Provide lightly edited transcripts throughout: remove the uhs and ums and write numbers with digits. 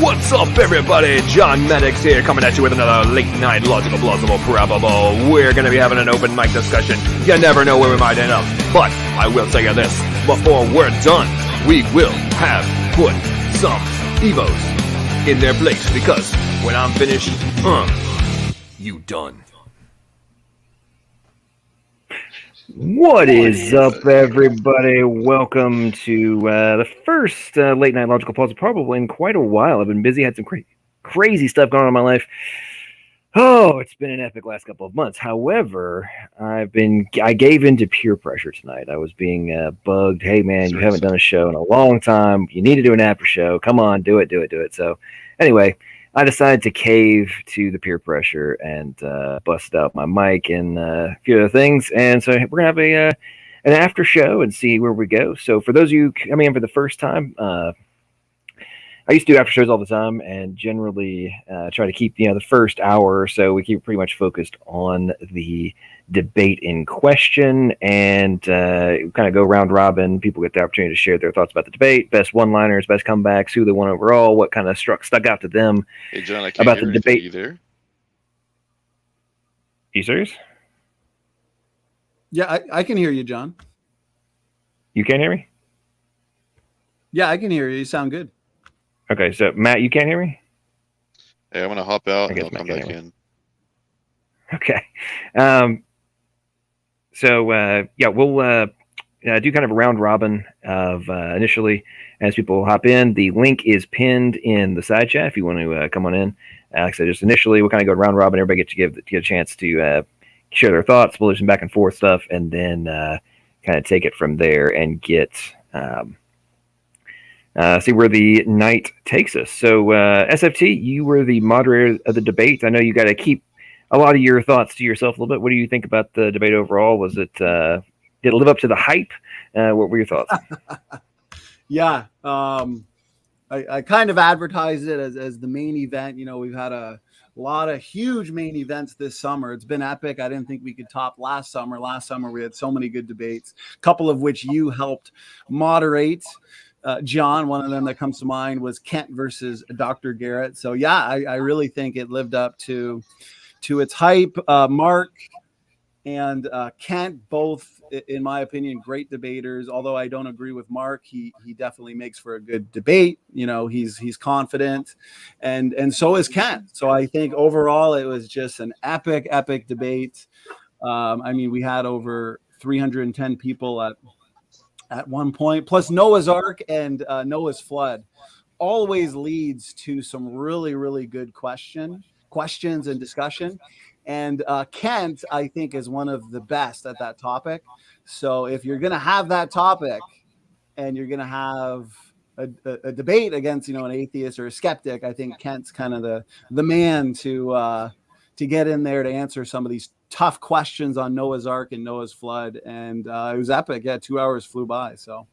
What's up, everybody? John Maddox here, coming at you with another late night logical, plausible, probable. We're gonna be having an open mic discussion. You never know where we might end up. But I will tell you this, before we're done, we will have put some Evos in their place, because when I'm finished, you done. What is up, everybody? Welcome to the first late night logical pause probably in quite a while. I've been busy, had some crazy stuff going on in my life. Oh, it's been an epic last couple of months. However, I gave into peer pressure tonight. I was being bugged. Hey, man, you haven't done a show in a long time. You need to do an after show. Come on, do it. So anyway, I decided to cave to the peer pressure and bust out my mic and a few other things. And so we're going to have an after show and see where we go. So for those of you coming in for the first time, I used to do after shows all the time and generally try to keep, the first hour or so, we keep pretty much focused on the debate in question and kind of go round robin. People get the opportunity to share their thoughts about the debate, best one-liners, best comebacks, who they won overall, what kind of stuck out to them. Hey, John, I can't about hear the debate. You there? You serious? Yeah, I can hear you, John. You can't hear me? Yeah, I can hear you. You sound good. Okay, so Matt, you can't hear me? Hey, I'm going to hop out and I'll come back in. Okay. We'll do kind of a round robin of initially as people hop in. The link is pinned in the side chat if you want to come on in. Like I said, just initially, we'll kind of go round robin. Everybody get a chance to share their thoughts, we'll do some back and forth stuff, and then kind of take it from there and get see where the night takes us. So, SFT, you were the moderator of the debate. I know you got to keep a lot of your thoughts to yourself a little bit. What do you think about the debate overall? Was it did it live up to the hype? What were your thoughts? Yeah, I kind of advertised it as the main event. We've had a lot of huge main events this summer. It's been epic. I didn't think we could top last summer. Last summer we had so many good debates, a couple of which you helped moderate. John, one of them that comes to mind was Kent versus Dr. Garrett. So yeah, I really think it lived up to its hype. Mark and Kent, both, in my opinion, great debaters. Although I don't agree with Mark, he definitely makes for a good debate. He's confident, and so is Kent. So I think overall it was just an epic debate. We had over 310 people at one point, plus Noah's Ark and Noah's Flood always leads to some really, really good questions and discussion. And Kent, I think, is one of the best at that topic. So if you're going to have that topic and you're going to have a debate against, an atheist or a skeptic, I think Kent's kind of the man to get in there to answer some of these tough questions on Noah's Ark and Noah's Flood. And it was epic. Yeah, 2 hours flew by. So.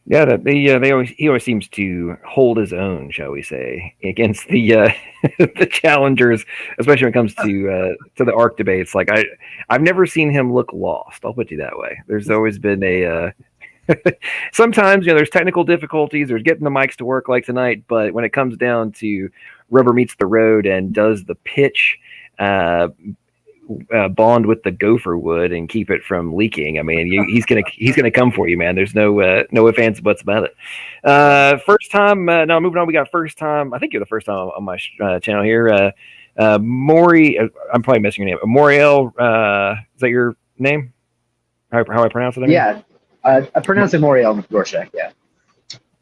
Yeah, he always seems to hold his own, shall we say, against the the challengers, especially when it comes to the ARC debates. Like I've never seen him look lost. I'll put you that way. There's always been a sometimes there's technical difficulties. There's getting the mics to work like tonight, but when it comes down to rubber meets the road and does the pitch bond with the gopher wood and keep it from leaking. He's gonna come for you, man. There's no ifs, ands, buts about it. First time. Now moving on, we got first time. I think you're the first time on my channel here. Maury. I'm probably missing your name. Moriel. Is that your name? How I pronounce it? Yeah, I pronounce it Moriel Rorschach. Yeah.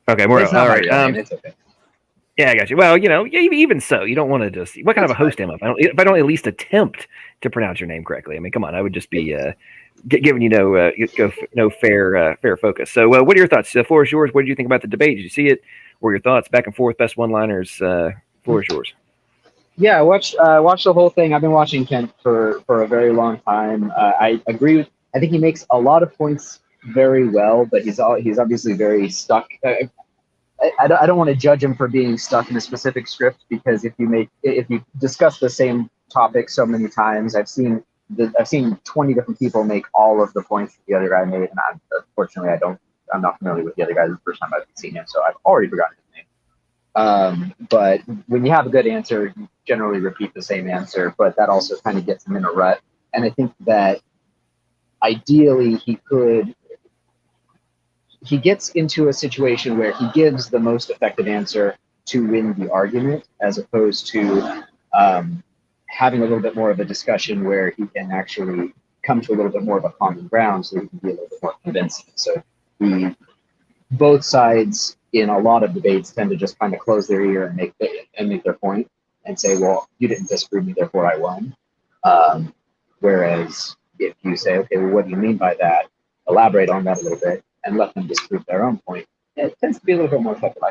Okay, Moriel. All right. It's okay. Yeah, I got you. Well, even so, you don't want to just. What kind of a host am I? If I don't at least attempt to pronounce your name correctly, come on, I would just be giving you no fair focus. So, what are your thoughts? The floor is yours. What did you think about the debate? Did you see it? What were your thoughts? Back and forth, best one-liners. Floor is yours. Yeah, I watched the whole thing. I've been watching Kent for a very long time. I agree with. I think he makes a lot of points very well, but he's obviously very stuck. I don't want to judge him for being stuck in a specific script, because if you discuss the same topic so many times, I've seen 20 different people make all of the points that the other guy made, and unfortunately I'm not familiar with the other guy. The first time I've seen him, so I've already forgotten his name. But when you have a good answer, you generally repeat the same answer, but that also kind of gets him in a rut. And I think that ideally he gets into a situation where he gives the most effective answer to win the argument, as opposed to having a little bit more of a discussion where he can actually come to a little bit more of a common ground, so he can be a little bit more convincing. So both sides in a lot of debates tend to just kind of close their ear and make their point and say, well, you didn't disprove me, therefore I won. Whereas if you say, okay, well, what do you mean by that? Elaborate on that a little bit and let them disprove their own point. It tends to be a little bit more effective.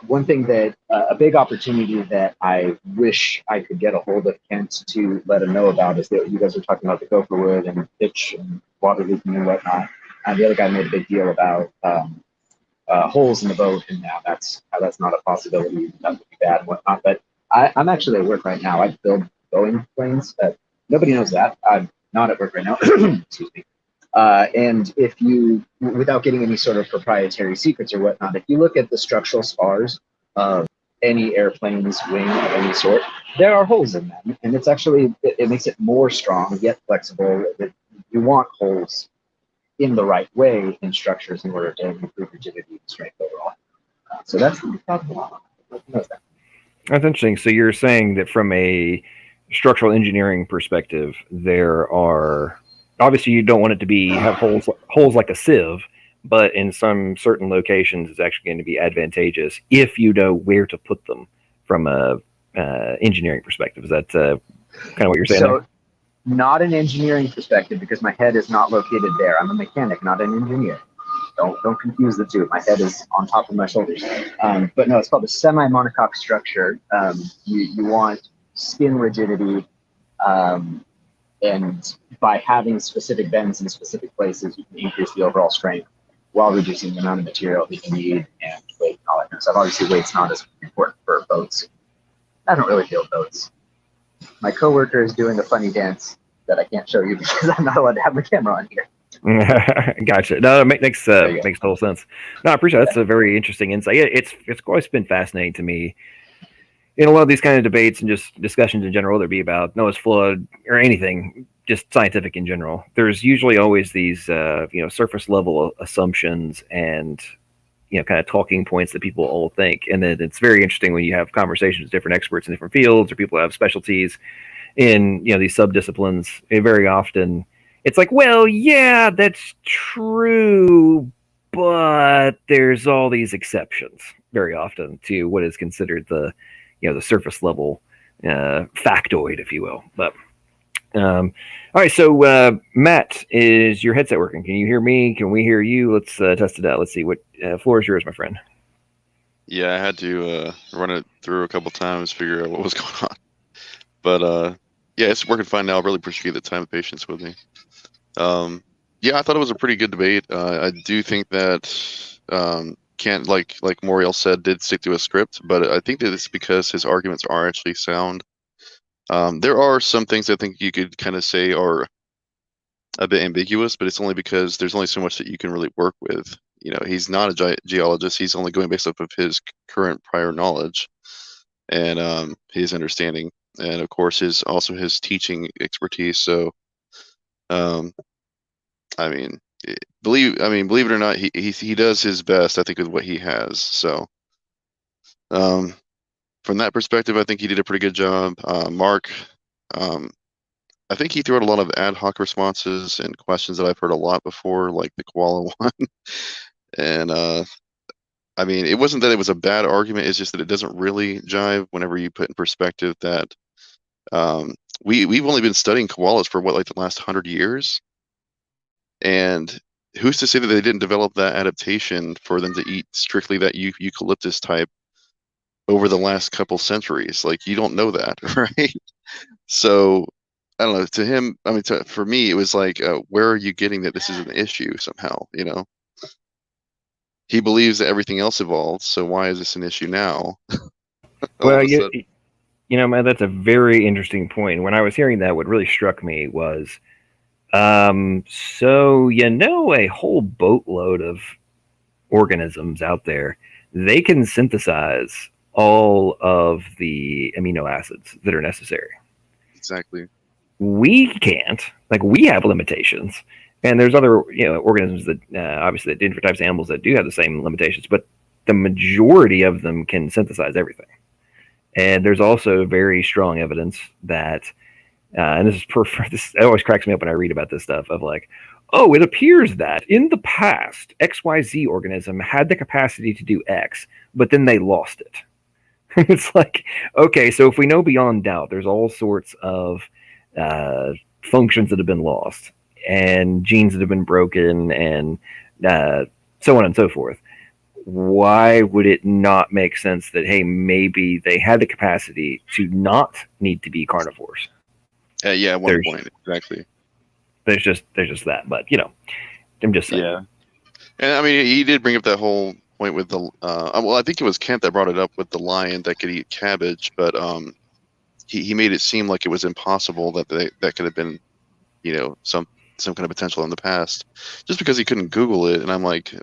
One thing that a big opportunity that I wish I could get a hold of Kent to let him know about is that you guys were talking about the gopher wood and pitch and water leaking and whatnot. And the other guy made a big deal about holes in the boat, and now that's not a possibility. That would be bad and whatnot. But I'm actually at work right now. I build Boeing planes. Nobody knows that. I'm not at work right now. Excuse me. And if you, without getting any sort of proprietary secrets or whatnot, if you look at the structural spars of any airplane's wing of any sort, there are holes in them. And it's actually, it makes it more strong, yet flexible. You want holes in the right way in structures in order to improve rigidity and strength overall. So that's what we're talking about. That's interesting. So you're saying that from a structural engineering perspective, there are obviously you don't want it to have holes like a sieve, but in some certain locations, it's actually going to be advantageous if you know where to put them from a engineering perspective. Is that kind of what you're saying? So, not an engineering perspective, because my head is not located there. I'm a mechanic, not an engineer. Don't confuse the two. My head is on top of my shoulders. But no, it's called a semi-monocoque structure. You want skin rigidity, and by having specific bends in specific places, you can increase the overall strength while reducing the amount of material that you need and weight and all that kind of stuff. Obviously, weight's not as important for boats. I don't really build boats. My coworker is doing a funny dance that I can't show you because I'm not allowed to have my camera on here. Gotcha. No, it makes total sense. No, I appreciate it. That's a very interesting insight. Yeah, it's always been fascinating to me in a lot of these kind of debates and just discussions in general, whether it be about Noah's flood or anything, just scientific in general. There's usually always these surface level assumptions and kind of talking points that people all think. And then it's very interesting when you have conversations with different experts in different fields or people who have specialties in these subdisciplines. Very often it's like, well, yeah, that's true, but there's all these exceptions very often to what is considered the surface level factoid, if you will. But all right, so Matt, is your headset working? Can you hear me? Can we hear you? Let's test it out. Let's see. What floor is yours, my friend? Yeah, I had to run it through a couple times, figure out what was going on. But yeah, it's working fine now. I really appreciate the time and patience with me. Yeah, I thought it was a pretty good debate. I do think that Kent, like Moriel said, did stick to a script, but I think that it's because his arguments are actually sound. There are some things I think you could kind of say are a bit ambiguous, but it's only because there's only so much that you can really work with. He's not a geologist. He's only going based off of his current prior knowledge and his understanding, and of course his teaching expertise. So, believe it or not, he does his best, I think, with what he has. So, from that perspective, I think he did a pretty good job. Mark, I think he threw out a lot of ad hoc responses and questions that I've heard a lot before, like the koala one. And it wasn't that it was a bad argument. It's just that it doesn't really jive whenever you put in perspective that we've only been studying koalas for the last 100 years. And who's to say that they didn't develop that adaptation for them to eat strictly that eucalyptus type over the last couple centuries? Like, you don't know that, right? So, I don't know. To him, for me, it was like, where are you getting that this is an issue somehow? He believes that everything else evolved, so why is this an issue now? Well, man, that's a very interesting point. When I was hearing that, what really struck me was, a whole boatload of organisms out there they can synthesize all of the amino acids that are necessary. Exactly. We can't. Like, we have limitations, and there's other organisms that obviously different types of animals that do have the same limitations, but the majority of them can synthesize everything. And there's also very strong evidence that, and this always cracks me up when I read about this stuff of like, oh, it appears that in the past, XYZ organism had the capacity to do X, but then they lost it. It's like, okay, so if we know beyond doubt, there's all sorts of functions that have been lost and genes that have been broken and so on and so forth. Why would it not make sense that, hey, maybe they had the capacity to not need to be carnivores? Yeah, at one point, exactly. There's just that, but I'm just saying. Yeah, and I mean, he did bring up that whole point with the well, I think it was Kent that brought it up with the lion that could eat cabbage, but he made it seem like it was impossible that that could have been, some kind of potential in the past, just because he couldn't Google it. And I'm like,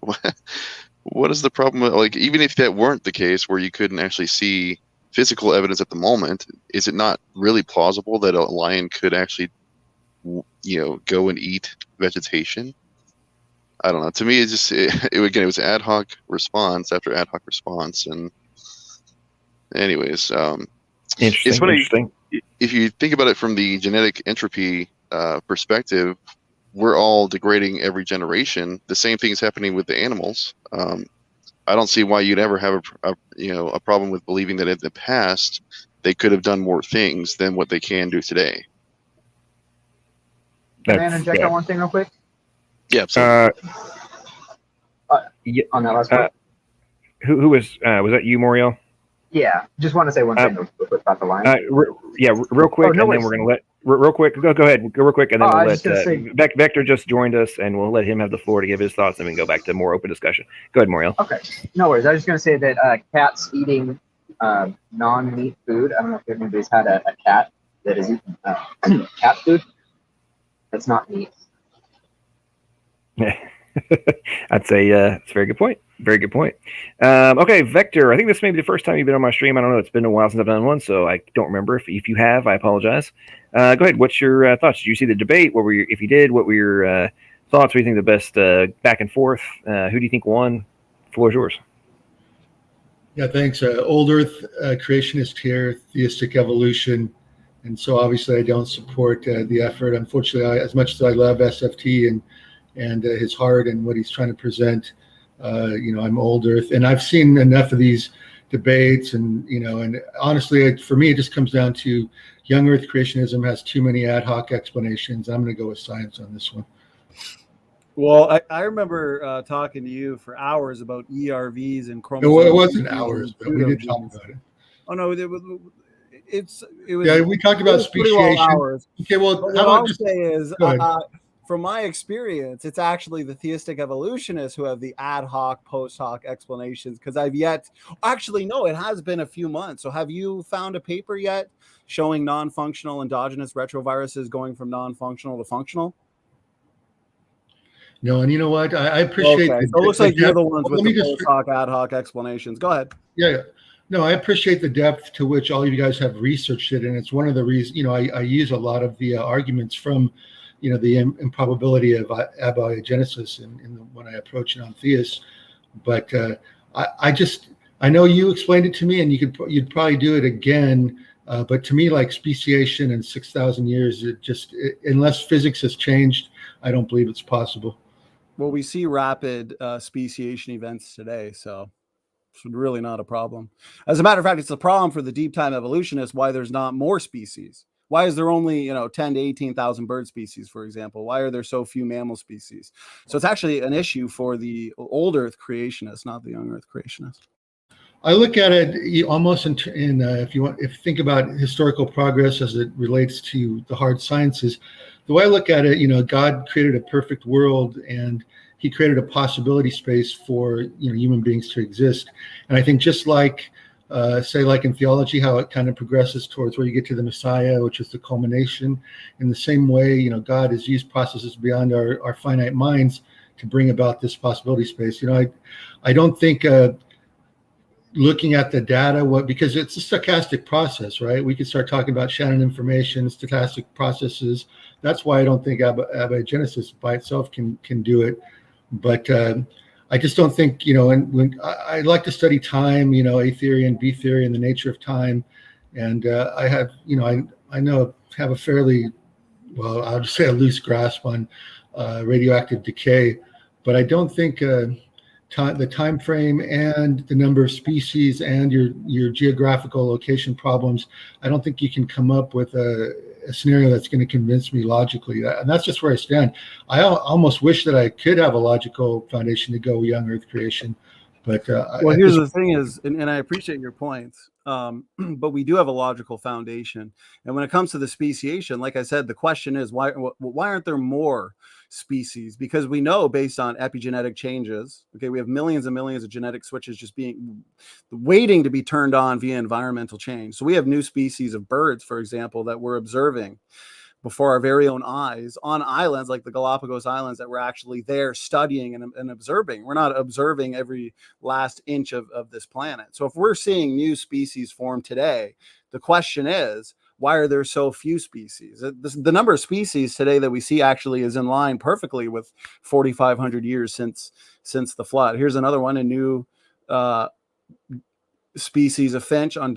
what is the problem? Like, even if that weren't the case, where you couldn't actually see physical evidence at the moment, is it not really plausible that a lion could actually, go and eat vegetation? I don't know. To me, it was ad hoc response after ad hoc response, and anyways, it's funny. Interesting. If you think about it from the genetic entropy perspective, we're all degrading every generation. The same thing is happening with the animals. I don't see why you'd ever have a problem with believing that in the past they could have done more things than what they can do today. Can I interject on one thing real quick? Yeah. On that last part. Who was that? You, Moriel? Yeah, just want to say one thing real quick about the line. Real quick, and then we're going to let real quick. Go ahead, real quick, and then we'll let Vector just joined us, and we'll let him have the floor to give his thoughts, and we can go back to more open discussion. Go ahead, Moriel. Okay, no worries. I was just going to say that cats eating non-meat food. I don't know if anybody's had a cat that is eating cat food. That's not meat. I'd say it's a very good point. Very good point. Okay, Vector, I think this may be the first time you've been on my stream. I don't know. It's been a while since I've done one, so I don't remember. If you have, I apologize. Go ahead. What's your thoughts? Did you see the debate? If you did, what were your thoughts? What do you think the best back and forth? Who do you think won? The floor is yours. Yeah, thanks. Old Earth creationist here, theistic evolution. And so obviously I don't support the effort. Unfortunately, as much as I love SFT and his heart and what he's trying to present, I'm Old Earth, and I've seen enough of these debates, and honestly, for me, it just comes down to young Earth creationism has too many ad hoc explanations. I'm going to go with science on this one. Well, I remember talking to you for hours about ERVs and chromosomes. No, it wasn't hours, but we did talk about it. Oh no, it was. Yeah, we talked about speciation. Hours. Okay, well, what I'll say is, from my experience, it's actually the theistic evolutionists who have the ad hoc, post hoc explanations. Because it has been a few months. So have you found a paper yet showing non-functional endogenous retroviruses going from non-functional to functional? No, and you know what? I appreciate. Okay, so it looks like you're the ones with the post hoc, ad hoc explanations. Go ahead. Yeah. No, I appreciate the depth to which all of you guys have researched it, and it's one of the reasons. I use a lot of the arguments from, the improbability of abiogenesis when I approach non-theists. But I know you explained it to me, and you'd probably do it again. But to me, like speciation in 6,000 years, unless physics has changed, I don't believe it's possible. Well, we see rapid speciation events today, so it's really not a problem. As a matter of fact, it's a problem for the deep time evolutionists why there's not more species. Why is there only 10 to 18,000 bird species, for example? Why are there so few mammal species? So it's actually an issue for the old Earth creationists, not the young Earth creationists. I look at it almost if you think about historical progress as it relates to the hard sciences. The way I look at it, God created a perfect world, and he created a possibility space for human beings to exist. And I think just like like in theology, how it kind of progresses towards where you get to the Messiah, which is the culmination. In the same way, God has used processes beyond our finite minds to bring about this possibility space. I don't think looking at the data, because it's a stochastic process, right? We could start talking about Shannon information, stochastic processes. That's why I don't think abiogenesis by itself can do it. But I just don't think, and when I like to study time, A theory and B theory and the nature of time. And I have, I know have a fairly, well, I'll just say a loose grasp on radioactive decay, but I don't think the time frame and the number of species and your geographical location problems, I don't think you can come up with a scenario that's going to convince me logically. And that's just where I stand. I almost wish that I could have a logical foundation to go young Earth creation. But well, here's the thing is, and I appreciate your points, but we do have a logical foundation. And when it comes to the speciation, like I said, the question is why aren't there more species? Because we know based on epigenetic changes, okay, we have millions and millions of genetic switches just waiting to be turned on via environmental change. So we have new species of birds, for example, that we're observing before our very own eyes on islands like the Galapagos Islands that we're actually there studying and observing. We're not observing every last inch of this planet. So if we're seeing new species form today, the question is, why are there so few species? The number of species today that we see actually is in line perfectly with 4,500 years since the flood. Here's another one, a new species of finch on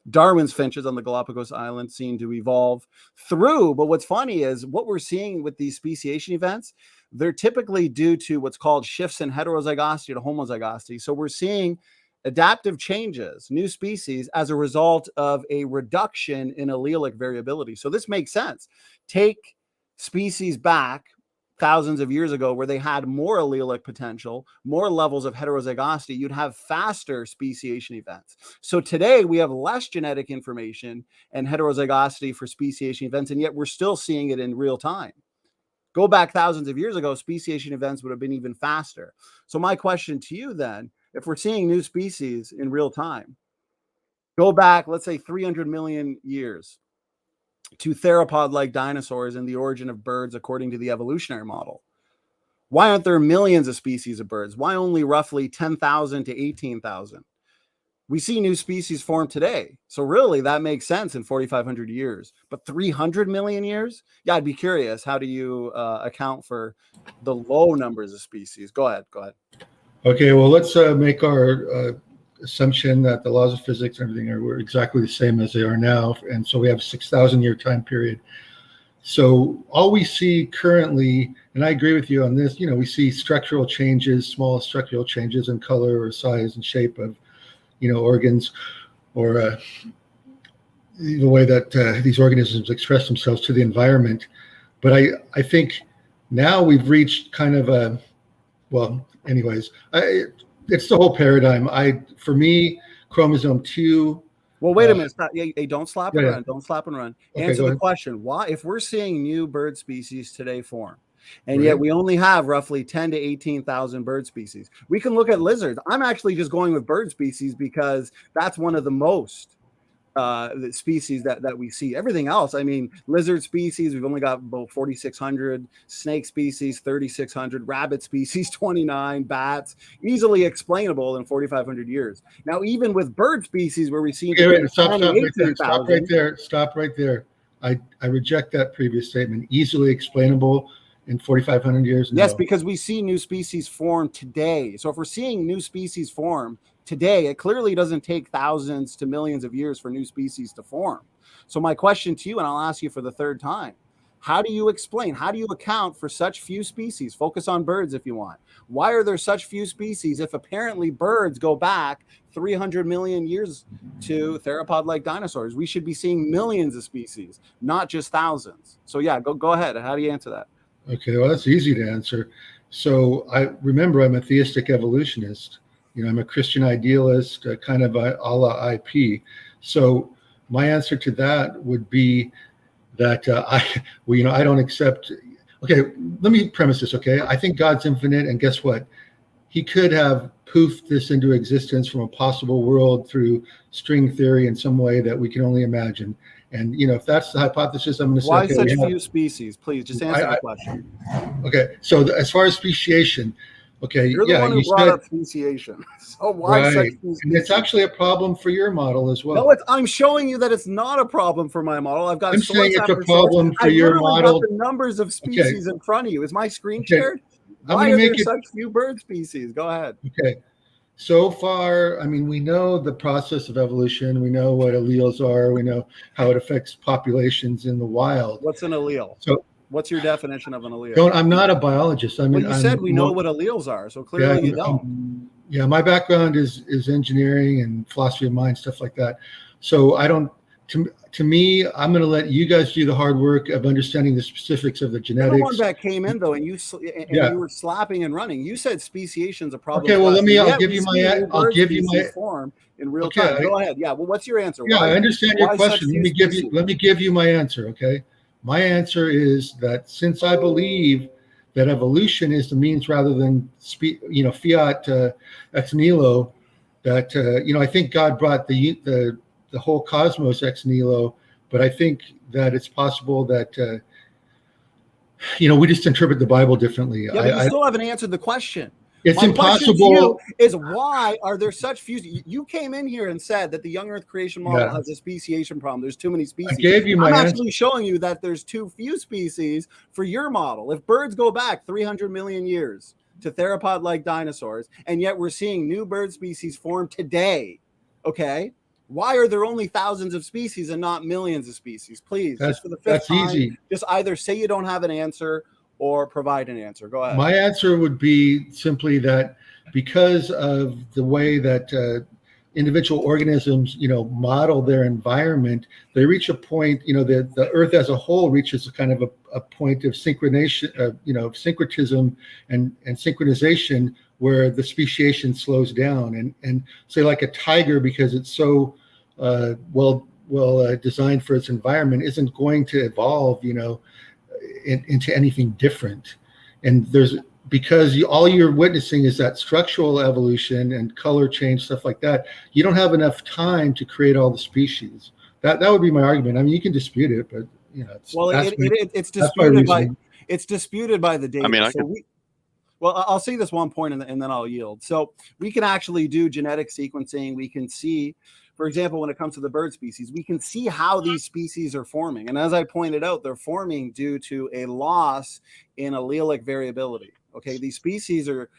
Darwin's finches on the Galapagos Islands seem to evolve through. But what's funny is what we're seeing with these speciation events, they're typically due to what's called shifts in heterozygosity to homozygosity. So we're seeing adaptive changes, new species, as a result of a reduction in allelic variability. So this makes sense. Take species back thousands of years ago where they had more allelic potential, more levels of heterozygosity, you'd have faster speciation events. So today we have less genetic information and heterozygosity for speciation events, and yet we're still seeing it in real time. Go back thousands of years ago, speciation events would have been even faster. So my question to you then, if we're seeing new species in real time, go back, let's say 300 million years, to theropod-like dinosaurs and the origin of birds according to the evolutionary model. Why aren't there millions of species of birds? Why only roughly 10,000 to 18,000? We see new species form today. So really that makes sense in 4,500 years, but 300 million years? Yeah, I'd be curious. How do you account for the low numbers of species? Go ahead. Okay, well, let's make our assumption that the laws of physics and everything are exactly the same as they are now. And so we have a 6,000 year time period. So all we see currently, and I agree with you on this, we see structural changes, small structural changes in color or size and shape of, organs, or the way that these organisms express themselves to the environment. But I think now we've reached kind of a, well, anyways, it's the whole paradigm. For me, chromosome 2. Well, wait a minute. Stop. Hey, don't slap and run. Don't slap and run. Okay, Answer the question. Why, if we're seeing new bird species today form, and Right. yet we only have roughly 10 to 18,000 bird species, we can look at lizards. I'm actually just going with bird species because that's one of the most the species that we see. Everything else, I mean, lizard species, we've only got about 4,600, snake species, 3,600, rabbit species, 29, bats, easily explainable in 4,500 years. Now, even with bird species where we see Stop right there. I reject that previous statement. Easily explainable in 4,500 years. Yes, no. because we see new species form today. So if we're seeing new species form today, it clearly doesn't take thousands to millions of years for new species to form. So my question to you, and I'll ask you for the third time, how do you account for such few species? Focus on birds if you want. Why are there such few species if apparently birds go back 300 million years to theropod-like dinosaurs? We should be seeing millions of species, not just thousands. So yeah, go ahead. How do you answer that? Okay, well, that's easy to answer. So I'm a theistic evolutionist. I'm a Christian idealist, kind of a la IP. So my answer to that would be that I don't accept. Okay, let me premise this. Okay, I think God's infinite, and guess what? He could have poofed this into existence from a possible world through string theory in some way that we can only imagine. And if that's the hypothesis, I'm going to say. Why such few species? Please just answer the question. Okay, so as far as speciation, Okay, You're the yeah, one who you brought said up speciation. So why such right, few and it's species? actually a problem for your model as well. No, I'm showing you that it's not a problem for my model. I've got I'm saying source it's a after source. problem for I your literally got model. the numbers of Okay, species in front of you. Is my screen okay, shared? I'm Why going to are there make it such few bird species? Go ahead. okay. So far, I mean, we know the process of evolution. We know what alleles are. We know how it affects populations in the wild. What's an allele? So, What's your definition of an allele? don't. I'm not a biologist. I Well, mean, you said we know what alleles are, so yeah, clearly you don't. yeah. My background is engineering and philosophy of mind, stuff like that. So I don't. To me, I'm going to let you guys do the hard work of understanding the specifics of the You're the one genetics. that came in though, and Yeah. you were slapping and running. You said speciation's a problem. Okay. Well, for us, let me. and I'll yet give we you see my. new I'll bird give you my. species form in real Okay. time. Go ahead. Yeah. Well, what's your answer? Yeah, I understand your why question. such Let me few give you. species? Let me give you my answer. Okay. My answer is that since I believe that evolution is the means rather than fiat ex nihilo, that I think God brought the whole cosmos ex nihilo, but I think that it's possible that we just interpret the Bible differently. Yeah, but you still haven't answered the question. It's My question to you impossible. is why are there such few? You came in here and said that the young Earth creation model has a speciation problem. There's too many species. I gave you my I'm answer. actually showing you that there's too few species for your model. If birds go back 300 million years to theropod-like dinosaurs, and yet we're seeing new bird species form today, okay? Why are there only thousands of species and not millions of species? Please, just for the fifth time, easy. Just either say you don't have an answer or provide an answer. Go ahead. My answer would be simply that because of the way that individual organisms, model their environment, they reach a point, the Earth as a whole reaches a kind of a point of syncretism and synchronization where the speciation slows down. And say like a tiger, because it's so well designed for its environment, isn't going to evolve, into anything different. And because all you're witnessing is that structural evolution and color change, stuff like that. You don't have enough time to create all the species. That would be my argument. I mean, you can dispute it, but it's disputed by the data. I mean, I'll say this one point and then I'll yield. So we can actually do genetic sequencing. We can see, for example, when it comes to the bird species, we can see how these species are forming. And as I pointed out, they're forming due to a loss in allelic variability. Okay, these species are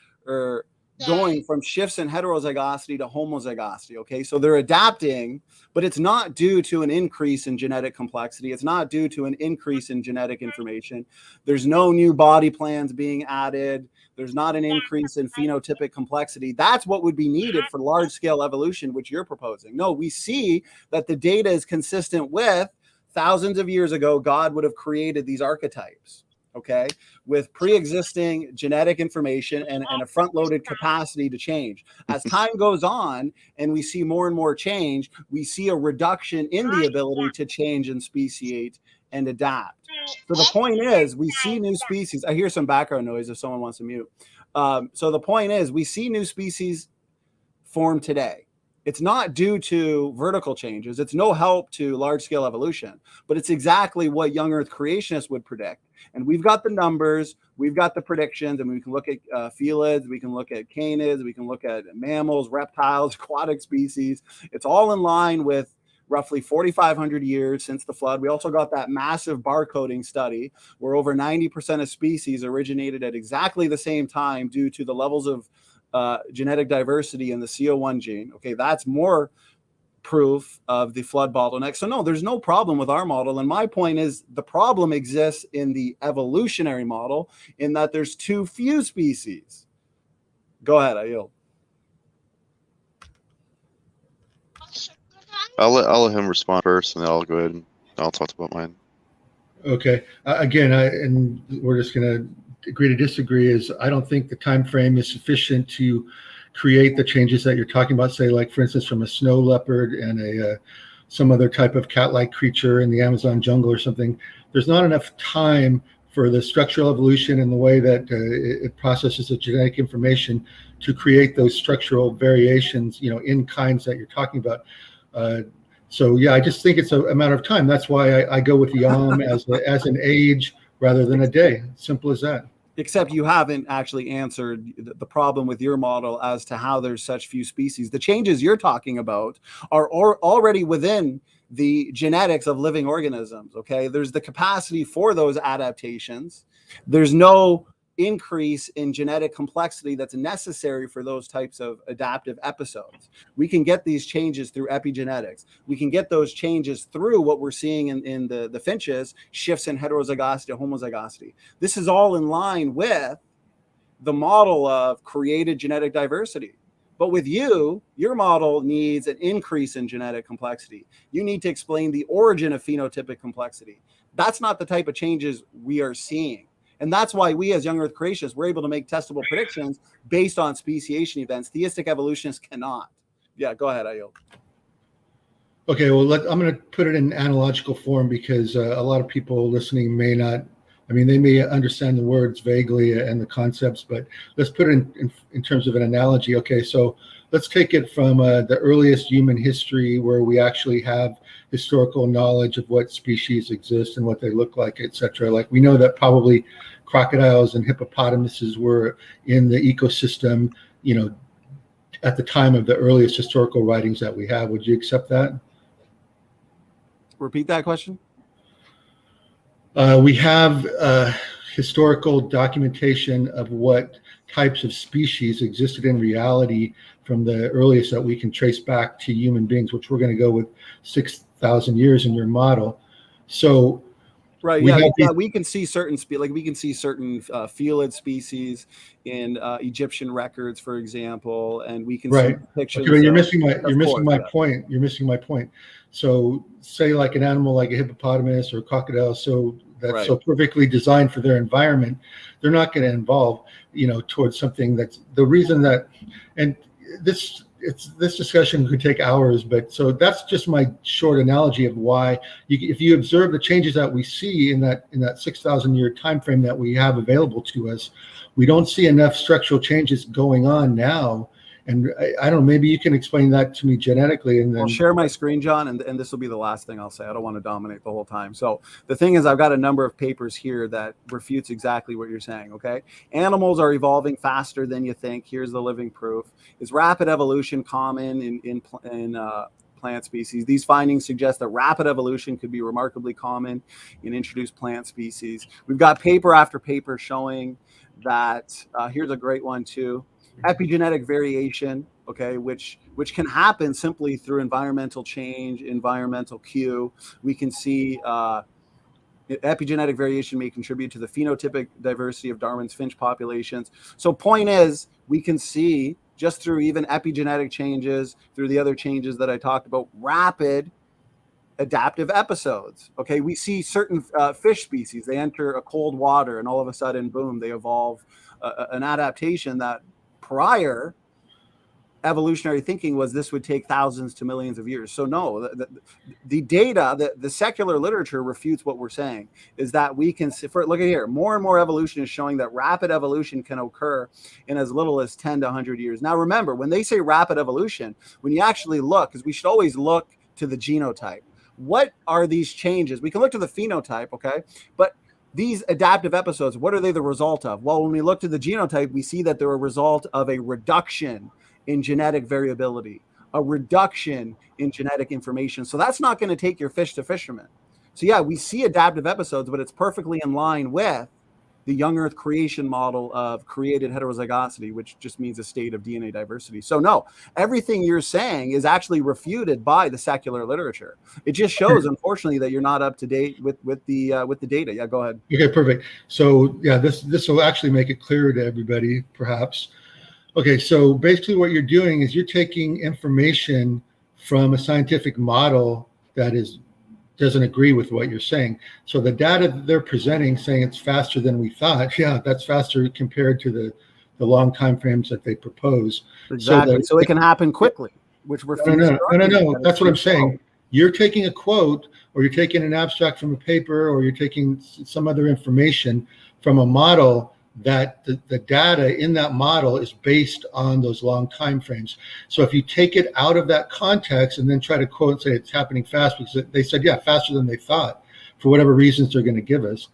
going from shifts in heterozygosity to homozygosity. Okay, so they're adapting, but it's not due to an increase in genetic complexity. It's not due to an increase in genetic information. There's no new body plans being added. There's not an increase in phenotypic complexity. That's what would be needed for large scale evolution, which you're proposing. No, we see that the data is consistent with thousands of years ago, God would have created these archetypes. Okay, with pre-existing genetic information and a front-loaded capacity to change. As time goes on and we see more and more change, we see a reduction in the ability to change and speciate and adapt. So the point is, we see new species. I hear some background noise if someone wants to mute. So the point is, we see new species form today. It's not due to vertical changes. It's no help to large-scale evolution, but it's exactly what young Earth creationists would predict. And we've got the numbers, we've got the predictions, and we can look at felids, we can look at canids, we can look at mammals, reptiles, aquatic species. It's all in line with roughly 4,500 years since the flood. We also got that massive barcoding study where over 90% of species originated at exactly the same time due to the levels of genetic diversity in the CO1 gene. Okay, that's more proof of the flood bottleneck. So no, there's no problem with our model. And my point is the problem exists in the evolutionary model in that there's too few species. Go ahead, I yield. I'll let him respond first, and then I'll go ahead and I'll talk about mine. Okay. Again, and we're just going to agree to disagree. Is I don't think the time frame is sufficient to create the changes that you're talking about. Say, like for instance, from a snow leopard and some other type of cat-like creature in the Amazon jungle or something. There's not enough time for the structural evolution and the way that it processes the genetic information to create those structural variations, in kinds that you're talking about. So yeah, I just think it's a matter of time. That's why I go with yom as an age rather than a day. Simple as that. Except you haven't actually answered the problem with your model as to how there's such few species. The changes you're talking about are already within the genetics of living organisms. Okay, there's the capacity for those adaptations. There's no increase in genetic complexity that's necessary for those types of adaptive episodes. We can get these changes through epigenetics. We can get those changes through what we're seeing in the finches, shifts in heterozygosity, homozygosity. This is all in line with the model of created genetic diversity. But with you, your model needs an increase in genetic complexity. You need to explain the origin of phenotypic complexity. That's not the type of changes we are seeing. And that's why we as young Earth creationists, we're able to make testable predictions based on speciation events. Theistic evolutionists cannot. Yeah, go ahead, Ayil. Okay, well, I'm going to put it in analogical form because a lot of people listening may not, I mean, they may understand the words vaguely and the concepts, but let's put it in terms of an analogy. Okay, so let's take it from the earliest human history where we actually have historical knowledge of what species exist and what they look like, etc. Like we know that probably crocodiles and hippopotamuses were in the ecosystem, at the time of the earliest historical writings that we have. Would you accept that? Repeat that question. We have historical documentation of what types of species existed in reality from the earliest that we can trace back to human beings, which we're going to go with 6,000 years in your model. So, right, we can see certain felid species in Egyptian records, for example, and we can see pictures. Okay, but you're missing my point. You're missing my point. So, say like an animal like a hippopotamus or a crocodile, so that's so perfectly designed for their environment, they're not going to evolve, towards something that's the reason that, and this discussion could take hours, but so that's just my short analogy of why if you observe the changes that we see in that 6,000 year time frame that we have available to us, we don't see enough structural changes going on now. And I don't know, maybe you can explain that to me genetically. And then I'll share my screen, John, and this will be the last thing I'll say. I don't want to dominate the whole time. So the thing is, I've got a number of papers here that refutes exactly what you're saying, okay? Animals are evolving faster than you think. Here's the living proof. Is rapid evolution common in plant species? These findings suggest that rapid evolution could be remarkably common in introduced plant species. We've got paper after paper showing that, here's a great one too, epigenetic variation, okay, which can happen simply through environmental change, environmental cue. We can see epigenetic variation may contribute to the phenotypic diversity of Darwin's finch populations. So point is, we can see just through even epigenetic changes, through the other changes that I talked about, rapid adaptive episodes. Okay, we see certain fish species, they enter a cold water and all of a sudden, boom, they evolve an adaptation that prior evolutionary thinking was this would take thousands to millions of years. So no, the data, the secular literature refutes what we're saying, is that we can see, look at here, more and more evolution is showing that rapid evolution can occur in as little as 10 to 100 years. Now remember, when they say rapid evolution, when you actually look, because we should always look to the genotype. What are these changes? We can look to the phenotype, okay? But these adaptive episodes, what are they the result of? Well, when we look to the genotype, we see that they're a result of a reduction in genetic variability, a reduction in genetic information. So that's not going to take your fish to fisherman. So yeah, we see adaptive episodes, but it's perfectly in line with the young Earth creation model of created heterozygosity, which just means a state of DNA diversity. So no, everything you're saying is actually refuted by the secular literature. It just shows, unfortunately, that you're not up to date with the data. Yeah, go ahead. Okay, perfect. So yeah, this will actually make it clearer to everybody, perhaps. Okay, so basically what you're doing is you're taking information from a scientific model that doesn't agree with what you're saying. So the data that they're presenting, saying it's faster than we thought, yeah, that's faster compared to the long time frames that they propose. Exactly. So it can happen quickly, which we're no. That's what I'm saying. You're taking a quote, or you're taking an abstract from a paper, or you're taking some other information from a model that the data in that model is based on those long time frames. So if you take it out of that context and then try to quote and say it's happening fast because they said, yeah, faster than they thought, for whatever reasons they're going to give us,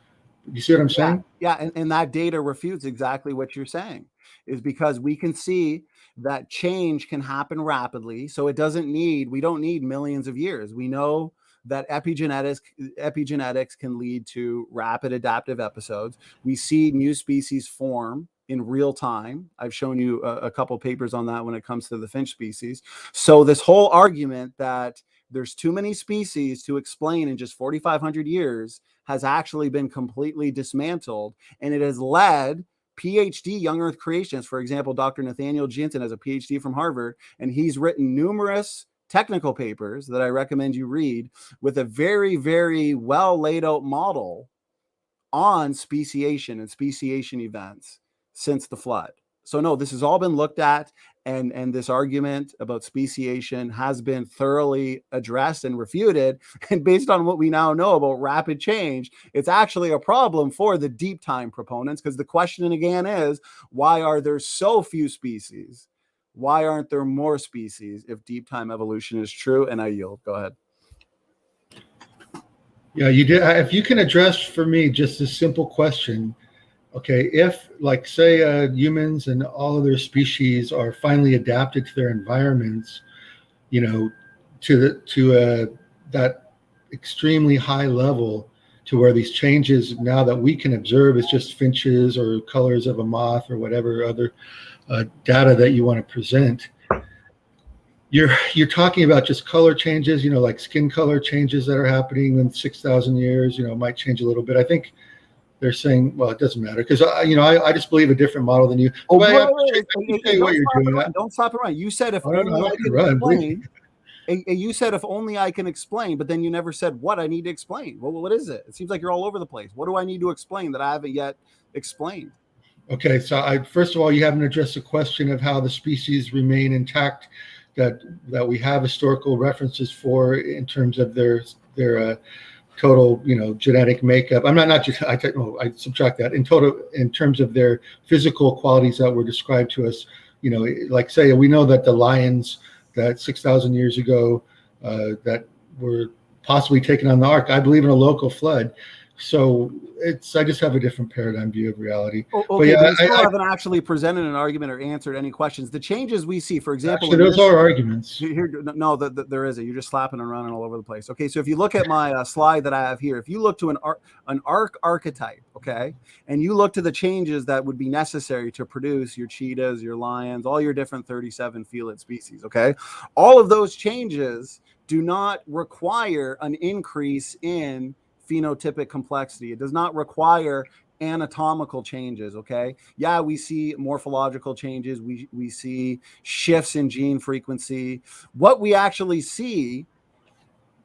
You see what I'm saying? Yeah, and that data refutes exactly what you're saying, is because we can see that change can happen rapidly. So we don't need millions of years. We know that epigenetics can lead to rapid adaptive episodes. We see new species form in real time. I've shown you a couple papers on that when it comes to the finch species. So this whole argument that there's too many species to explain in just 4,500 years has actually been completely dismantled, and it has led PhD young Earth creationists, for example, Dr. Nathaniel Jensen has a PhD from Harvard, and he's written numerous technical papers that I recommend you read with a very, very well laid out model on speciation and speciation events since the flood. So no, this has all been looked at, and this argument about speciation has been thoroughly addressed and refuted. And based on what we now know about rapid change, it's actually a problem for the deep time proponents, because the question again is, why are there so few species? Why aren't there more species if deep time evolution is true? And I yield. Go ahead. Yeah, you did. If you can address for me just a simple question, okay, if like say humans and all of their species are finally adapted to their environments, you know, to that extremely high level, to where these changes now that we can observe is just finches or colors of a moth or whatever other data that you want to present. You're talking about just color changes, you know, like skin color changes that are happening in 6,000 years, you know, might change a little bit. I think they're saying, well, it doesn't matter because I just believe a different model than you. Oh, Wait, don't stop it right. You said if only I could explain. You said if only I can explain, but then you never said what I need to explain. Well, what is it? It seems like you're all over the place. What do I need to explain that I haven't yet explained? Okay, so first of all, you haven't addressed the question of how the species remain intact that we have historical references for in terms of their total, you know, genetic makeup. I subtract that in terms of their physical qualities that were described to us. You know, like say we know that the lions that 6,000 years ago that were possibly taken on the ark, I believe in a local flood. So I just have a different paradigm view of reality. Okay, but yeah, you still haven't actually presented an argument or answered any questions. The changes we see, for example, actually, those are arguments. No, there isn't. You're just slapping and running all over the place. Okay, so if you look at my slide that I have here, if you look to an ark archetype, okay, and you look to the changes that would be necessary to produce your cheetahs, your lions, all your different 37 felid species, okay, all of those changes do not require an increase in phenotypic complexity. It does not require anatomical changes. Okay, yeah, we see morphological changes, we see shifts in gene frequency. What we actually see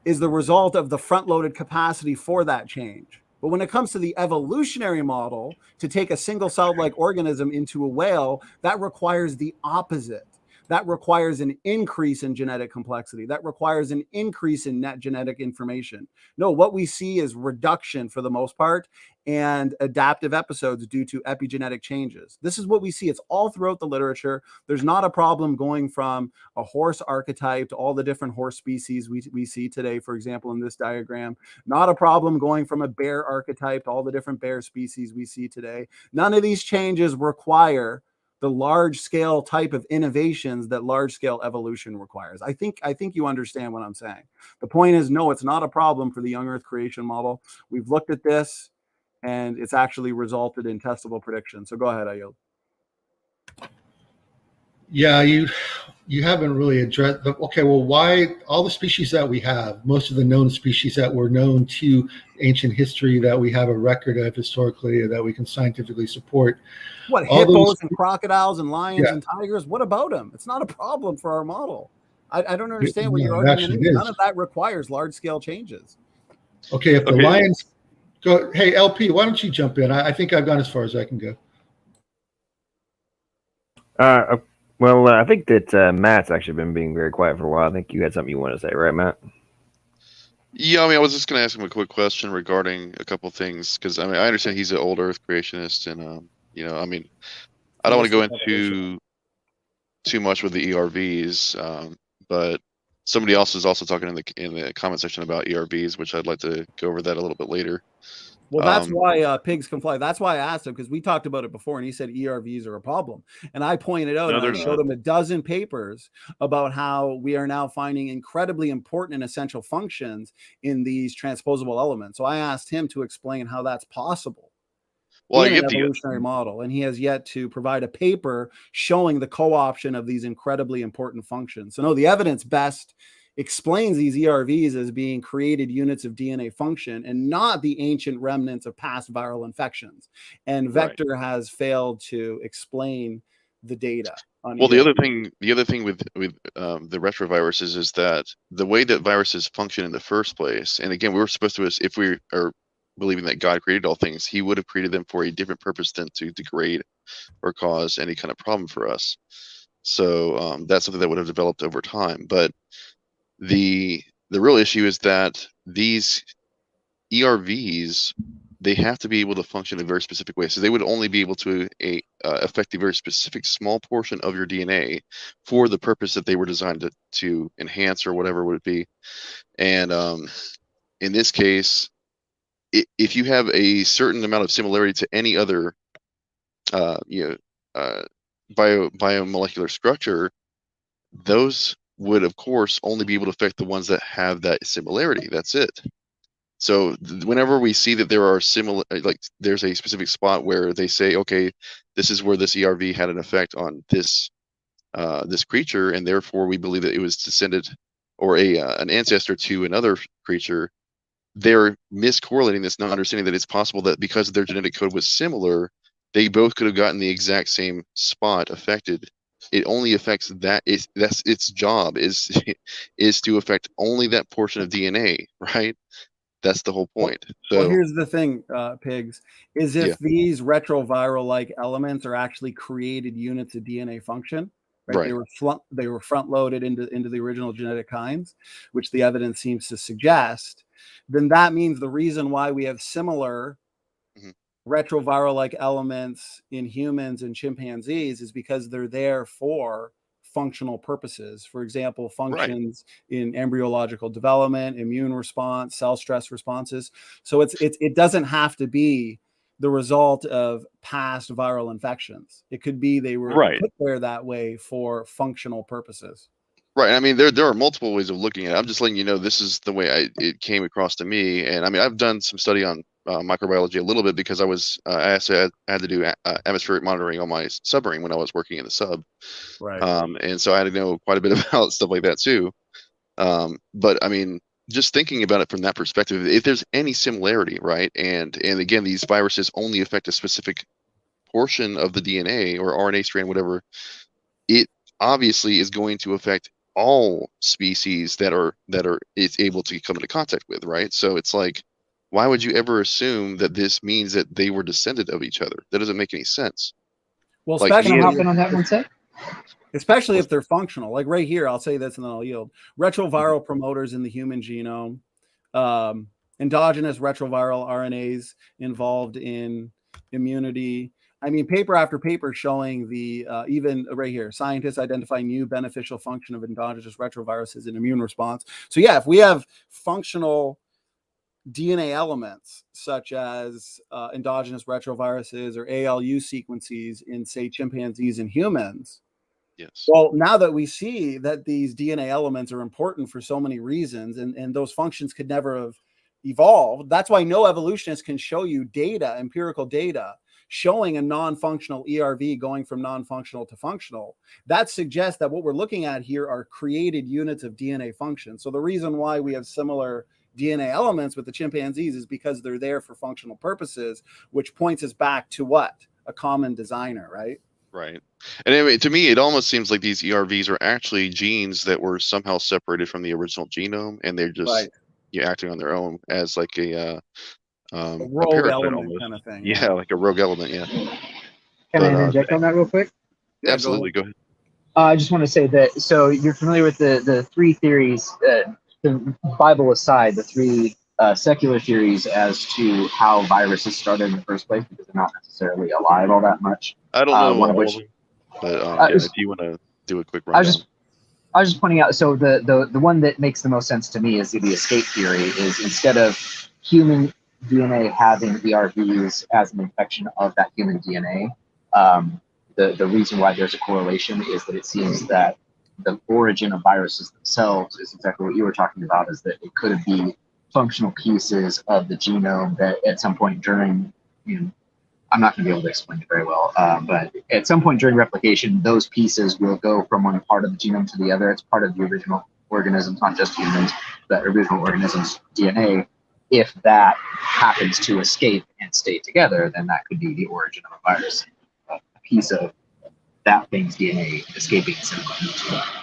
is the result of the front-loaded capacity for that change. But when it comes to the evolutionary model, to take a single-celled like organism into a whale, that requires the opposite. That requires an increase in genetic complexity. That requires an increase in net genetic information. No, what we see is reduction for the most part and adaptive episodes due to epigenetic changes. This is what we see. It's all throughout the literature. There's not a problem going from a horse archetype to all the different horse species we see today, for example, in this diagram. Not a problem going from a bear archetype to all the different bear species we see today. None of these changes require the large scale type of innovations that large scale evolution requires. I think you understand what I'm saying. The point is, no, it's not a problem for the young Earth creation model. We've looked at this and it's actually resulted in testable predictions. So go ahead, I yield. Yeah, you haven't really addressed okay, well, why all the species that we have, most of the known species that were known to ancient history that we have a record of historically that we can scientifically support. What, hippos and crocodiles and lions and tigers? What about them? It's not a problem for our model. I don't understand what your argument is. None of that requires large scale changes. Okay, if the lions go, hey, LP, why don't you jump in? I think I've gone as far as I can go. Well, I think that Matt's actually been being very quiet for a while. I think you had something you want to say, right, Matt? Yeah, I mean, I was just going to ask him a quick question regarding a couple things, because I mean, I understand he's an old Earth creationist, and you know, I mean, I don't want to go into too much with the ERVs, but somebody else is also talking in the comment section about ERVs, which I'd like to go over that a little bit later. Well, that's why pigs can fly. That's why I asked him, because we talked about it before, and he said ERVs are a problem. And I pointed out, No, and I they're showed not. him a dozen papers about how we are now finding incredibly important and essential functions in these transposable elements. So I asked him to explain how that's possible Well, I in an get the evolutionary model, and he has yet to provide a paper showing the co-option of these incredibly important functions. So no, the evidence best explains these ERVs as being created units of DNA function and not the ancient remnants of past viral infections. And right. Vector has failed to explain the data on Well, ERVs. the other thing with the retroviruses is that the way that viruses function in the first place, and again, we were supposed to, if we are believing that God created all things, He would have created them for a different purpose than to degrade or cause any kind of problem for us. So that's something that would have developed over time. But the real issue is that these ERVs, they have to be able to function in a very specific way. So they would only be able to affect a very specific small portion of your DNA for the purpose that they were designed to enhance or whatever would it be. And in this case, if you have a certain amount of similarity to any other, biomolecular structure, those would, of course, only be able to affect the ones that have that similarity. That's it. So whenever we see that there are similar, like there's a specific spot where they say, okay, this is where this ERV had an effect on this this creature, and therefore we believe that it was descended or an ancestor to another creature, they're miscorrelating this, not understanding that it's possible that because their genetic code was similar, they both could have gotten the exact same spot affected. It only affects that. That's its job is is to affect only that portion of DNA, right? That's the whole point. Well, So here's the thing, Pigs, is yeah, if these retroviral-like elements are actually created units of DNA function, right? right. They were front-loaded into the original genetic kinds, which the evidence seems to suggest. Then that means the reason why we have similar Mhm. retroviral-like elements in humans and chimpanzees is because they're there for functional purposes. For example, Right. functions in embryological development, immune response, cell stress responses. So it doesn't have to be the result of past viral infections. It could be they were Right. put there that way for functional purposes. Right. I mean, there are multiple ways of looking at it. I'm just letting you know this is the way it came across to me. And I mean, I've done some study on microbiology a little bit because I also had to do atmospheric monitoring on my submarine when I was working in the sub. Right. And so I had to know quite a bit about stuff like that too. But I mean, just thinking about it from that perspective, if there's any similarity, right? And again, these viruses only affect a specific portion of the DNA or RNA strand, whatever. It obviously is going to affect all species that it's able to come into contact with, right? So it's like, why would you ever assume that this means that they were descended of each other? That doesn't make any sense. Well, Like Can I me hop especially in on that one sec? especially if they're functional. Like right here, I'll say this and then I'll yield. Retroviral promoters in the human genome, endogenous retroviral RNAs involved in immunity. I mean, paper after paper showing the even right here, scientists identify new beneficial function of endogenous retroviruses in immune response. So yeah, if we have functional DNA elements such as endogenous retroviruses or ALU sequences in, say, chimpanzees and humans, yes. well, now that we see that these DNA elements are important for so many reasons and those functions could never have evolved, that's why no evolutionist can show you data, empirical data, showing a non-functional ERV going from non-functional to functional. That suggests that what we're looking at here are created units of DNA function. So the reason why we have similar DNA elements with the chimpanzees is because they're there for functional purposes, which points us back to what? A common designer, right? Right. And anyway, to me, it almost seems like these ERVs are actually genes that were somehow separated from the original genome, and they're just acting on their own as like a rogue parasite element almost. kind of thing. Yeah, like a rogue element. Yeah. Can I interject on that real quick? Yeah, Absolutely. Go ahead. I just want to say that, so you're familiar with the three theories, the Bible aside, the three secular theories as to how viruses started in the first place, because they're not necessarily alive all that much. I don't know One of all which, of them, but if you want to do a quick I was rundown. just pointing out, so the one that makes the most sense to me is the escape theory, is instead of human DNA having ERVs as an infection of that human DNA, the reason why there's a correlation is that it seems that the origin of viruses themselves is exactly what you were talking about, is that it could be functional pieces of the genome that at some point during, I'm not going to be able to explain it very well, but at some point during replication, those pieces will go from one part of the genome to the other. It's part of the original organisms, not just humans, but original organisms' DNA. If that happens to escape and stay together, then that could be the origin of a virus. A piece of that thing's DNA escaping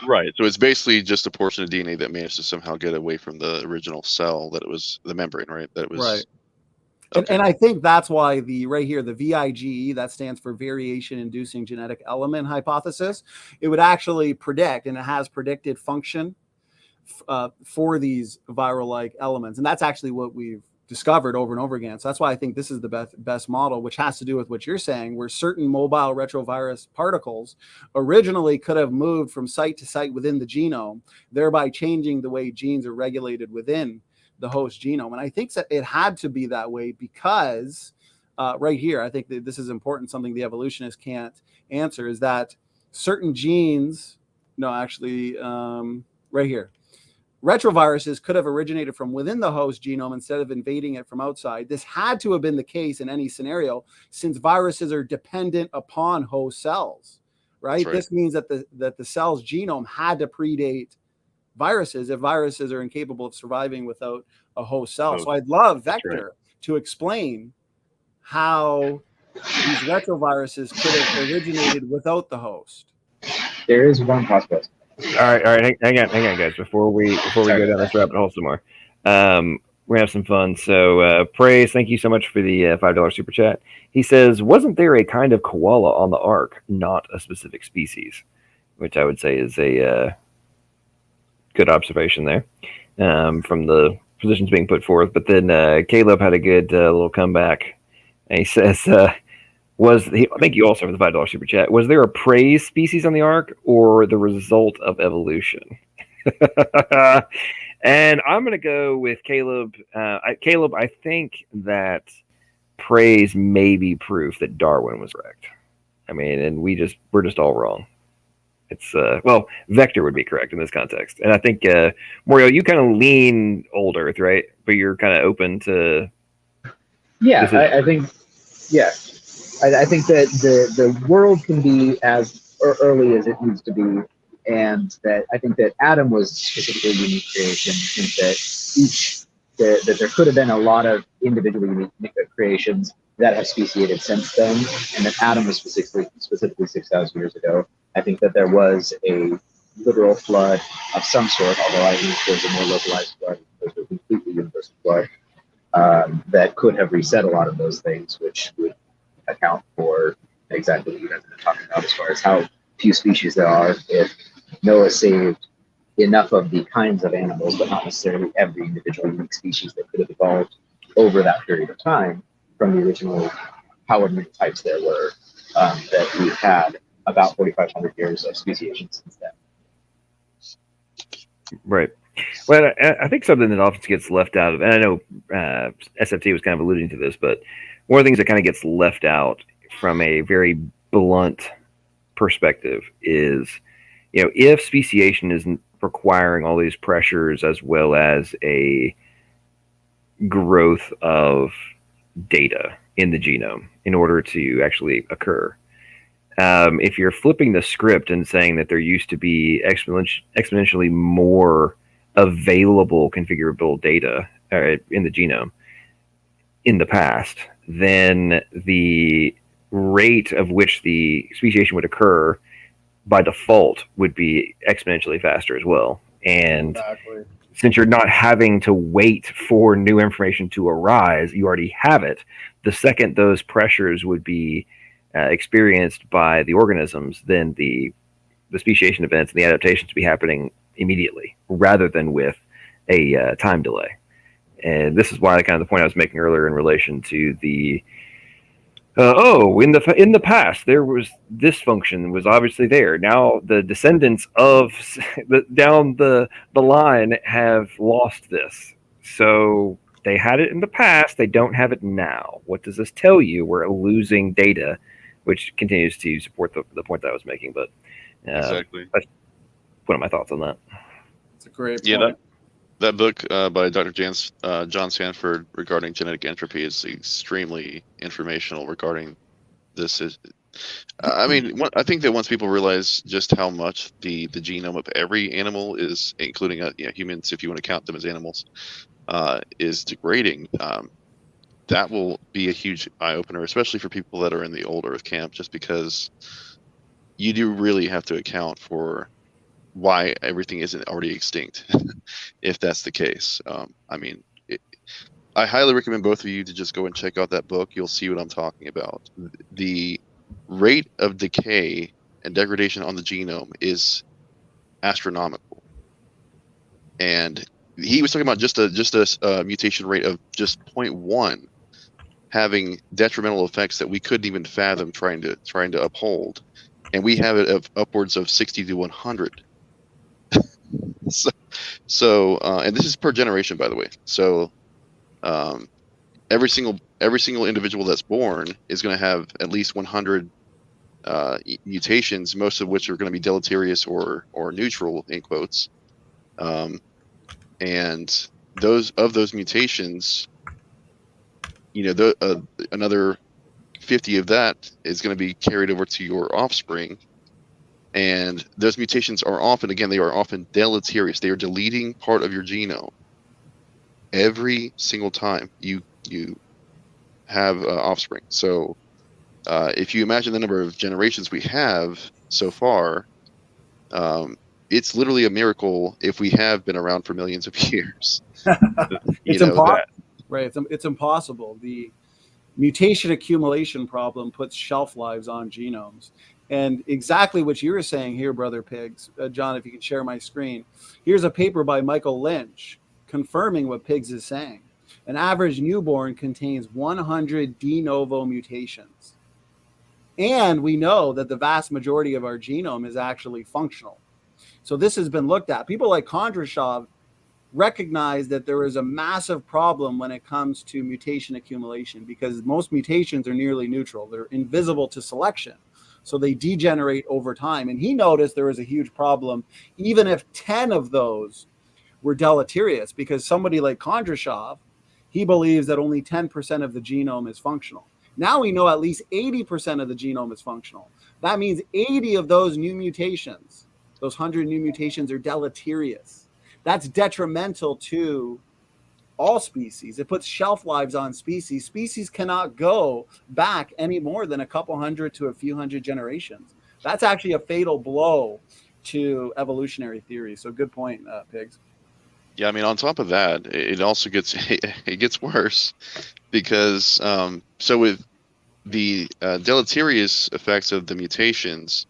Right. So it's basically just a portion of DNA that managed to somehow get away from the original cell that it was, the membrane, right? That it was. Right. Okay. And I think that's why the VIGE, that stands for variation inducing genetic element hypothesis, it would actually predict, and it has predicted function for these viral-like elements. And that's actually what we've discovered over and over again. So that's why I think this is the best model, which has to do with what you're saying, where certain mobile retrovirus particles originally could have moved from site to site within the genome, thereby changing the way genes are regulated within the host genome. And I think that it had to be that way because right here, I think that this is important, something the evolutionists can't answer, is that certain genes, right here, retroviruses could have originated from within the host genome instead of invading it from outside. This had to have been the case in any scenario, since viruses are dependent upon host cells, right? This means that the cell's genome had to predate viruses if viruses are incapable of surviving without a host cell. So I'd love Vector to explain how these retroviruses could have originated without the host. There is one possibility. All right. Hang on, guys. Before we go down this rabbit hole some more, we're gonna have some fun. So, Praise, thank you so much for the $5 super chat. He says, "Wasn't there a kind of koala on the Ark, not a specific species?" Which I would say is a good observation there from the positions being put forth. But then Caleb had a good little comeback, and he says, thank you also for the $5 super chat. Was there a praise species on the Ark or the result of evolution?" And I'm going to go with Caleb. Caleb, I think that praise may be proof that Darwin was correct. I mean, and we're just all wrong. It's Vector would be correct in this context. And I think Morio, you kind of lean Old Earth, right? But you're kind of open to. Yeah, I think. Yeah. I think that the world can be as early as it needs to be, and that I think that Adam was specifically a unique creation. I think that that there could have been a lot of individually unique creations that have speciated since then, and that Adam was specifically 6,000 years ago. I think that there was a literal flood of some sort, although I think there's a more localized flood, there's a completely universal flood that could have reset a lot of those things, which would account for exactly what you guys have been talking about as far as how few species there are. If Noah saved enough of the kinds of animals, but not necessarily every individual unique species that could have evolved over that period of time from the original however many types there were, that we've had about 4,500 years of speciation since then. Right. Well, I think something that often gets left out of, and I know SFT was kind of alluding to this, but one of the things that kind of gets left out from a very blunt perspective is, if speciation isn't requiring all these pressures as well as a growth of data in the genome in order to actually occur. If you're flipping the script and saying that there used to be exponentially more available configurable data in the genome in the past, then the rate of which the speciation would occur by default would be exponentially faster as well. And since you're not having to wait for new information to arise, you already have it. The second those pressures would be experienced by the organisms, then the speciation events and the adaptations be happening immediately rather than with a time delay. And this is why kind of the point I was making earlier in relation to the in the past there was this function was obviously there. Now the descendants of down the line have lost this. So They had it in the past. They don't have it now. What does this tell you? We're losing data, which continues to support the point that I was making. But Exactly. that's one of my thoughts on that. It's a great point. Yeah, that book by Dr. John Sanford regarding genetic entropy is extremely informational regarding this. I mean, I think that once people realize just how much the genome of every animal is, including humans, if you want to count them as animals, is degrading, that will be a huge eye opener, especially for people that are in the old Earth camp, just because you do really have to account for why everything isn't already extinct, if that's the case. I mean, I highly recommend both of you to just go and check out that book. You'll see what I'm talking about. The rate of decay and degradation on the genome is astronomical, and he was talking about just a mutation rate of just 0.1 having detrimental effects that we couldn't even fathom trying to uphold, and we have it of upwards of 60 to 100. So and this is per generation, by the way. So every single individual that's born is going to have at least 100 mutations, most of which are going to be deleterious or neutral in quotes. And those mutations, another 50 of that is going to be carried over to your offspring. And those mutations are often deleterious. They are deleting part of your genome every single time you have offspring. So if you imagine the number of generations we have so far, it's literally a miracle if we have been around for millions of years. It's impossible. Right. It's impossible. The mutation accumulation problem puts shelf lives on genomes. And exactly what you were saying here, Brother Pigs, John, if you can share my screen. Here's a paper by Michael Lynch confirming what Pigs is saying. An average newborn contains 100 de novo mutations. And we know that the vast majority of our genome is actually functional. So this has been looked at. People like Kondrashov recognize that there is a massive problem when it comes to mutation accumulation, because most mutations are nearly neutral. They're invisible to selection. So they degenerate over time. And he noticed there was a huge problem, even if 10 of those were deleterious, because somebody like Kondrashov, he believes that only 10% of the genome is functional. Now we know at least 80% of the genome is functional. That means 80 of those new mutations, those 100 new mutations, are deleterious. That's detrimental to all species. It puts shelf lives on species. Species cannot go back any more than a couple hundred to a few hundred generations. That's actually a fatal blow to evolutionary theory. So good point, Pigs. Yeah, I mean, on top of that, it also gets worse, because so with the deleterious effects of the mutations,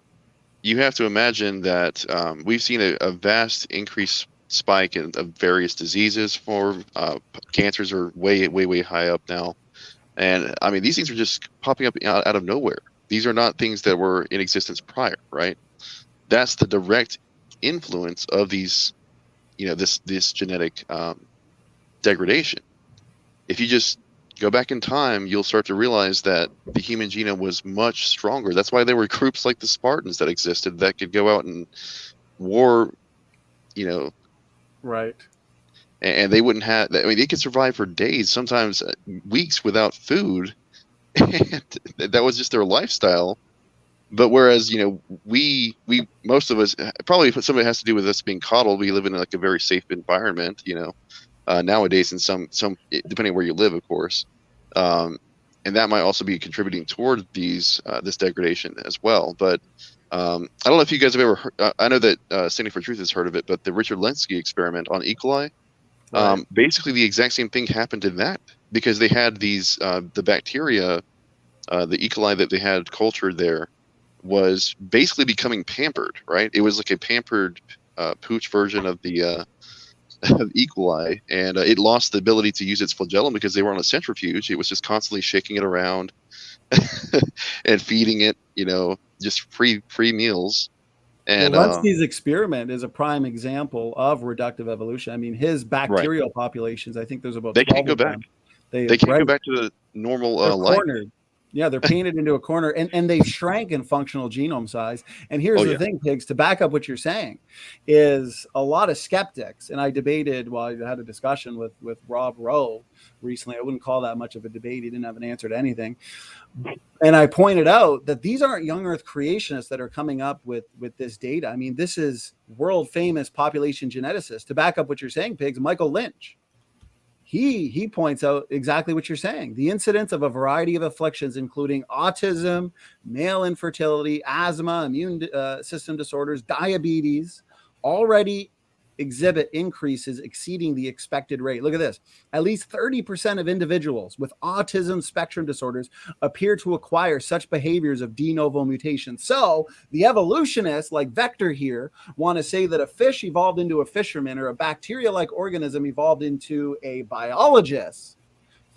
you have to imagine that we've seen a vast increase spike of various diseases. For cancers are way high up now, and I mean, these things are just popping up out of nowhere. These are not things that were in existence prior, right? That's the direct influence of these, this genetic degradation. If you just go back in time, you'll start to realize that the human genome was much stronger. That's why there were groups like the Spartans that existed that could go out and war, right. And they wouldn't have, I mean, they could survive for days, sometimes weeks without food. And that was just their lifestyle. But whereas, we most of us, probably some of it has to do with us being coddled. We live in like a very safe environment, nowadays, in some depending on where you live, of course. And that might also be contributing toward this degradation as well. But I don't know if you guys have ever heard, I know that Standing for Truth has heard of it, but the Richard Lenski experiment on E. coli, right. Basically the exact same thing happened in that, because they had these, the bacteria, the E. coli that they had cultured there was basically becoming pampered, right? It was like a pampered pooch version of the of E. coli, and it lost the ability to use its flagellum because they were on a centrifuge. It was just constantly shaking it around and feeding it, just free meals. And Lenski's experiment is a prime example of reductive evolution. I mean, his bacterial populations, I think there's about they 12 can't go of back. them. They can't go back to the normal they're life. cornered. Yeah, they're painted into a corner, and they've shrank in functional genome size. And here's the thing, Pigs, to back up what you're saying, is a lot of skeptics, and I debated, I had a discussion with Rob Rowe recently. I wouldn't call that much of a debate. He didn't have an answer to anything. And I pointed out that these aren't young Earth creationists that are coming up with this data. I mean, this is world famous population geneticist. To back up what you're saying, Pigs, Michael Lynch. He points out exactly what you're saying. The incidence of a variety of afflictions, including autism, male infertility, asthma, immune system disorders, diabetes, already exhibit increases exceeding the expected rate. Look at this. At least 30% of individuals with autism spectrum disorders appear to acquire such behaviors of de novo mutation. So the evolutionists, like Vector here, want to say that a fish evolved into a fisherman, or a bacteria-like organism evolved into a biologist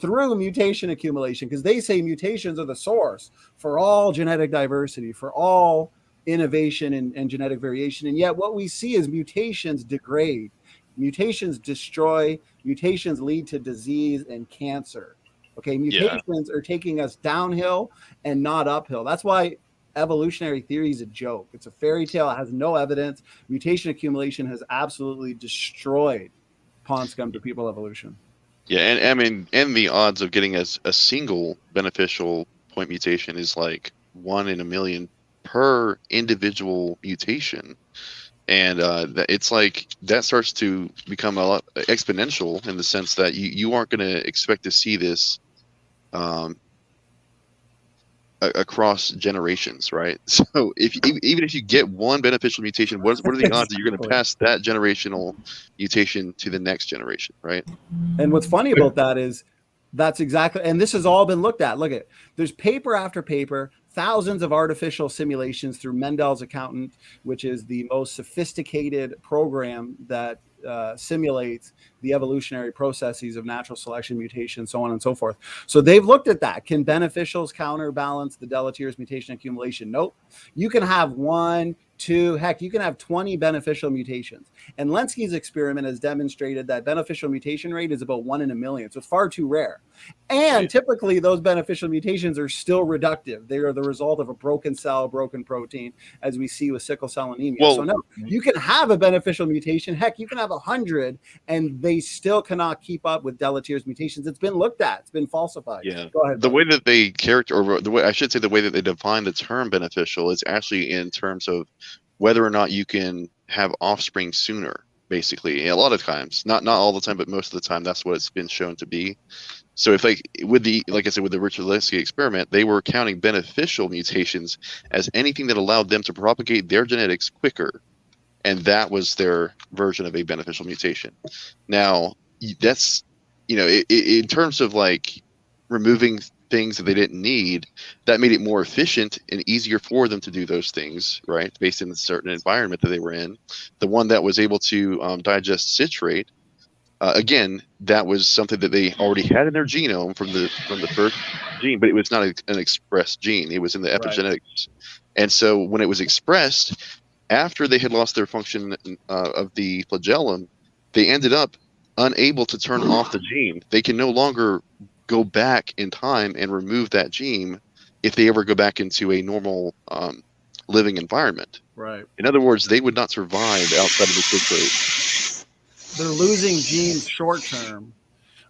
through mutation accumulation, because they say mutations are the source for all genetic diversity, for all innovation and genetic variation. And yet what we see is mutations degrade, mutations destroy, mutations lead to disease and cancer. Okay, mutations are taking us downhill and not uphill. That's why evolutionary theory is a joke. It's a fairy tale. It has no evidence. Mutation accumulation has absolutely destroyed pond scum to people evolution. Yeah, and I mean, and the odds of getting a single beneficial point mutation is like 1 in a million per individual mutation. And it's like that starts to become a lot exponential, in the sense that you aren't going to expect to see this across generations, right? So even if you get one beneficial mutation, what are the odds that you're going to pass that generational mutation to the next generation, right? And what's funny about that is that's exactly, and this has all been looked at. Look at, there's paper after paper, thousands of artificial simulations through Mendel's accountant, which is the most sophisticated program that simulates the evolutionary processes of natural selection, mutation, so on and so forth. So they've looked at that. Can beneficials counterbalance the deleterious mutation accumulation? Nope. You can have 1, 2, heck, you can have 20 beneficial mutations. And Lenski's experiment has demonstrated that beneficial mutation rate is about 1 in a million. So it's far too rare. And typically those beneficial mutations are still reductive. They are the result of a broken cell, broken protein, as we see with sickle cell anemia. Well, so no, you can have a beneficial mutation. Heck, you can have 100 and they still cannot keep up with deleterious mutations. It's been looked at. It's been falsified. Yeah. Go ahead. The way that they the way that they define the term beneficial is actually in terms of whether or not you can have offspring sooner, basically. A lot of times, not all the time, but most of the time, that's what it's been shown to be. So if like I said, with the Richard Lenski experiment, they were counting beneficial mutations as anything that allowed them to propagate their genetics quicker. And that was their version of a beneficial mutation. Now, that's, in terms of like removing things that they didn't need, that made it more efficient and easier for them to do those things, right? Based in a certain environment that they were in. The one that was able to digest citrate, again, that was something that they already had in their genome from the first gene, but it was not an expressed gene. It was in the epigenetics. Right. And so when it was expressed, after they had lost their function of the flagellum, they ended up unable to turn off the gene. They can no longer go back in time and remove that gene if they ever go back into a normal living environment. Right. In other words, they would not survive outside of the citrate. They're losing genes short term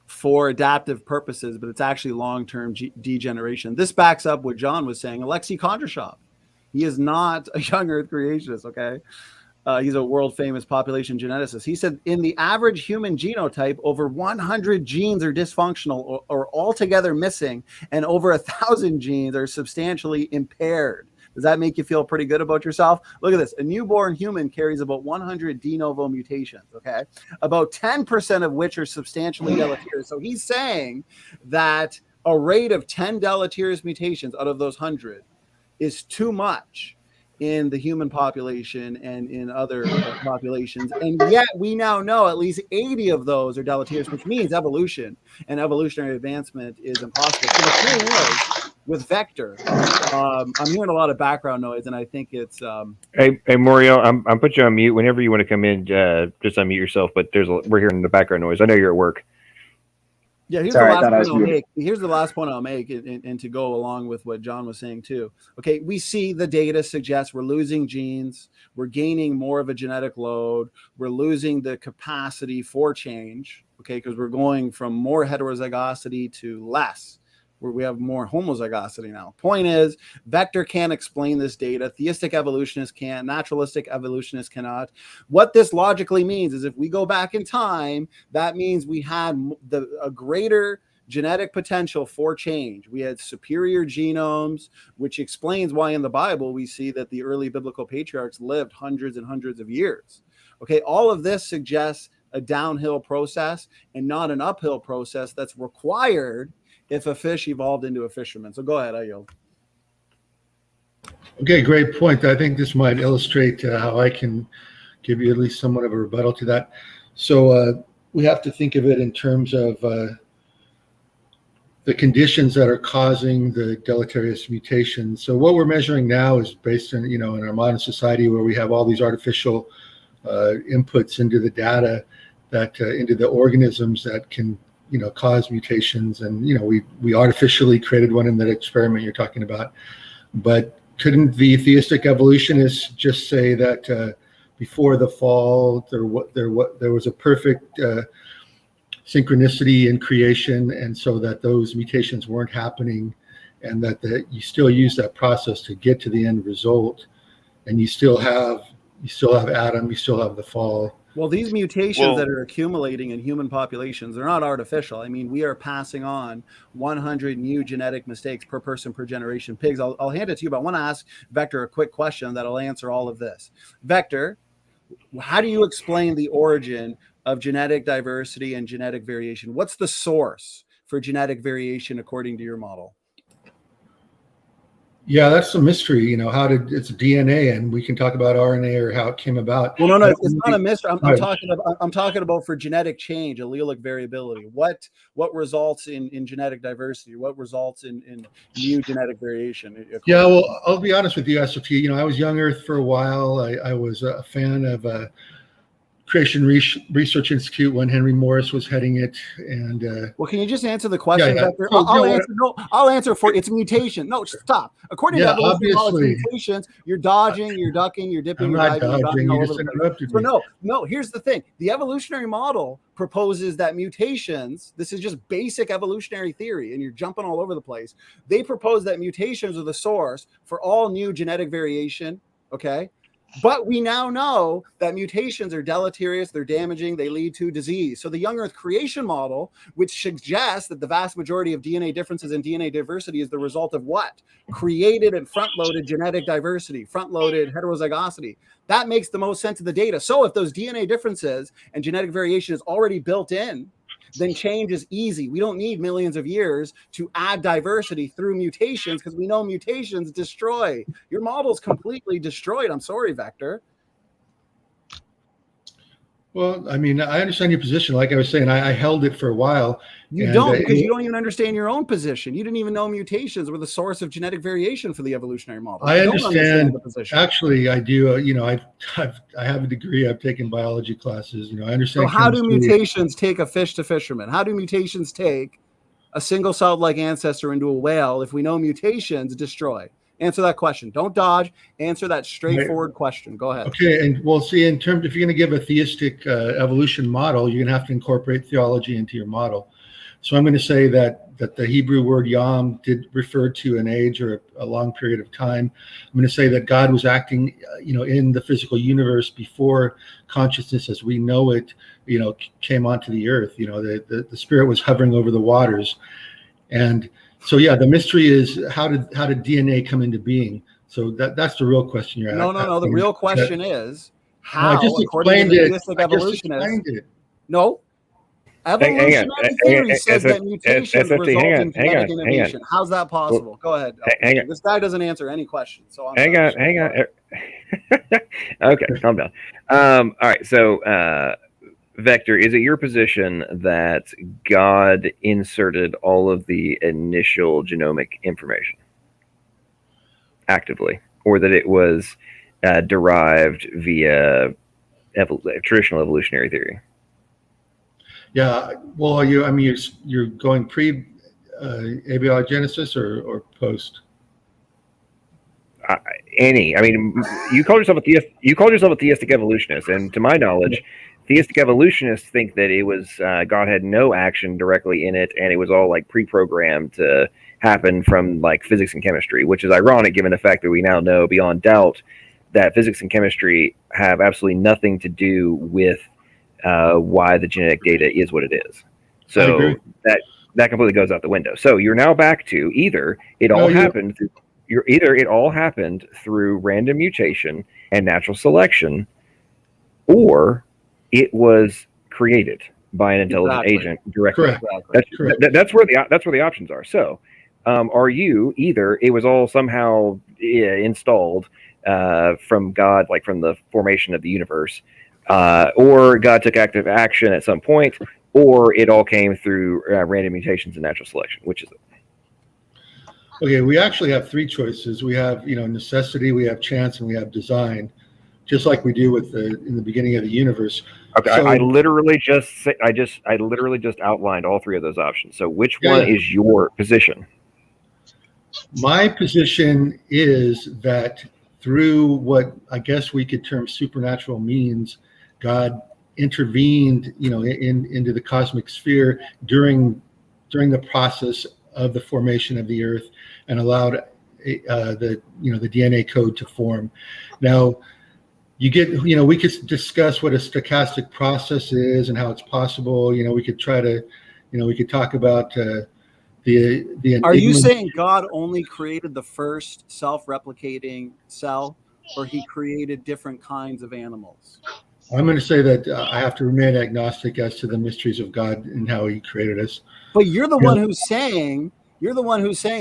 for adaptive purposes, but it's actually long-term degeneration. This backs up what John was saying. Alexei Kondrashov, he is not a young Earth creationist, okay? He's a world-famous population geneticist. He said in the average human genotype, over 100 genes are dysfunctional or altogether missing, and over 1,000 genes are substantially impaired. Does that make you feel pretty good about yourself? Look at this. A newborn human carries about 100 de novo mutations, okay? About 10% of which are substantially deleterious. So he's saying that a rate of 10 deleterious mutations out of those 100 is too much in the human population and in other populations. And yet we now know at least 80 of those are deleterious, which means evolution and evolutionary advancement is impossible. So the thing is, with Vector. I'm hearing a lot of background noise, and I think it's. Hey, Mario, I'm put you on mute. Whenever you want to come in, just unmute yourself. But we're hearing the background noise. I know you're at work. Yeah, here's Sorry, the I last thought I point was I'll muted. make. Here's the last point I'll make, and to go along with what John was saying too. Okay, we see the data suggests we're losing genes, we're gaining more of a genetic load, we're losing the capacity for change. Okay, because we're going from more heterozygosity to less, where we have more homozygosity now. Point is, Vector can't explain this data. Theistic evolutionists can't. Naturalistic evolutionists cannot. What this logically means is if we go back in time, that means we had a greater genetic potential for change. We had superior genomes, which explains why in the Bible we see that the early biblical patriarchs lived hundreds and hundreds of years. Okay, all of this suggests a downhill process and not an uphill process that's required if a fish evolved into a fisherman. So go ahead, I yield. Okay, great point. I think this might illustrate how I can give you at least somewhat of a rebuttal to that. So we have to think of it in terms of the conditions that are causing the deleterious mutations. So what we're measuring now is based on, in our modern society where we have all these artificial inputs into the data, that into the organisms that can cause mutations, and we artificially created one in that experiment you're talking about. But couldn't the theistic evolutionists just say that before the fall there was a perfect synchronicity in creation, and so that those mutations weren't happening, and that you still use that process to get to the end result, and you still have Adam, you still have the fall? Well, these mutations that are accumulating in human populations, they're not artificial. I mean, we are passing on 100 new genetic mistakes per person per generation. Pigs, I'll hand it to you, but I want to ask Vector a quick question that'll answer all of this. Vector, how do you explain the origin of genetic diversity and genetic variation? What's the source for genetic variation according to your model? Yeah, that's a mystery. It's DNA, and we can talk about RNA or how it came about. Well, no, it's not a mystery. I'm talking about for genetic change, allelic variability. What results in genetic diversity? What results in new genetic variation? Yeah, well, I'll be honest with you, SFT. I was Young Earth for a while. I was a fan of Creation Research Institute when Henry Morris was heading it. And well, can you just answer the question, yeah. Vector? I'll answer. No, I'll answer for it's mutation. No, stop. According to evolutionary knowledge, mutations, you're dodging, you're ducking, you're dipping, you're diving, you're dodging all over the place. So no. Here's the thing: the evolutionary model proposes that mutations. This is just basic evolutionary theory, and you're jumping all over the place. They propose that mutations are the source for all new genetic variation. Okay. But we now know that mutations are deleterious, they're damaging, they lead to disease. So the young Earth creation model, which suggests that the vast majority of DNA differences and DNA diversity is the result of what? Created and front-loaded genetic diversity, front-loaded heterozygosity. That makes the most sense of the data. So if those DNA differences and genetic variation is already built in, then change is easy. We don't need millions of years to add diversity through mutations, because we know mutations destroy. Your model's completely destroyed. I'm sorry, Vector. Well, I mean, I understand your position. Like I was saying, I held it for a while. You don't, because you don't even understand your own position. You didn't even know mutations were the source of genetic variation for the evolutionary model. I understand the position. Actually, I do. I have a degree. I've taken biology classes. I understand. So how do mutations take a fish to fisherman? How do mutations take a single-celled like ancestor into a whale if we know mutations destroy? Answer that question. Don't dodge. Answer that straightforward question. Go ahead. Okay. And we'll see, in terms, if you're going to give a theistic evolution model, you're going to have to incorporate theology into your model. So I'm going to say that the Hebrew word yom did refer to an age or a long period of time. I'm going to say that God was acting, in the physical universe before consciousness as we know it, came onto the earth. The spirit was hovering over the waters. And so, yeah, the mystery is how did DNA come into being? So that's the real question you're asking. No. The real question is how. I just explained it. No. Evolutionary theory says that mutations result in genetic innovation. How's that possible? Go ahead. This guy doesn't answer any questions. So hang on. Okay, calm down. All right. So Vector, is it your position that God inserted all of the initial genomic information actively, or that it was derived via traditional evolutionary theory? Yeah, well, you're going pre abiogenesis or post. Any. I mean, you called yourself a theistic evolutionist, and to my knowledge, theistic evolutionists think that it was God had no action directly in it, and it was all like pre-programmed to happen from like physics and chemistry, which is ironic given the fact that we now know beyond doubt that physics and chemistry have absolutely nothing to do with why the genetic data is what it is. So that completely goes out the window. So you're now back to either it all happened through. Either it all happened through random mutation and natural selection, or it was created by an intelligent agent directly. Correct. That's where the options are. So, are you either it was all somehow installed from God, like from the formation of the universe, or God took active action at some point, or it all came through random mutations and natural selection? Which is it? Okay, we actually have three choices. We have, necessity, we have chance, and we have design, just like we do with in the beginning of the universe. Okay, so, I literally just outlined all three of those options. So which one is your position? My position is that through what I guess we could term supernatural means, God intervened, into the cosmic sphere during the process of the formation of the Earth and allowed the DNA code to form. Now, we could discuss what a stochastic process is and how it's possible. We could try to, we could talk about the. Are you saying God only created the first self-replicating cell, or he created different kinds of animals? I'm going to say that I have to remain agnostic as to the mysteries of God and how he created us. But you're the one who's saying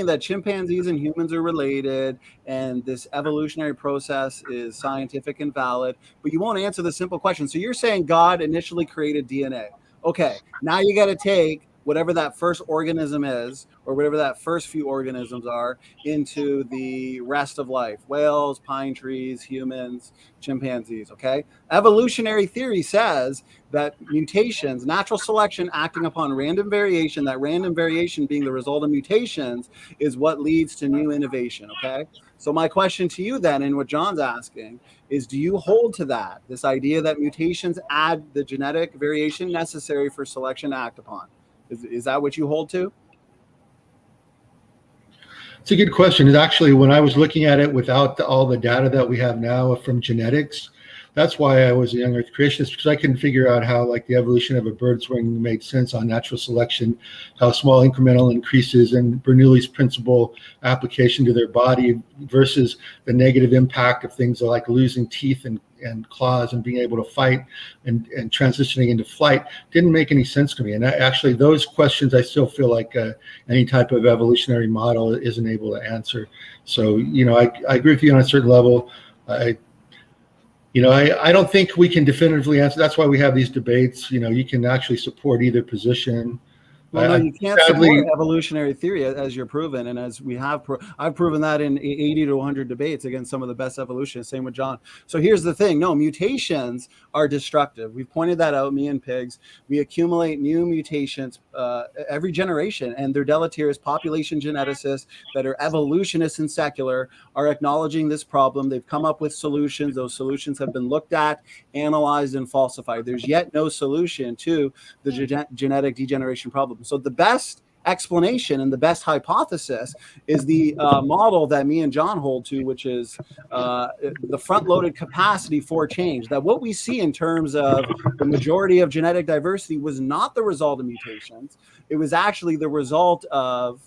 that chimpanzees and humans are related and this evolutionary process is scientific and valid, but you won't answer the simple question. So you're saying God initially created DNA. Okay, now you got to take whatever that first organism is, or whatever that first few organisms are, into the rest of life: whales, pine trees, humans, chimpanzees. Okay, evolutionary theory says that mutations, natural selection acting upon random variation, that random variation being the result of mutations, is what leads to new innovation. Okay, so my question to you then, and what John's asking, is do you hold to that, this idea that mutations add the genetic variation necessary for selection to act upon? Is that what you hold to? It's a good question. It's actually, when I was looking at it without all the data that we have now from genetics, that's why I was a young Earth creationist, because I couldn't figure out how, like, the evolution of a bird's wing made sense on natural selection, how small incremental increases and Bernoulli's principle application to their body versus the negative impact of things like losing teeth and claws and being able to fight and transitioning into flight didn't make any sense to me. And actually, those questions I still feel like any type of evolutionary model isn't able to answer. So, I agree with you on a certain level. I don't think we can definitively answer. That's why we have these debates. You can actually support either position. Well, no, you can't support evolutionary theory, as you're proven, and as we have. I've proven that in 80 to 100 debates against some of the best evolutionists. Same with John. So here's the thing: no, mutations are destructive. We've pointed that out. Me and pigs, we accumulate new mutations every generation, and they're deleterious. Population geneticists that are evolutionists and secular are acknowledging this problem. They've come up with solutions. Those solutions have been looked at, analyzed, and falsified. There's yet no solution to the genetic degeneration problem. So the best explanation and the best hypothesis is the model that me and John hold to, which is the front-loaded capacity for change. That what we see in terms of the majority of genetic diversity was not the result of mutations. It was actually the result of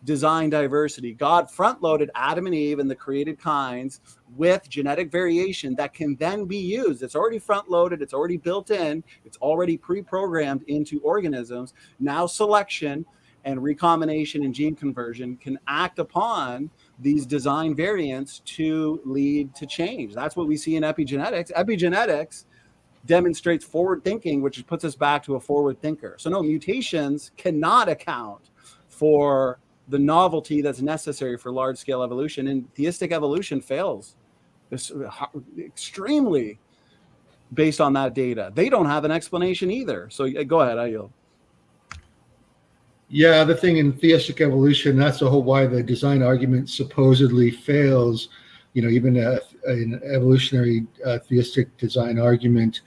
design diversity. God front-loaded Adam and Eve and the created kinds with genetic variation that can then be used. It's already front-loaded. It's already built in. It's already pre-programmed into organisms. Now selection and recombination and gene conversion can act upon these design variants to lead to change. That's what we see in epigenetics. Epigenetics demonstrates forward thinking, which puts us back to a forward thinker. So no, mutations cannot account for the novelty that's necessary for large scale evolution, and theistic evolution fails extremely based on that data. They don't have an explanation either. So go ahead, I yield. Yeah, the thing in theistic evolution, that's the whole why the design argument supposedly fails. Even an evolutionary theistic design argument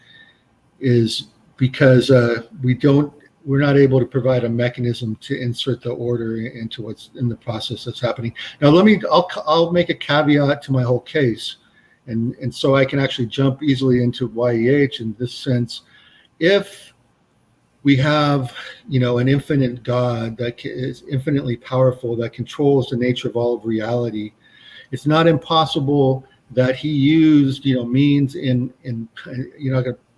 is because we're not able to provide a mechanism to insert the order into what's in the process that's happening. Now, I'll make a caveat to my whole case, and so I can actually jump easily into YEH in this sense. If we have, an infinite God that is infinitely powerful, that controls the nature of all of reality, it's not impossible that he used, means in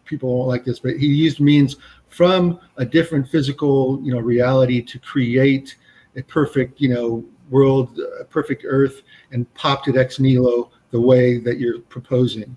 people won't like this, but he used means from a different physical, reality to create a perfect, world, a perfect earth, and popped it ex nihilo the way that you're proposing.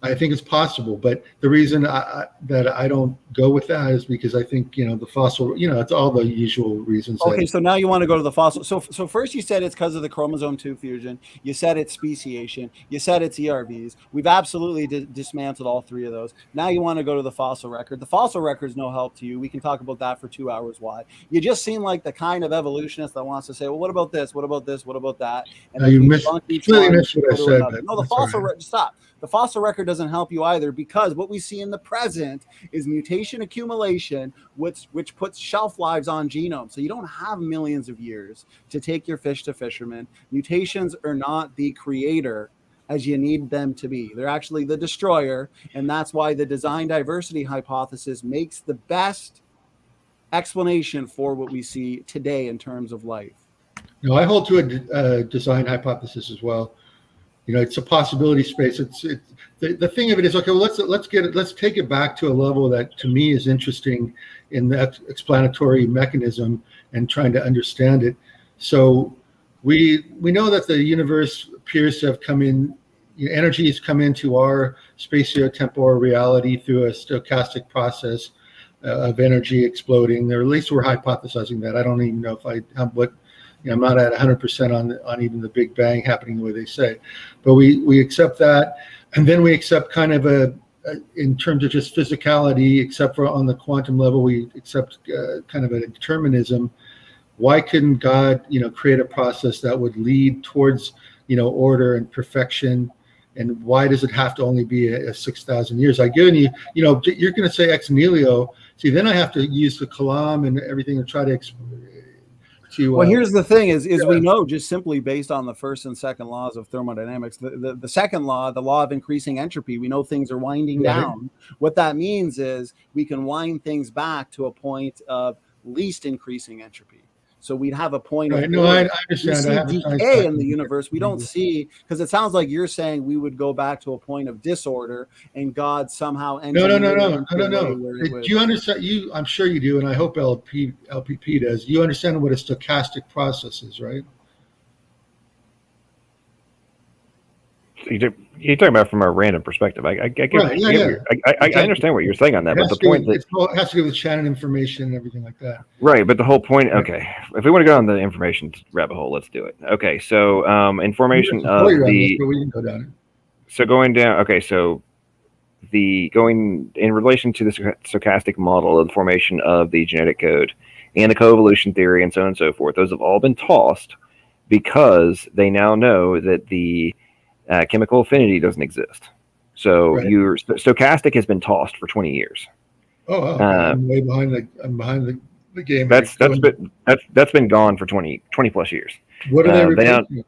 I think it's possible, but the reason that I don't go with that is because I think, the fossil, it's all the usual reasons. Okay, so now you want to go to the fossil. So first you said it's because of the chromosome 2 fusion. You said it's speciation. You said it's ERVs. We've absolutely dismantled all three of those. Now you want to go to the fossil record. The fossil record is no help to you. We can talk about that for 2 hours. Why? You just seem like the kind of evolutionist that wants to say, well, what about this? What about this? What about that? And you missed what I said. No, the fossil record, stop. The fossil record doesn't help you either, because what we see in the present is mutation accumulation, which puts shelf lives on genomes. So you don't have millions of years to take your fish to fishermen. Mutations are not the creator as you need them to be. They're actually the destroyer. And that's why the design diversity hypothesis makes the best explanation for what we see today in terms of life. I hold to a design hypothesis as well. It's a possibility space. The thing of it is, okay, well, let's take it back to a level that to me is interesting in that explanatory mechanism and trying to understand it. So we know that the universe appears to have come in, energy has come into our spatio-temporal reality through a stochastic process of energy exploding, or at least we're hypothesizing that. I don't even know I'm not at 100% on even the Big Bang happening the way they say, but we accept that, and then we accept kind of in terms of just physicality, except for on the quantum level, we accept kind of a determinism. Why couldn't God, create a process that would lead towards, order and perfection? And why does it have to only be a 6,000 years? I given you, you're going to say ex nihilo. See, then I have to use the Kalam and everything to try to well, here's the thing is we know just simply based on the first and second laws of thermodynamics, the second law, the law of increasing entropy, we know things are winding down. What that means is we can wind things back to a point of least increasing entropy. So we'd have a point of I understand. We see decay in the universe. We don't see, because it sounds like you're saying we would go back to a point of disorder and God somehow. No. Do you understand? I'm sure you do, and I hope LPP does. You understand what a stochastic process is, right? You're talking about from a random perspective. I understand what you're saying on that, but the point that it has to do with Shannon information and everything like that. Right, but the whole point. Okay, if we want to go on the information rabbit hole, let's do it. Okay, so information of the. We can go down it. So going down. Okay, so going in relation to the stochastic model of the formation of the genetic code and the coevolution theory and so on and so forth, those have all been tossed because they now know that the chemical affinity doesn't exist. So your stochastic has been tossed for 20 years. I'm way behind the game. That's been gone for 20 plus years. What are they replacing?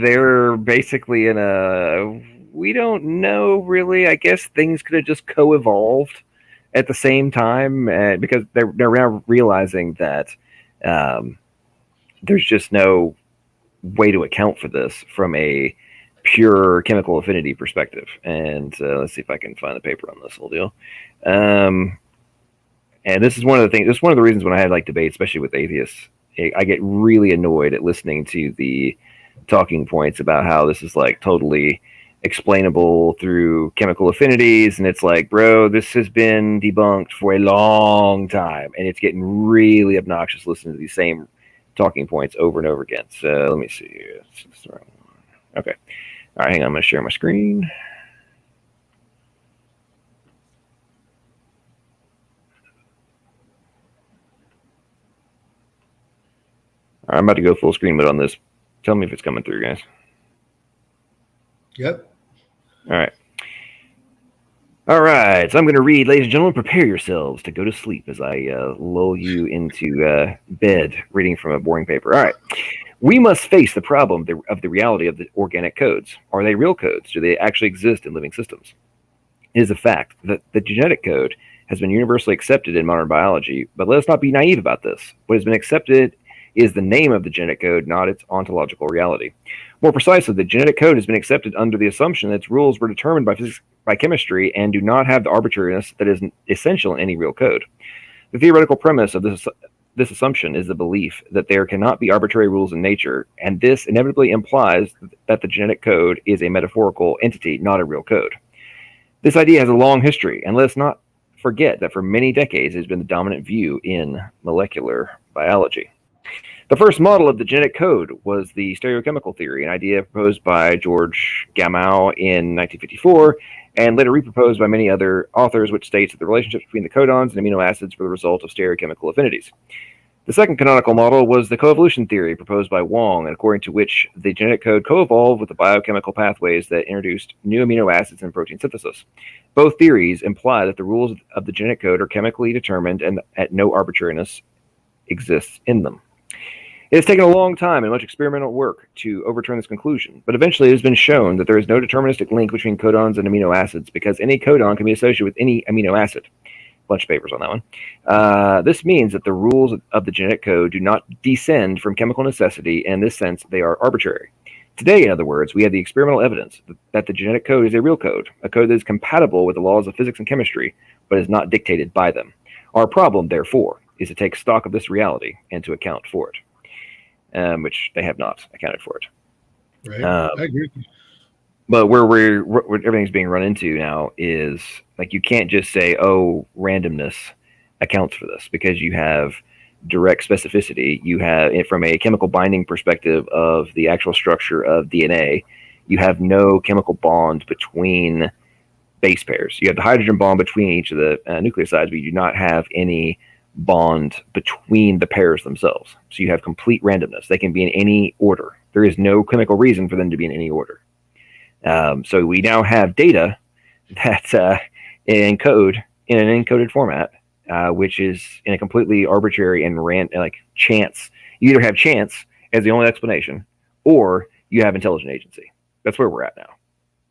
They're basically in a, we don't know really. I guess things could have just co-evolved at the same time, because they're now realizing that there's just no way to account for this from a pure chemical affinity perspective. And let's see if I can find the paper on this whole deal. And this is one of the things. This is one of the reasons when I had debate, especially with atheists, I get really annoyed at listening to the talking points about how this is totally explainable through chemical affinities, and it's like, bro, this has been debunked for a long time, and it's getting really obnoxious listening to these same talking points over and over again. So let me see here. Okay. All right, hang on. I'm going to share my screen. All right, I'm about to go full screen mode on this. Tell me if it's coming through, guys. Yep. All right. All right. So I'm going to read, ladies and gentlemen, prepare yourselves to go to sleep as I lull you into bed reading from a boring paper. All right. We must face the problem of the reality of the organic codes. Are they real codes? Do they actually exist in living systems? It is a fact that the genetic code has been universally accepted in modern biology, but let us not be naive about this. What has been accepted is the name of the genetic code, not its ontological reality. More precisely, the genetic code has been accepted under the assumption that its rules were determined by physics, by chemistry, and do not have the arbitrariness that is essential in any real code. The theoretical premise of this assumption is the belief that there cannot be arbitrary rules in nature, and this inevitably implies that the genetic code is a metaphorical entity, not a real code. This idea has a long history, and let us not forget that for many decades it has been the dominant view in molecular biology. The first model of the genetic code was the stereochemical theory, an idea proposed by George Gamow in 1954, and later reproposed by many other authors, which states that the relationships between the codons and amino acids were the result of stereochemical affinities. The second canonical model was the coevolution theory proposed by Wong, and according to which the genetic code co-evolved with the biochemical pathways that introduced new amino acids in protein synthesis. Both theories imply that the rules of the genetic code are chemically determined and that no arbitrariness exists in them. It has taken a long time and much experimental work to overturn this conclusion, but eventually it has been shown that there is no deterministic link between codons and amino acids because any codon can be associated with any amino acid. Bunch of papers on that one. This means that the rules of the genetic code do not descend from chemical necessity, and in this sense, they are arbitrary. Today, in other words, we have the experimental evidence that the genetic code is a real code, a code that is compatible with the laws of physics and chemistry, but is not dictated by them. Our problem, therefore, is to take stock of this reality and to account for it, which they have not accounted for it. Right. I agree. But where everything's being run into now is like you can't just say, oh, randomness accounts for this because you have direct specificity. You have, from a chemical binding perspective of the actual structure of DNA, you have no chemical bond between base pairs. You have the hydrogen bond between each of the nucleosides, but you do not have any bond between the pairs themselves. So you have complete randomness. They can be in any order. There is no chemical reason for them to be in any order. So we now have data that's encode in an encoded format, which is in a completely arbitrary and like chance. You either have chance as the only explanation, or you have intelligent agency. That's where we're at now.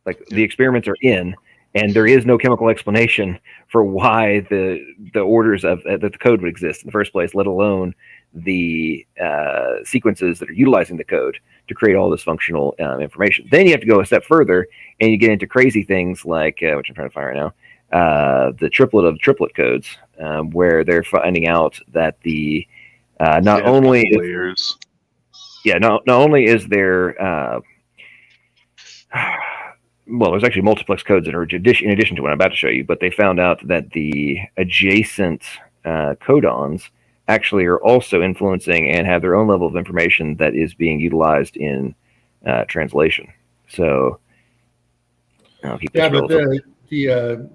Like the experiments are in, and there is no chemical explanation for why the orders of that the code would exist in the first place, let alone the sequences that are utilizing the code to create all this functional information. Then you have to go a step further, and you get into crazy things like, which I'm trying to find right now, the triplet of triplet codes, where they're finding out that the not only is there well, there's actually multiplex codes that are in addition to what I'm about to show you, but they found out that the adjacent codons actually are also influencing and have their own level of information that is being utilized in translation. So I'll keep this but the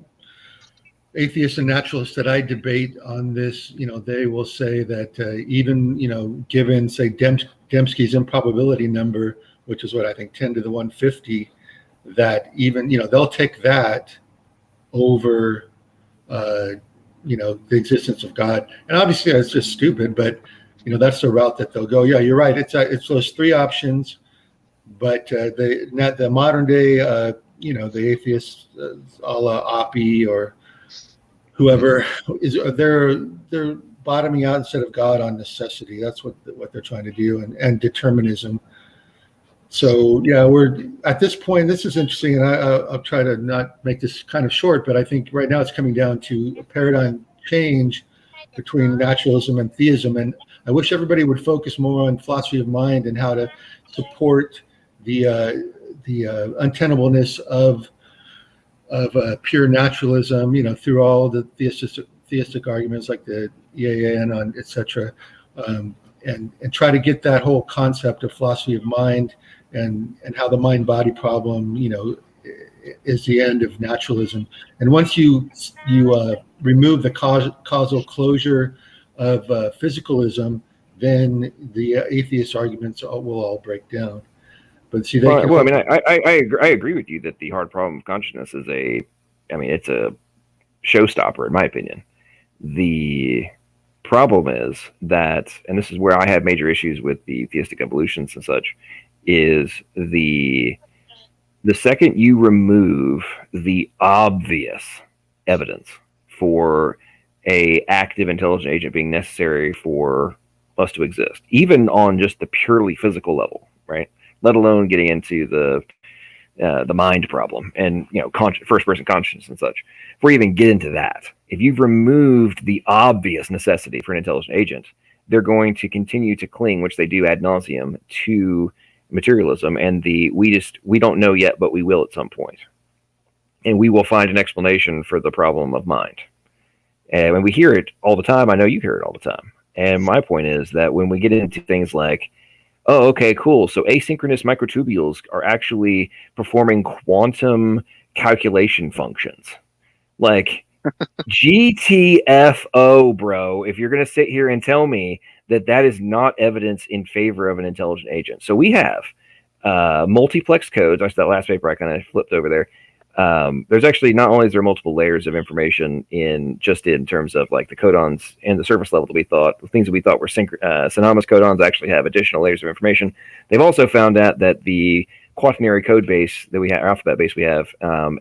atheists and naturalists that I debate on this, they will say that even, given, say, Dembski's improbability number, which is what I think 10 to the 150, that even, they'll take that over, the existence of God. And obviously it's just stupid, but, that's the route that they'll go. Yeah, you're right. It's those three options, but the modern day, the atheists, a la Oppie or whoever, they're bottoming out instead of God on necessity. That's what they're trying to do, and determinism. So yeah, we're at this point. This is interesting, and I'll try to not make this kind of short, but I think right now it's coming down to a paradigm change between naturalism and theism. And I wish everybody would focus more on philosophy of mind and how to support the untenableness of pure naturalism, through all the theistic arguments like the EAN on etc., and try to get that whole concept of philosophy of mind and how the mind-body problem, is the end of naturalism. And once you remove the causal closure of physicalism, then the atheist arguments will all break down. But see, I agree with you that the hard problem of consciousness is it's a showstopper in my opinion. The problem is that, and this is where I have major issues with the theistic evolutions and such, is the second you remove the obvious evidence for a active intelligent agent being necessary for us to exist, even on just the purely physical level, right? Let alone getting into the mind problem and first person consciousness and such. Before you even get into that, if you've removed the obvious necessity for an intelligent agent, they're going to continue to cling, which they do ad nauseum, to materialism and we don't know yet, but we will at some point, and we will find an explanation for the problem of mind. And when we hear it all the time, I know you hear it all the time. And my point is that when we get into things like, oh, okay, cool, so asynchronous microtubules are actually performing quantum calculation functions. Like, GTFO, bro, if you're going to sit here and tell me that is not evidence in favor of an intelligent agent. So we have multiplex codes. That's that last paper I kind of flipped over there. There's actually, not only is there multiple layers of information in terms of like the codons and the surface level that we thought, things that we thought were synonymous codons actually have additional layers of information. They've also found out that the quaternary code base that we have, alphabet base we have,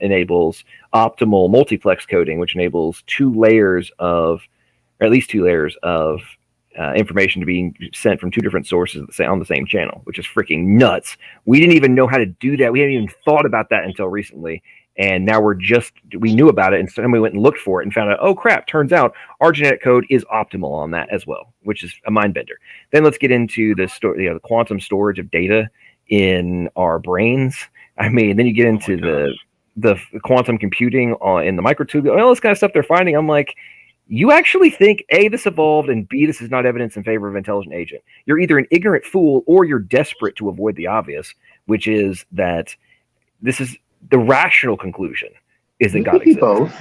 enables optimal multiplex coding, which enables at least two layers of information to be sent from two different sources on the same channel, which is freaking nuts. We didn't even know how to do that. We hadn't even thought about that until recently. And now we knew about it, and so we went and looked for it and found out, oh crap, turns out our genetic code is optimal on that as well, which is a mind bender. Then let's get into the quantum storage of data in our brains. Then you get into the quantum computing in the microtubule, all this kind of stuff they're finding. I'm like, you actually think A, this evolved, and B, this is not evidence in favor of an intelligent agent. You're either an ignorant fool or you're desperate to avoid the obvious, which is that this is the rational conclusion is that God exists. Both.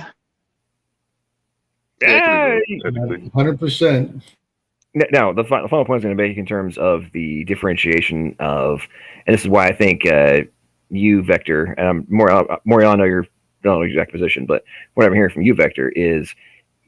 Yeah, 100%. Now, the final point I was going to make in terms of the differentiation of, and this is why I think you, Vector, and I'm more I know your exact position, but what I'm hearing from you, Vector, is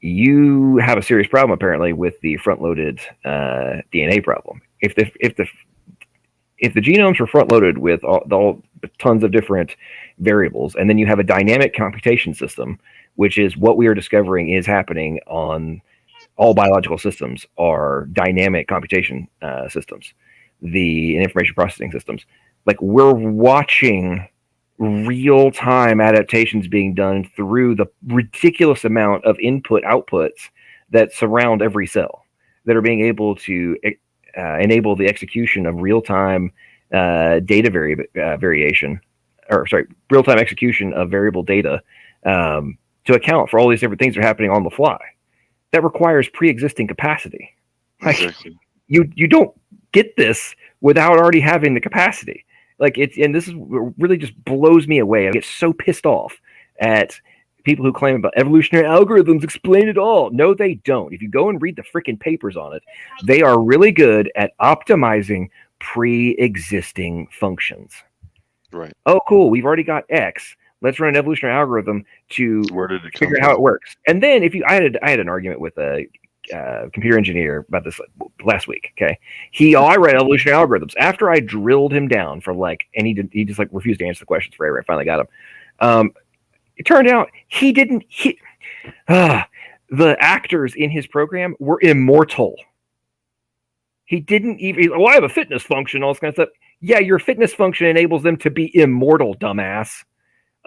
you have a serious problem apparently with the front-loaded DNA problem. If the genomes were front-loaded with all tons of different variables, and then you have a dynamic computation system, which is what we are discovering is happening on all biological systems, are dynamic computation systems, the information processing systems. Like, we're watching real-time adaptations being done through the ridiculous amount of input outputs that surround every cell that are being able to enable the execution of real-time data variation, or sorry, real-time execution of variable data to account for all these different things that are happening on the fly. That requires pre-existing capacity. Like, exactly. You don't get this without already having the capacity. Like, and this is really just blows me away. I get so pissed off at people who claim about evolutionary algorithms explain it all. No, they don't. If you go and read the freaking papers on it, they are really good at optimizing pre-existing functions. Right. Oh, cool. We've already got X. Let's run an evolutionary algorithm to figure out how it works. And then I had an argument with a computer engineer about this last week. Okay, I read evolutionary algorithms after I drilled him down for and he just refused to answer the questions forever. I finally got him. It turned out the actors in his program were immortal. He didn't even. I have a fitness function, all this kind of stuff. Yeah, your fitness function enables them to be immortal, dumbass.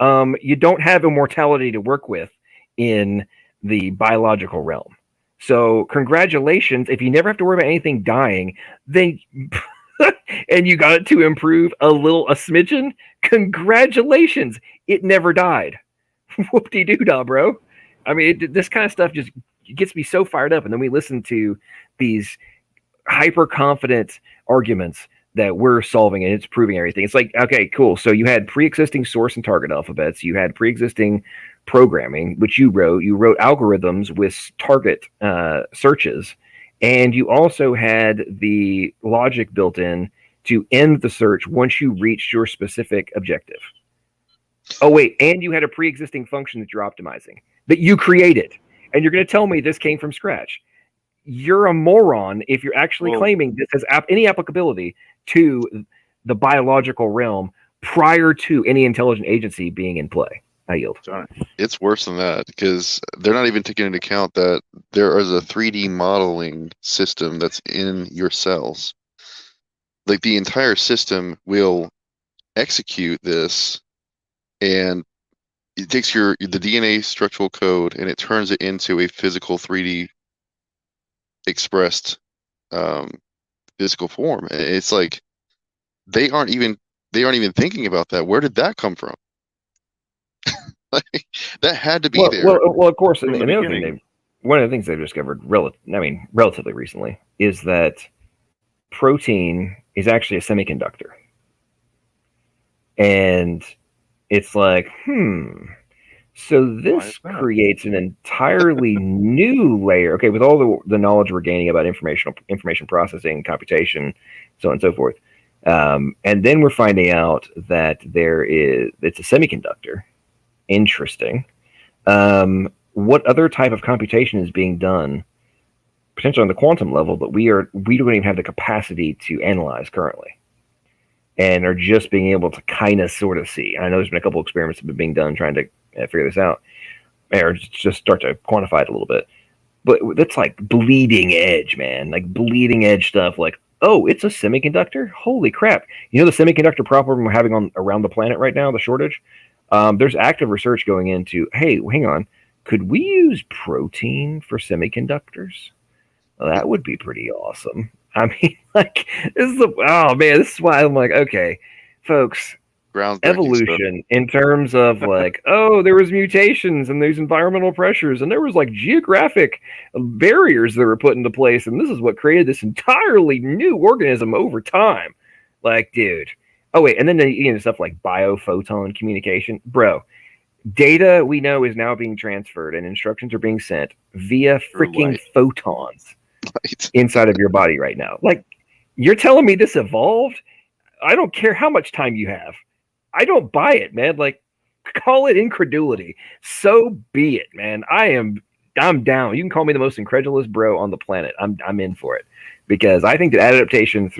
You don't have immortality to work with in the biological realm. So congratulations. If you never have to worry about anything dying, then and you got it to improve a smidgen, congratulations. It never died. Whoop-de-doo-dah, bro. I mean, this kind of stuff just gets me so fired up. And then we listen to these hyper confident arguments that we're solving and it's proving everything. It's like, okay, cool. So you had pre-existing source and target alphabets. You had pre-existing programming, which you wrote. You wrote algorithms with target searches. And you also had the logic built in to end the search once you reached your specific objective. Oh, wait. And you had a pre-existing function that you're optimizing that you created. And you're going to tell me this came from scratch. You're a moron if you're actually claiming this has any applicability to the biological realm prior to any intelligent agency being in play. I yield. It's worse than that because they're not even taking into account that there is a 3D modeling system that's in your cells. Like the entire system will execute this, and it takes the DNA structural code and it turns it into a physical 3D expressed physical form. It's like they aren't even thinking about that. Where did that come from? Like, that had to be there. Well, of course. And the other thing one of the things they've discovered, relatively recently, is that protein is actually a semiconductor, and it's like, so this creates an entirely new layer. Okay, with all the knowledge we're gaining about information processing, computation, so on and so forth, and then we're finding out that it's a semiconductor. Interesting. What other type of computation is being done, potentially on the quantum level, but we don't even have the capacity to analyze currently, and are just being able to kind of sort of see. I know there's been a couple experiments that have been being done trying to figure this out, or just start to quantify it a little bit. But that's like bleeding edge, man. Like bleeding edge stuff. Like, oh, it's a semiconductor? Holy crap. You know the semiconductor problem we're having around the planet right now, the shortage? There's active research going into, hey, hang on, could we use protein for semiconductors? Well, that would be pretty awesome. I mean, like, this is why I'm like, okay, folks, evolution in terms of like, oh, there was mutations and there's environmental pressures and there was like geographic barriers that were put into place, and this is what created this entirely new organism over time. Like, dude. Oh, wait, and then stuff like biophoton communication. Bro, data we know is now being transferred and instructions are being sent via freaking photons inside of your body right now. Like, you're telling me this evolved? I don't care how much time you have. I don't buy it, man. Like, call it incredulity. So be it, man. I'm down. You can call me the most incredulous bro on the planet. I'm in for it. Because I think that adaptation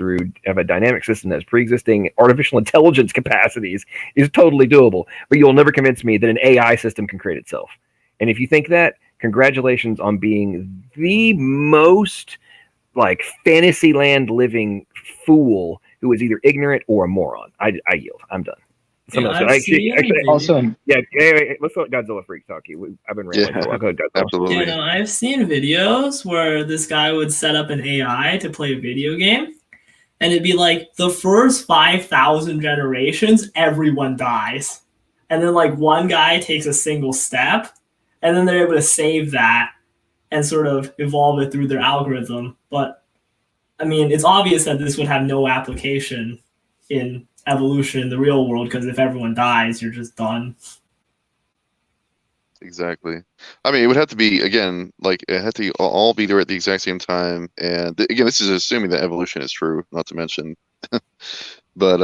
of a dynamic system that has pre-existing artificial intelligence capacities is totally doable. But you'll never convince me that an AI system can create itself. And if you think that, congratulations on being the most like Fantasyland living fool who is either ignorant or a moron. I yield. I'm done. Actually, also, let's let Godzilla Freak talk to you. I've been rambling. I'll go Godzilla. Absolutely. You know, I've seen videos where this guy would set up an AI to play a video game, and it'd be like the first 5,000 generations, everyone dies, and then like one guy takes a single step, and then they're able to save that and sort of evolve it through their algorithm. But I mean, it's obvious that this would have no application in evolution in the real world, because if everyone dies, you're just done. Exactly. I mean, it would have to be, again, like it had to all be there at the exact same time. And again, this is assuming that evolution is true, not to mention. But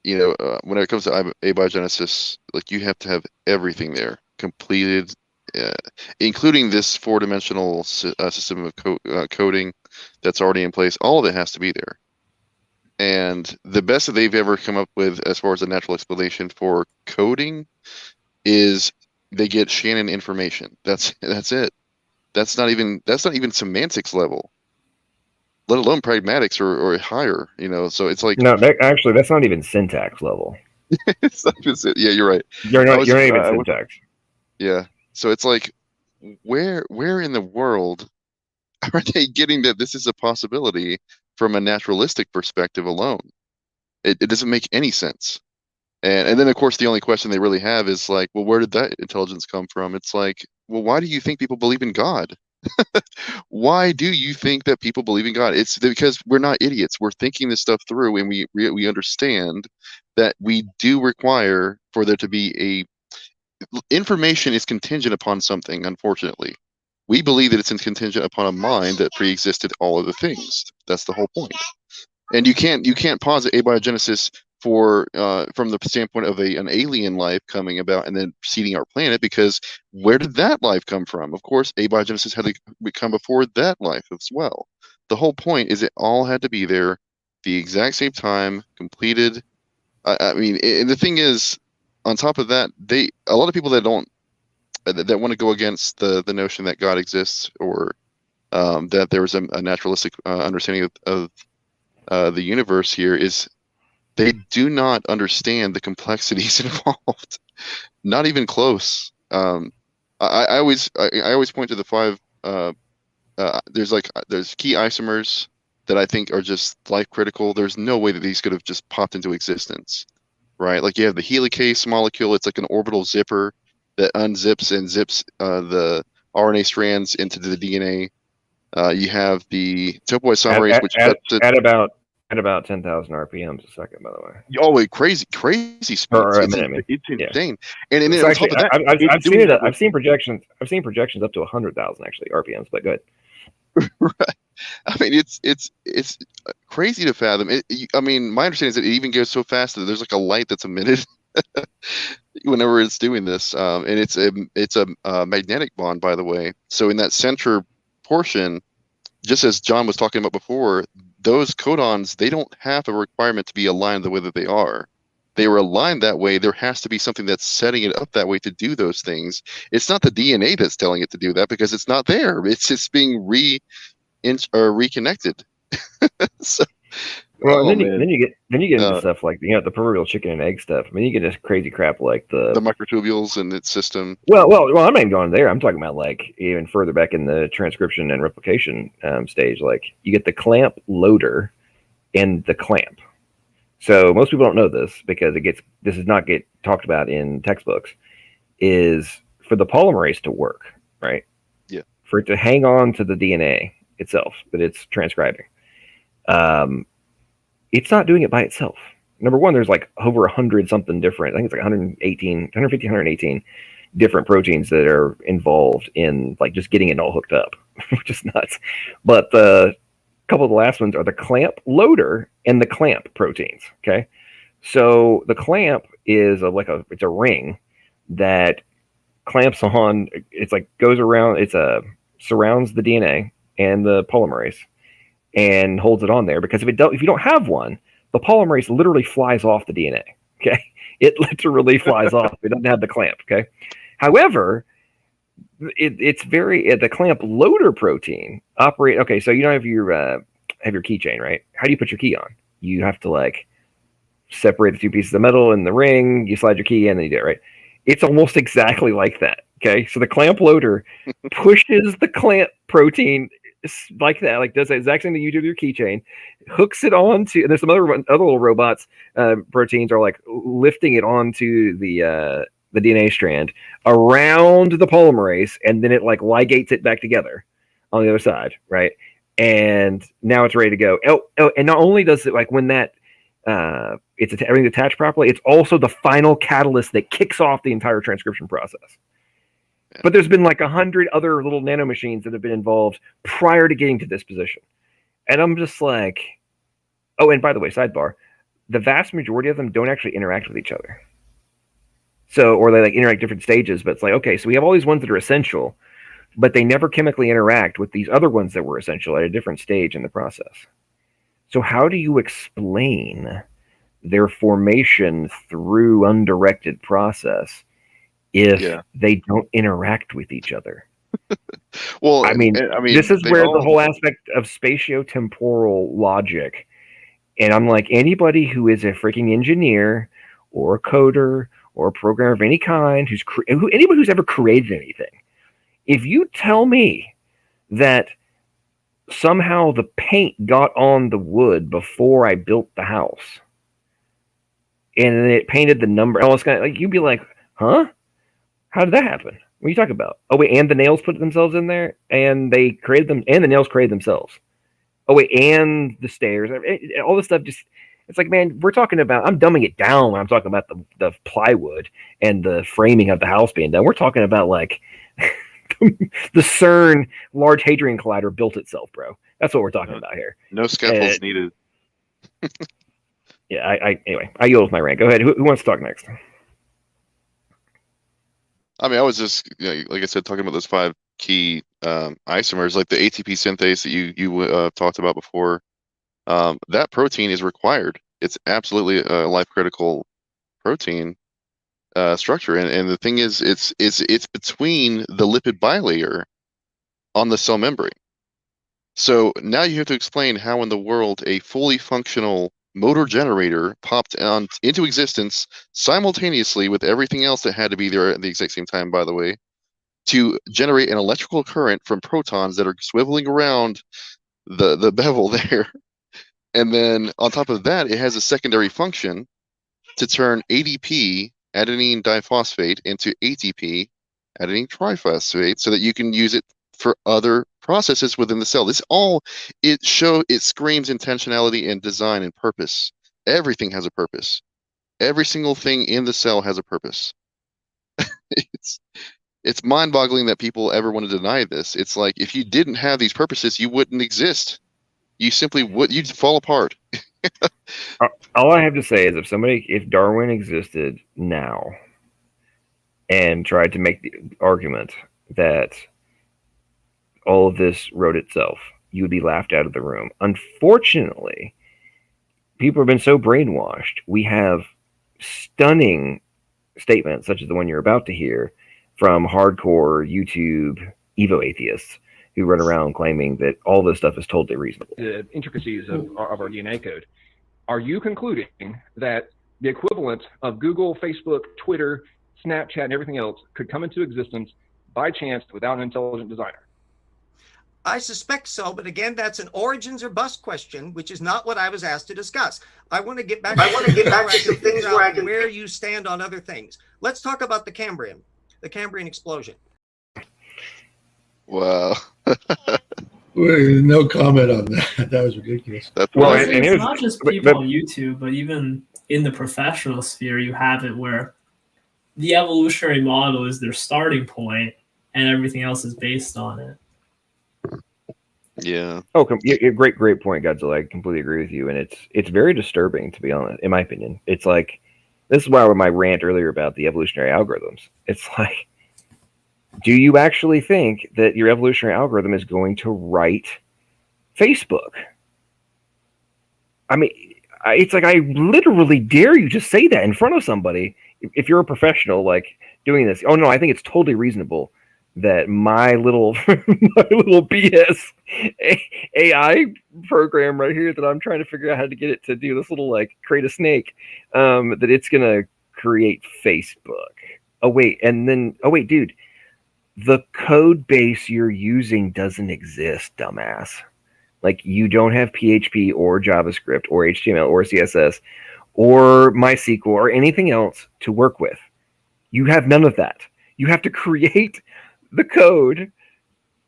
when it comes to abiogenesis, like you have to have everything there completed, including this 4-dimensional system of coding that's already in place. All of it has to be there. And the best that they've ever come up with as far as a natural explanation for coding is they get Shannon information. That's it. That's not even semantics level, let alone pragmatics or higher. So it's like actually that's not even syntax level. Yeah, you're right. You're not even syntax. Yeah. So it's like, where in the world are they getting that this is a possibility from a naturalistic perspective alone. It doesn't make any sense. And then, of course, the only question they really have is like, well, where did that intelligence come from? It's like, well, why do you think people believe in God? Why do you think that people believe in God? It's because we're not idiots. We're thinking this stuff through, and we understand that we do require for there to be information is contingent upon something. Unfortunately, we believe that it's contingent upon a mind that pre-existed all of the things. That's the whole point. And you can't posit abiogenesis for from the standpoint of an alien life coming about and then seeding our planet, because where did that life come from? Of course, abiogenesis had to come before that life as well. The whole point is it all had to be there the exact same time, completed. I mean, and the thing is, on top of that, a lot of people that don't that want to go against the notion that God exists, or that there was a naturalistic understanding of the universe here, is they do not understand the complexities involved. Not even close. I always point to the five. There's key isomers that I think are just life critical. There's no way that these could have just popped into existence, right? Like you have the helicase molecule. It's like an orbital zipper that unzips and zips the RNA strands into the DNA. You have the topoisomerase, which at about 10,000 RPMs a second, by the way. Oh, wait, crazy speeds. Or a It's minute, it's yeah. insane. And then It's on actually, top of that, I've seen it. I've seen projections. I've seen projections up to 100,000 actually RPMs. But go ahead. right. I mean, it's crazy to fathom. I mean, my understanding is that it even goes so fast that there's like a light that's emitted whenever it's doing this, and it's a magnetic bond, by the way. So in that center portion, just as John was talking about before, those codons, they don't have a requirement to be aligned the way that they are. They were aligned that way. There has to be something that's setting it up that way to do those things. It's not the DNA that's telling it to do that, because it's not there. It's just being reconnected. So, Well, and then you get into stuff like the proverbial chicken and egg stuff. I mean, you get this crazy crap like the microtubules and its system. Well, I'm not even going there. I'm talking about like even further back in the transcription and replication stage. Like you get the clamp loader and the clamp. So most people don't know this because this does not get talked about in textbooks. Is for the polymerase to work, right? Yeah. For it to hang on to the DNA itself that it's transcribing. It's not doing it by itself. Number one, there's like over 100 something different. I think it's like 118 different proteins that are involved in like just getting it all hooked up, which is nuts. But the couple of the last ones are the clamp loader and the clamp proteins. Okay. So the clamp is it's a ring that clamps on, it's like goes around, surrounds the DNA and the polymerase and holds it on there, because if you don't have one, the polymerase literally flies off the DNA. Okay, it literally flies off. It doesn't have the clamp. Okay, however, the clamp loader protein operate. Okay, so you don't have your keychain, right? How do you put your key on? You have to like separate the two pieces of metal in the ring. You slide your key in, and you do it, right? It's almost exactly like that. Okay, so the clamp loader pushes the clamp protein like that, like does the exact same thing you do with your keychain, hooks it onto. There's some other little robots, proteins are like lifting it onto the DNA strand around the polymerase, and then it like ligates it back together on the other side, right? And now it's ready to go. Oh, and not only does it like when that everything's attached properly, it's also the final catalyst that kicks off the entire transcription process. But there's been like 100 other little nanomachines that have been involved prior to getting to this position. And I'm just like, oh, and by the way, sidebar, the vast majority of them don't actually interact with each other. So, or they like interact different stages, but it's like, okay, so we have all these ones that are essential, but they never chemically interact with these other ones that were essential at a different stage in the process. So how do you explain their formation through undirected process if they don't interact with each other? Well, I mean, this is where the whole aspect of spatiotemporal logic, and I'm like, anybody who is a freaking engineer or a coder or a programmer of any kind, anybody who's ever created anything, if you tell me that somehow the paint got on the wood before I built the house. And then it painted the number. Oh, it's kind of like, you'd be like, huh? How did that happen? What are you talking about? Oh, wait, and the nails put themselves in there? And they created them, and the nails created themselves. Oh, wait, and the stairs. All this stuff just, it's like, man, we're talking about, I'm dumbing it down when I'm talking about the plywood and the framing of the house being done. We're talking about, like, the CERN Large Hadron Collider built itself, bro. That's what we're talking about here. No scaffolds needed. Yeah, anyway, I yield with my rant. Go ahead. Who wants to talk next? I mean, I was just, like I said, talking about those 5 key isomers, like the ATP synthase that you talked about before. That protein is required. It's absolutely a life-critical protein structure, and the thing is, it's between the lipid bilayer on the cell membrane. So now you have to explain how in the world a fully functional motor generator popped into existence simultaneously with everything else that had to be there at the exact same time, by the way, to generate an electrical current from protons that are swiveling around the bevel there. And then on top of that, it has a secondary function to turn ADP, adenine diphosphate, into ATP, adenine triphosphate, so that you can use it for other processes within the cell. This all, it screams intentionality and design and purpose. Everything has a purpose. Every single thing in the cell has a purpose. It's mind-boggling that people ever want to deny this. It's like, if you didn't have these purposes, you wouldn't exist. You simply would. You'd fall apart. All I have to say is, if Darwin existed now and tried to make the argument that all of this wrote itself, you would be laughed out of the room. Unfortunately, people have been so brainwashed. We have stunning statements, such as the one you're about to hear, from hardcore YouTube Evo atheists who run around claiming that all this stuff is totally reasonable. The intricacies of our DNA code. Are you concluding that the equivalent of Google, Facebook, Twitter, Snapchat, and everything else could come into existence by chance without an intelligent designer? I suspect so, but again, that's an origins or bust question, which is not what I was asked to discuss. I want to get back to some things where you stand on other things. Let's talk about the Cambrian explosion. Wow. No comment on that. That was ridiculous. Well, it's not just people on YouTube, but even in the professional sphere, you have it where the evolutionary model is their starting point, and everything else is based on it. Yeah. Oh, great point, Godzilla. I completely agree with you, and it's very disturbing, to be honest, in my opinion. It's like, this is why with my rant earlier about the evolutionary algorithms. It's like, do you actually think that your evolutionary algorithm is going to write Facebook? I mean, it's like, I literally dare you to say that in front of somebody if you're a professional, like, doing this. Oh no, I think it's totally reasonable that my little BS AI program right here that I'm trying to figure out how to get it to do this little, like, create a snake, that it's gonna create Facebook. Oh wait, dude, the code base you're using doesn't exist, dumbass. Like, you don't have PHP or JavaScript or HTML or CSS or MySQL or anything else to work with. You have none of that. You have to create the code,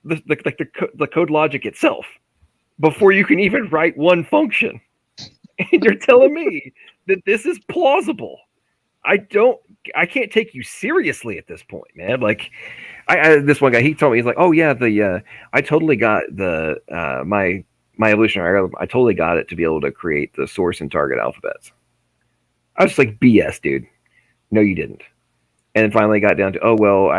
the code logic itself, before you can even write one function. And you're telling me that this is plausible? I can't take you seriously at this point, man. Like, this one guy, he told me, he's like, oh yeah, I totally got my evolutionary algorithm. I totally got it to be able to create the source and target alphabets. I was just like, BS, dude. No, you didn't. And then finally got down to, well,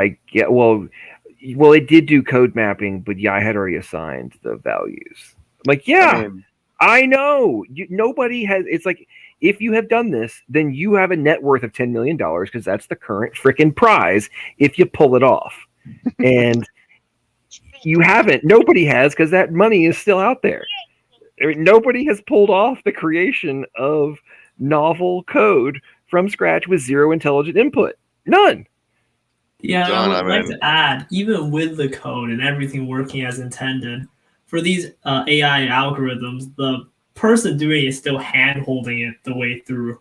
it did do code mapping, but yeah, I had already assigned the values. I'm like, yeah, I know. Nobody has. It's like, if you have done this, then you have a net worth of $10 million, because that's the current freaking prize if you pull it off. And you haven't. Nobody has, because that money is still out there. I mean, nobody has pulled off the creation of novel code from scratch with zero intelligent input. None. Yeah, John, I would like to add, even with the code and everything working as intended, for these AI algorithms, the person doing it is still hand holding it the way through.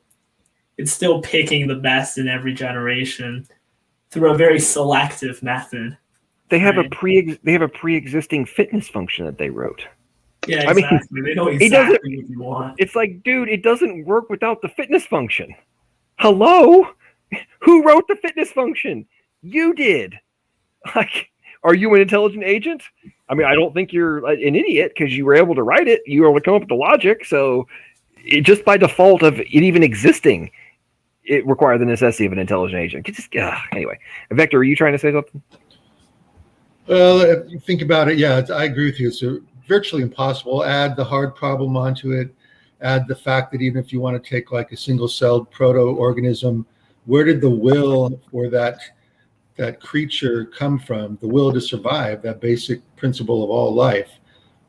It's still picking the best in every generation through a very selective method. They have Right. a pre-existing fitness function that they wrote. Yeah, I mean, exactly. They know it exactly what you want. It's like, dude, it doesn't work without the fitness function. Hello? Who wrote the fitness function? You did. Like, are you an intelligent agent? I mean, I don't think you're an idiot because you were able to write it. You were able to come up with the logic. So, just by default of it even existing, it required the necessity of an intelligent agent. Anyway, Vector, are you trying to say something? Well, if you think about it, yeah, I agree with you. It's virtually impossible. Add the hard problem onto it. Add the fact that even if you want to take like a single-celled proto-organism, where did the will for that creature come from? The will to survive, that basic principle of all life.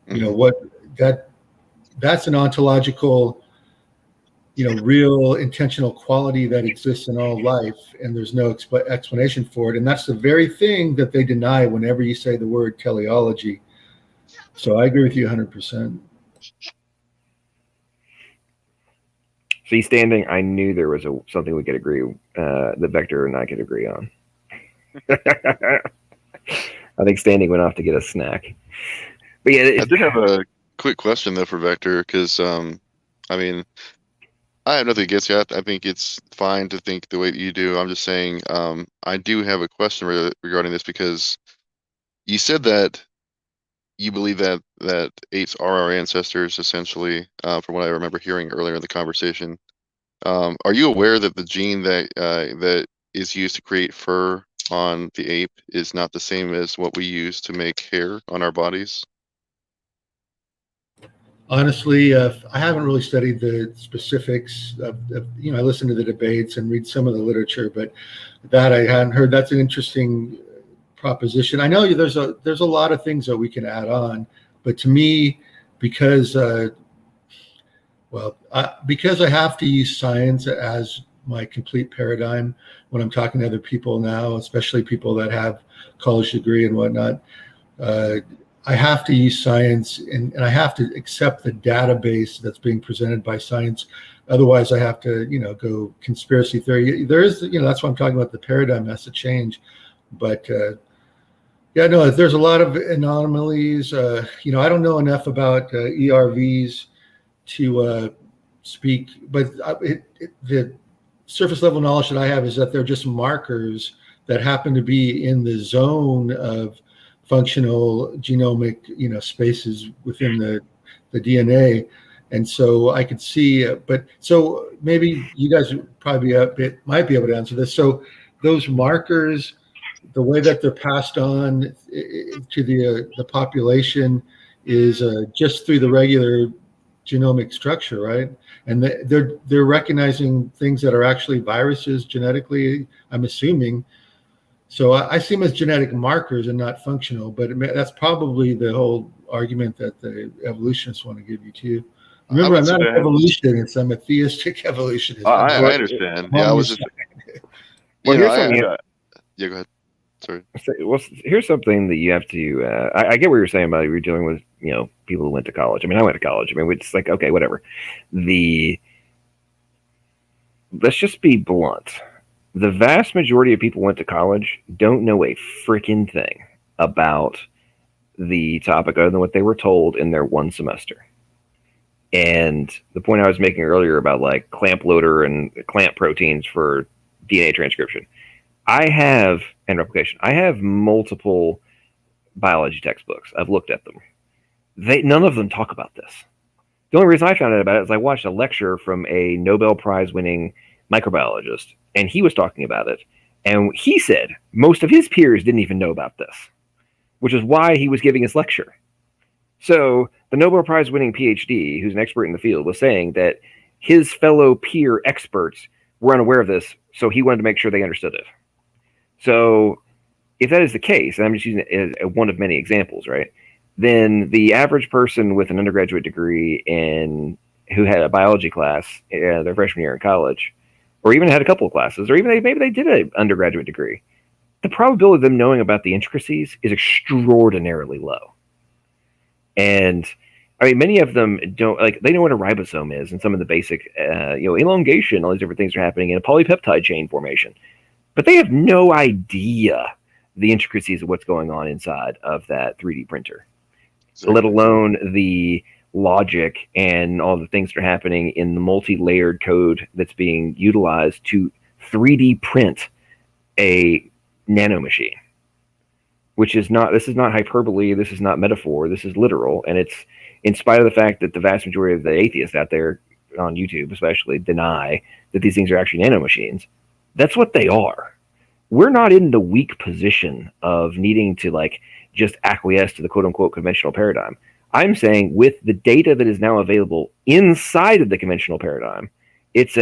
You know, that's an ontological, real intentional quality that exists in all life, and there's no explanation for it. And that's the very thing that they deny whenever you say the word teleology. So I agree with you 100%. See, standing, I knew there was something we could agree, that Vector and I could agree on. I think standing went off to get a snack. But yeah, I did have a quick question though for Vector, because I mean, I have nothing against you. I think it's fine to think the way that you do. I'm just saying, I do have a question regarding this, because you said that you believe that apes are our ancestors, essentially, from what I remember hearing earlier in the conversation. Are you aware that the gene that is used to create fur on the ape is not the same as what we use to make hair on our bodies? Honestly, I haven't really studied the specifics of, I listen to the debates and read some of the literature, but that I hadn't heard. That's an interesting proposition. I know there's a lot of things that we can add on, but to me, because I have to use science as my complete paradigm when I'm talking to other people now, especially people that have college degree and whatnot. I have to use science, and I have to accept the database that's being presented by science. Otherwise, I have to, go conspiracy theory. There is, that's why I'm talking about the paradigm has to change. But yeah, no, there's a lot of anomalies. I don't know enough about ERVs to speak, but the surface level knowledge that I have is that they're just markers that happen to be in the zone of functional genomic, spaces within the DNA. And so I could see, but so maybe you guys might be able to answer this. So those markers, the way that they're passed on to the population is just through the regular genomic structure, right? And they're recognizing things that are actually viruses genetically, I'm assuming. So I see them as genetic markers and not functional, but that's probably the whole argument that the evolutionists want to give you too. Remember, I'm not an evolutionist; I'm a theistic evolutionist. I understand. Yeah, I was just. Well, here's something. Yeah, go ahead. Sorry. Well, here's something that you have to. I get what you're saying about you're dealing with people who went to college. I mean, I went to college. I mean, it's like, okay, whatever. Let's just be blunt. The vast majority of people who went to college don't know a freaking thing about the topic other than what they were told in their one semester. And the point I was making earlier about like clamp loader and clamp proteins for DNA transcription, and replication. I have multiple biology textbooks. I've looked at them. None of them talk about this. The only reason I found out about it is I watched a lecture from a Nobel Prize winning microbiologist, and he was talking about it. And he said most of his peers didn't even know about this, which is why he was giving his lecture. So the Nobel Prize winning PhD, who's an expert in the field, was saying that his fellow peer experts were unaware of this, so he wanted to make sure they understood it. So if that is the case, and I'm just using it as one of many examples, right? Then the average person with an undergraduate degree who had a biology class their freshman year in college, or even had a couple of classes, or even maybe they did an undergraduate degree, the probability of them knowing about the intricacies is extraordinarily low. And I mean, many of them don't they know what a ribosome is and some of the basic, elongation, all these different things are happening in a polypeptide chain formation, but they have no idea the intricacies of what's going on inside of that 3D printer, let alone the logic and all the things that are happening in the multi-layered code that's being utilized to 3D print a nanomachine, which is not, this is not hyperbole, this is not metaphor, this is literal. And it's in spite of the fact that the vast majority of the atheists out there on YouTube especially deny that these things are actually nanomachines. That's what they are. We're not in the weak position of needing to just acquiesce to the quote unquote conventional paradigm. I'm saying with the data that is now available inside of the conventional paradigm, it's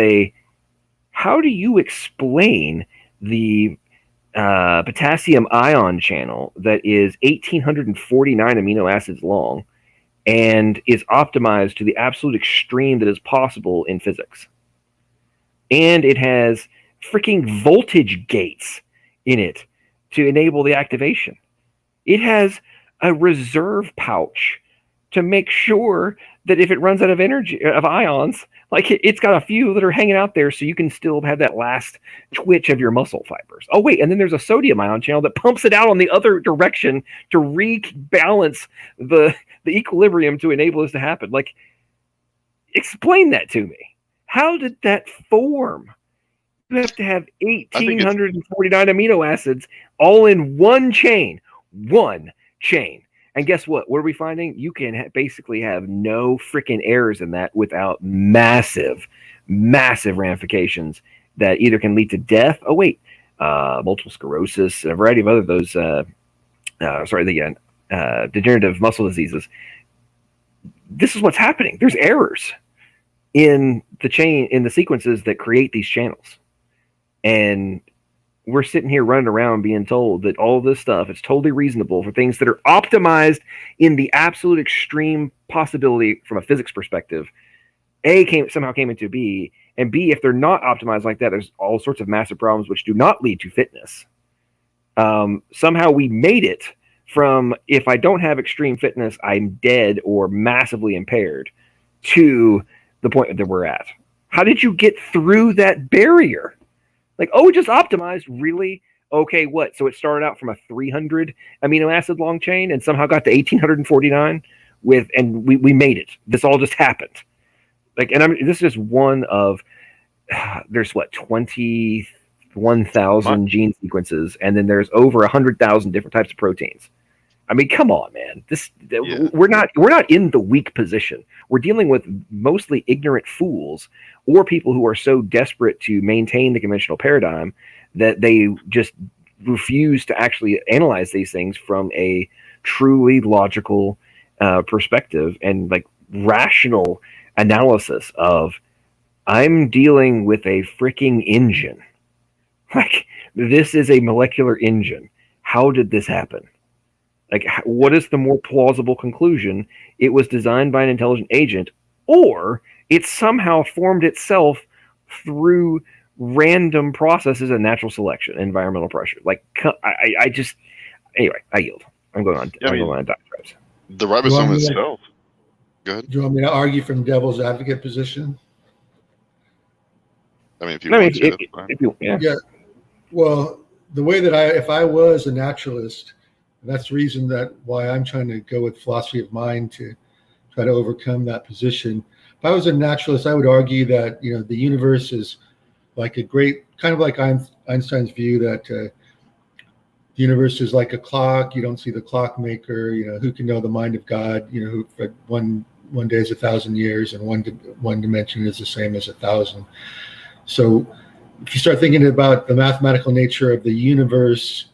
how do you explain the potassium ion channel that is 1,849 amino acids long and is optimized to the absolute extreme that is possible in physics? And it has freaking voltage gates in it to enable the activation. It has a reserve pouch to make sure that if it runs out of energy, of ions, it's got a few that are hanging out there so you can still have that last twitch of your muscle fibers. Oh, wait, and then there's a sodium ion channel that pumps it out on the other direction to rebalance the equilibrium to enable this to happen. Explain that to me. How did that form? You have to have 1,849 amino acids all in one chain. One chain. And guess what? What are we finding? You can basically have no freaking errors in that without massive, massive ramifications that either can lead to death. Oh, wait. Multiple sclerosis, a variety of other those, degenerative muscle diseases. This is what's happening. There's errors in the chain, in the sequences that create these channels. And we're sitting here running around being told that all this stuff is totally reasonable for things that are optimized in the absolute extreme possibility from a physics perspective. Somehow came into B, and B, if they're not optimized like that, there's all sorts of massive problems which do not lead to fitness. Somehow we made it from, if I don't have extreme fitness, I'm dead or massively impaired, to the point that we're at. How did you get through that barrier? It just optimized, really? Okay, what? So it started out from a 300 amino acid long chain and somehow got to 1,849 and we made it. This all just happened. This is just one of, there's 21,000 gene sequences, and then there's over 100,000 different types of proteins. I mean, come on, man. We're not in the weak position. We're dealing with mostly ignorant fools or people who are so desperate to maintain the conventional paradigm that they just refuse to actually analyze these things from a truly logical perspective and rational analysis of, I'm dealing with a freaking engine. This is a molecular engine. How did this happen? What is the more plausible conclusion? It was designed by an intelligent agent, or it somehow formed itself through random processes of natural selection, environmental pressure. Anyway, I yield. I'm going on. I'm going on diatribes. The ribosome itself. Go ahead. Do you want me to argue from devil's advocate position? I mean, if you want to. If you, yeah. Well, the way that if I was a naturalist, that's the reason why I'm trying to go with philosophy of mind to try to overcome that position. If I was a naturalist, I would argue that the universe is like a great, kind of like Einstein's view that the universe is like a clock. You don't see the clockmaker. Who can know the mind of God? Who one day is 1,000 years, and one dimension is the same as 1,000. So if you start thinking about the mathematical nature of the universe,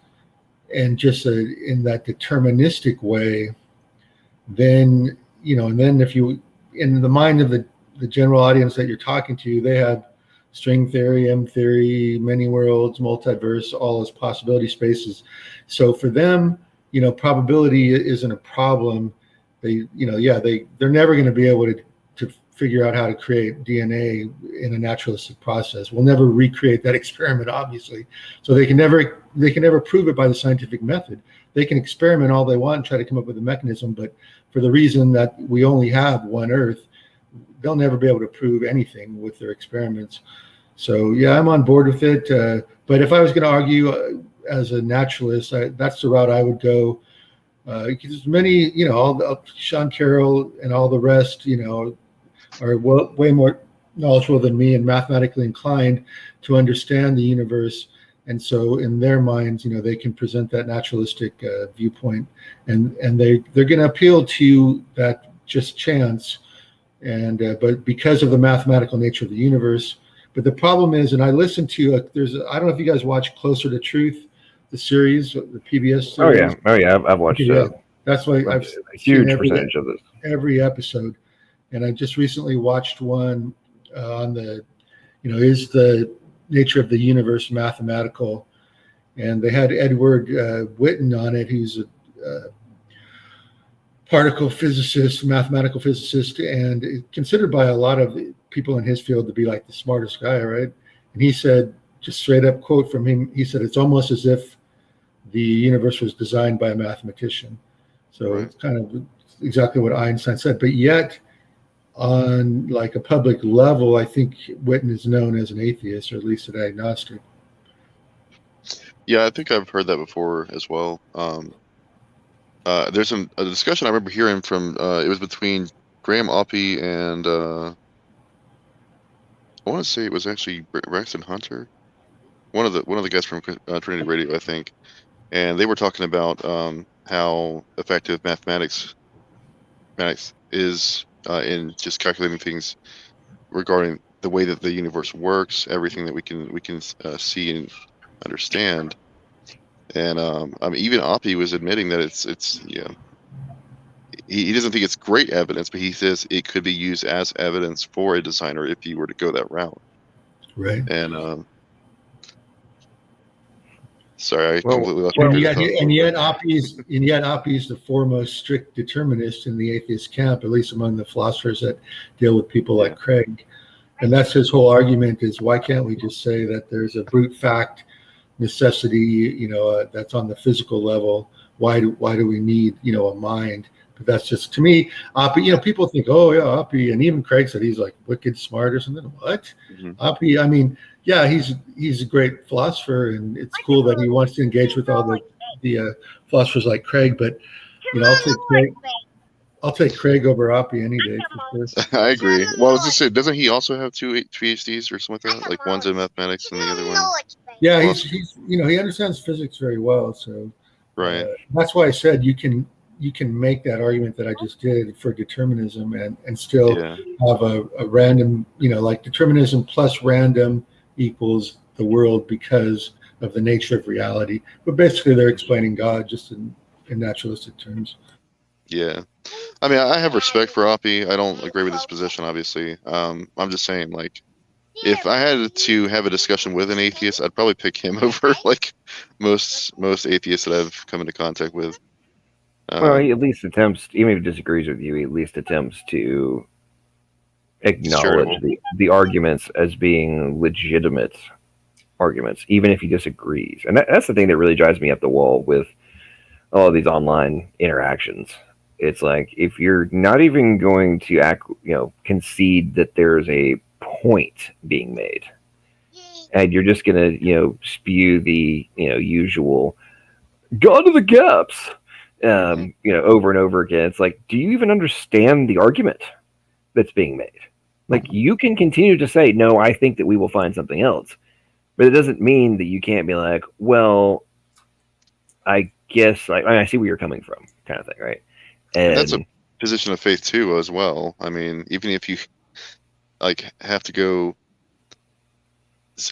and just in that deterministic way, then and then if you, in the mind of the general audience that you're talking to, they have string theory, M theory, many worlds, multiverse, all as possibility spaces. So for them, probability isn't a problem. They're never going to be able to figure out how to create DNA in a naturalistic process. We'll never recreate that experiment, obviously. So they can never prove it by the scientific method. they can experiment all they want and try to come up with a mechanism, but for the reason that we only have one Earth, they'll never be able to prove anything with their experiments. So yeah, I'm on board with it. But if I was going to argue as a naturalist, that's the route I would go. Because many, all Sean Carroll and all the rest, are way more knowledgeable than me and mathematically inclined to understand the universe. And so in their minds, they can present that naturalistic viewpoint, and they're going to appeal to that just chance. And but because of the mathematical nature of the universe. But the problem is, and I listened to, I don't know if you guys watch Closer to Truth, the series, the PBS series. Oh yeah, I've watched that's why I've a huge percentage of this. Every episode. And I just recently watched one on the, is the nature of the universe mathematical? And they had Edward Witten on it, who's a particle physicist, mathematical physicist, and considered by a lot of people in his field to be like the smartest guy, right? And he said, just straight up quote from him, he said, it's almost as if the universe was designed by a mathematician. So It's kind of exactly what Einstein said. But yet, on like a public level, I think Witten is known as an atheist, or at least an agnostic. Yeah, I think I've heard that before as well. There's a discussion I remember hearing from, it was between Graham Oppie and I want to say it was actually Braxton Hunter, one of the guys from Trinity Radio, I think, and they were talking about how effective mathematics is in just calculating things regarding the way that the universe works, everything that we can see and understand. And I mean, even Oppie was admitting that it's he doesn't think it's great evidence, but he says it could be used as evidence for a designer if you were to go that route. Right. And sorry, I completely lost my train of thought. And yet Oppie's the foremost strict determinist in the atheist camp, at least among the philosophers that deal with people like Craig. And that's his whole argument: is why can't we just say that there's a brute fact necessity, that's on the physical level? Why do we need, a mind? But that's just, to me, Oppie, people think, oh yeah, Oppie, and even Craig said he's like wicked smart or something. What? Mm-hmm. Oppie, I mean, yeah, he's a great philosopher, and it's cool that he wants to engage with all the philosophers like Craig. But I'll take Craig over Oppie any day for sure. I agree. Well, I was just saying, doesn't he also have 2 PhDs or something like that? Like one's in mathematics and the other one. Yeah, he's he understands physics very well. So right. That's why I said you can make that argument that I just did for determinism and still have a random, like determinism plus random equals the world because of the nature of reality. But basically they're explaining God just in naturalistic terms. Yeah. I mean, I have respect for Oppie. I don't agree with his position, obviously. I'm just saying, like, if I had to have a discussion with an atheist, I'd probably pick him over like most atheists that I've come into contact with. Well, he at least attempts, even if he disagrees with you, he at least attempts to acknowledge the arguments as being legitimate arguments, even if he disagrees. And that's the thing that really drives me up the wall with all of these online interactions. It's like, if you're not even going to concede that there's a point being made, and you're just going to, spew the, usual God of the gaps, over and over again. It's like, do you even understand the argument that's being made? Like, you can continue to say, no, I think that we will find something else, but it doesn't mean that you can't be like, well, I guess I see where you're coming from, kind of thing, right? And that's a position of faith too, as well. I mean, even if you have to go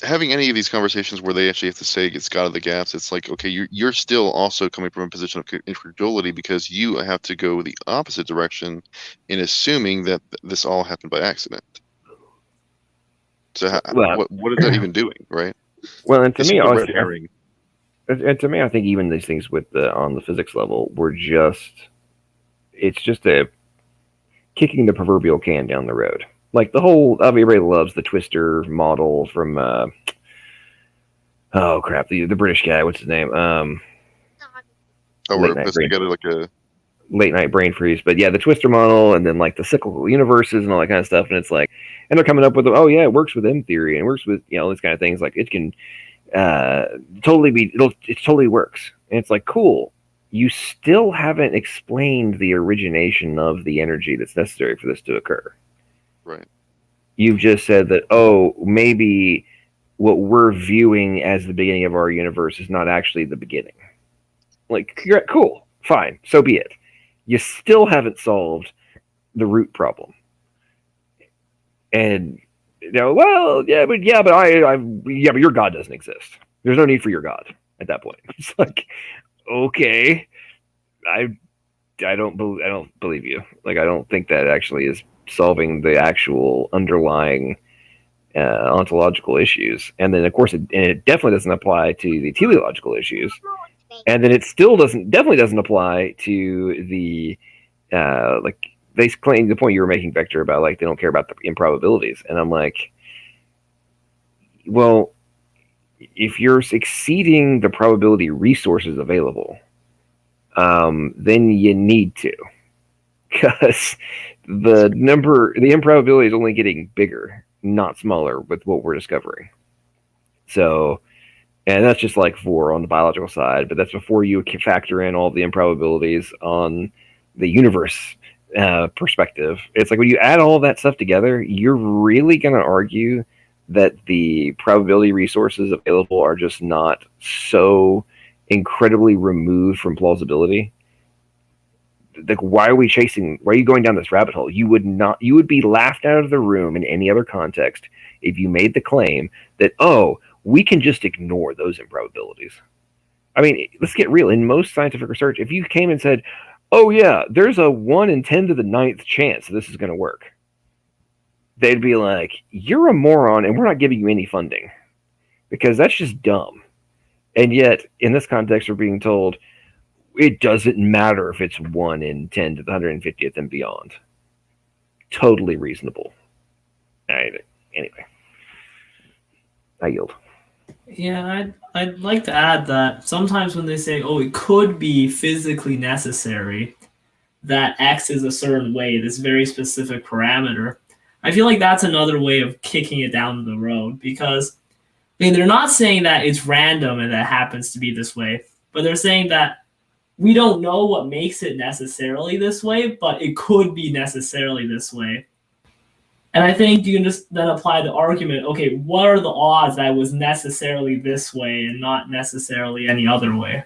having any of these conversations where they actually have to say it's God of the gaps, it's like, okay, you're still also coming from a position of incredulity, because you have to go the opposite direction in assuming that this all happened by accident. So what is that even doing, right? Well, and to me, I think even these things with on the physics level were it's just a kicking the proverbial can down the road. Like the whole, everybody loves the twister model from, the British guy. What's his name? Oh, late we're night putting brain, together like a. late night brain freeze. But yeah, the twister model, and then like the cyclical universes and all that kind of stuff. And it's like, and they're coming up with, oh yeah, it works with M theory and it works with all these kind of things. Like it can totally be, it totally works. And it's like, cool. You still haven't explained the origination of the energy that's necessary for this to occur. Right. You've just said that, oh, maybe what we're viewing as the beginning of our universe is not actually the beginning. Like, cool, fine, so be it. You still haven't solved the root problem. And well, but your God doesn't exist. There's no need for your God at that point. It's like, okay, I don't believe you. Like, I don't think that actually is solving the actual underlying ontological issues. And then, of course, it definitely doesn't apply to the teleological issues. And then it still definitely doesn't apply to the like they claim the point you were making, Vector, about like they don't care about the improbabilities. And I'm like, well, if you're exceeding the probability resources available, then you need to, because the improbability is only getting bigger, not smaller, with what we're discovering. So, and that's just like on the biological side, but that's before you can factor in all the improbabilities on the universe perspective. It's like when you add all of that stuff together, you're really going to argue that the probability resources available are just not so incredibly removed from plausibility. Like, why are you going down this rabbit hole? You would be laughed out of the room in any other context if you made the claim that, oh, we can just ignore those improbabilities. I mean, let's get real. In most scientific research, if you came and said, oh yeah, there's a 1 in 10 to the 9th chance this is going to work, they'd be like, you're a moron and we're not giving you any funding, because that's just dumb. And yet, in this context, we're being told it doesn't matter if it's 1 in 10 to the 150th and beyond. Totally reasonable. Anyway, I yield. Yeah, I'd like to add that sometimes when they say, oh, it could be physically necessary that X is a certain way, this very specific parameter, I feel like that's another way of kicking it down the road, because they're not saying that it's random and that happens to be this way, but they're saying that we don't know what makes it necessarily this way, but it could be necessarily this way. And I think you can just then apply the argument, okay, what are the odds that it was necessarily this way and not necessarily any other way?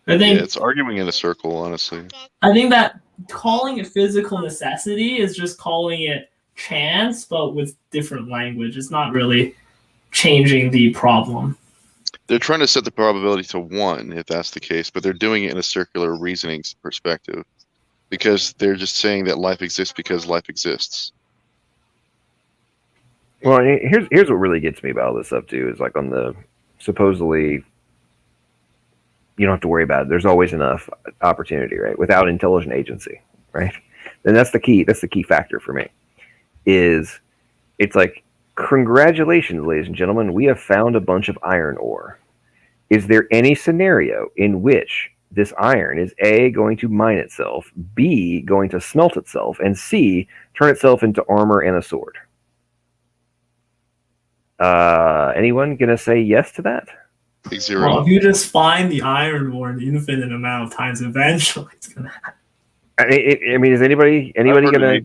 I think it's arguing in a circle, honestly. I think that calling it physical necessity is just calling it chance, but with different language. It's not really changing the problem. They're trying to set the probability to 1, if that's the case, but they're doing it in a circular reasoning perspective, because they're just saying that life exists because life exists. Well, here's what really gets me about all this stuff too, is like on the supposedly you don't have to worry about it. There's always enough opportunity, right? Without intelligent agency, right? And that's the key. That's the key factor for me. Is it's like, congratulations, ladies and gentlemen, we have found a bunch of iron ore. Is there any scenario in which this iron is A, going to mine itself, B, going to smelt itself, and C, turn itself into armor and a sword? Anyone gonna say yes to that? Zero. Well, if you just find the iron ore an infinite amount of times, eventually it's gonna happen. I mean, is anybody gonna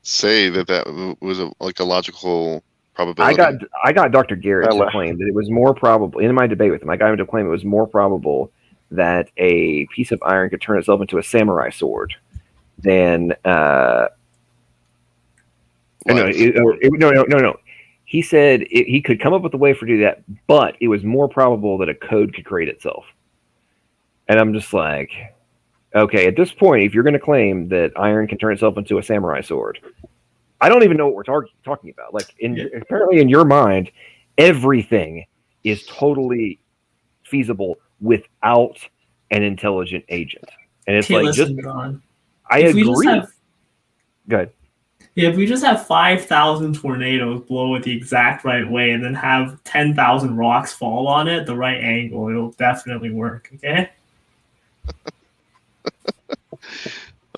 say that was a logical probability? I got Dr. Garrett to claim that it was more probable, in my debate with him, I got him to claim it was more probable that a piece of iron could turn itself into a samurai sword than no. He said he could come up with a way for do that, but it was more probable that a code could create itself. And I'm just like, okay, at this point, if you're going to claim that iron can turn itself into a samurai sword, I don't even know what we're talking about. Like, apparently in your mind, everything is totally feasible without an intelligent agent. And it's like, I agree. Go ahead. Yeah, if we just have 5,000 tornadoes blow it the exact right way and then have 10,000 rocks fall on it, the right angle, it'll definitely work, okay?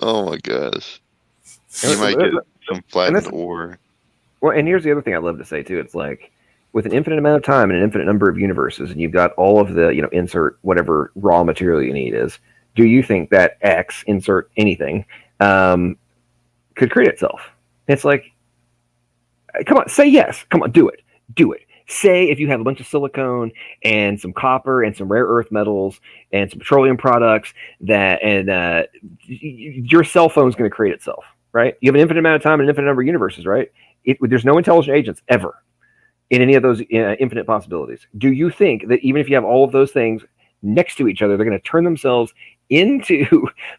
Oh my gosh. You might get some flattened ore. Well, and here's the other thing I'd love to say too. It's like with an infinite amount of time and an infinite number of universes, and you've got all of the, insert whatever raw material you need is. Do you think that X, insert anything, could create itself? It's like, come on, say yes. Come on, do it. Do it. Say if you have a bunch of silicone and some copper and some rare earth metals and some petroleum products your cell phone's going to create itself, right? You have an infinite amount of time and an infinite number of universes, right? There's no intelligent agents ever in any of those infinite possibilities. Do you think that even if you have all of those things next to each other, they're going to turn themselves into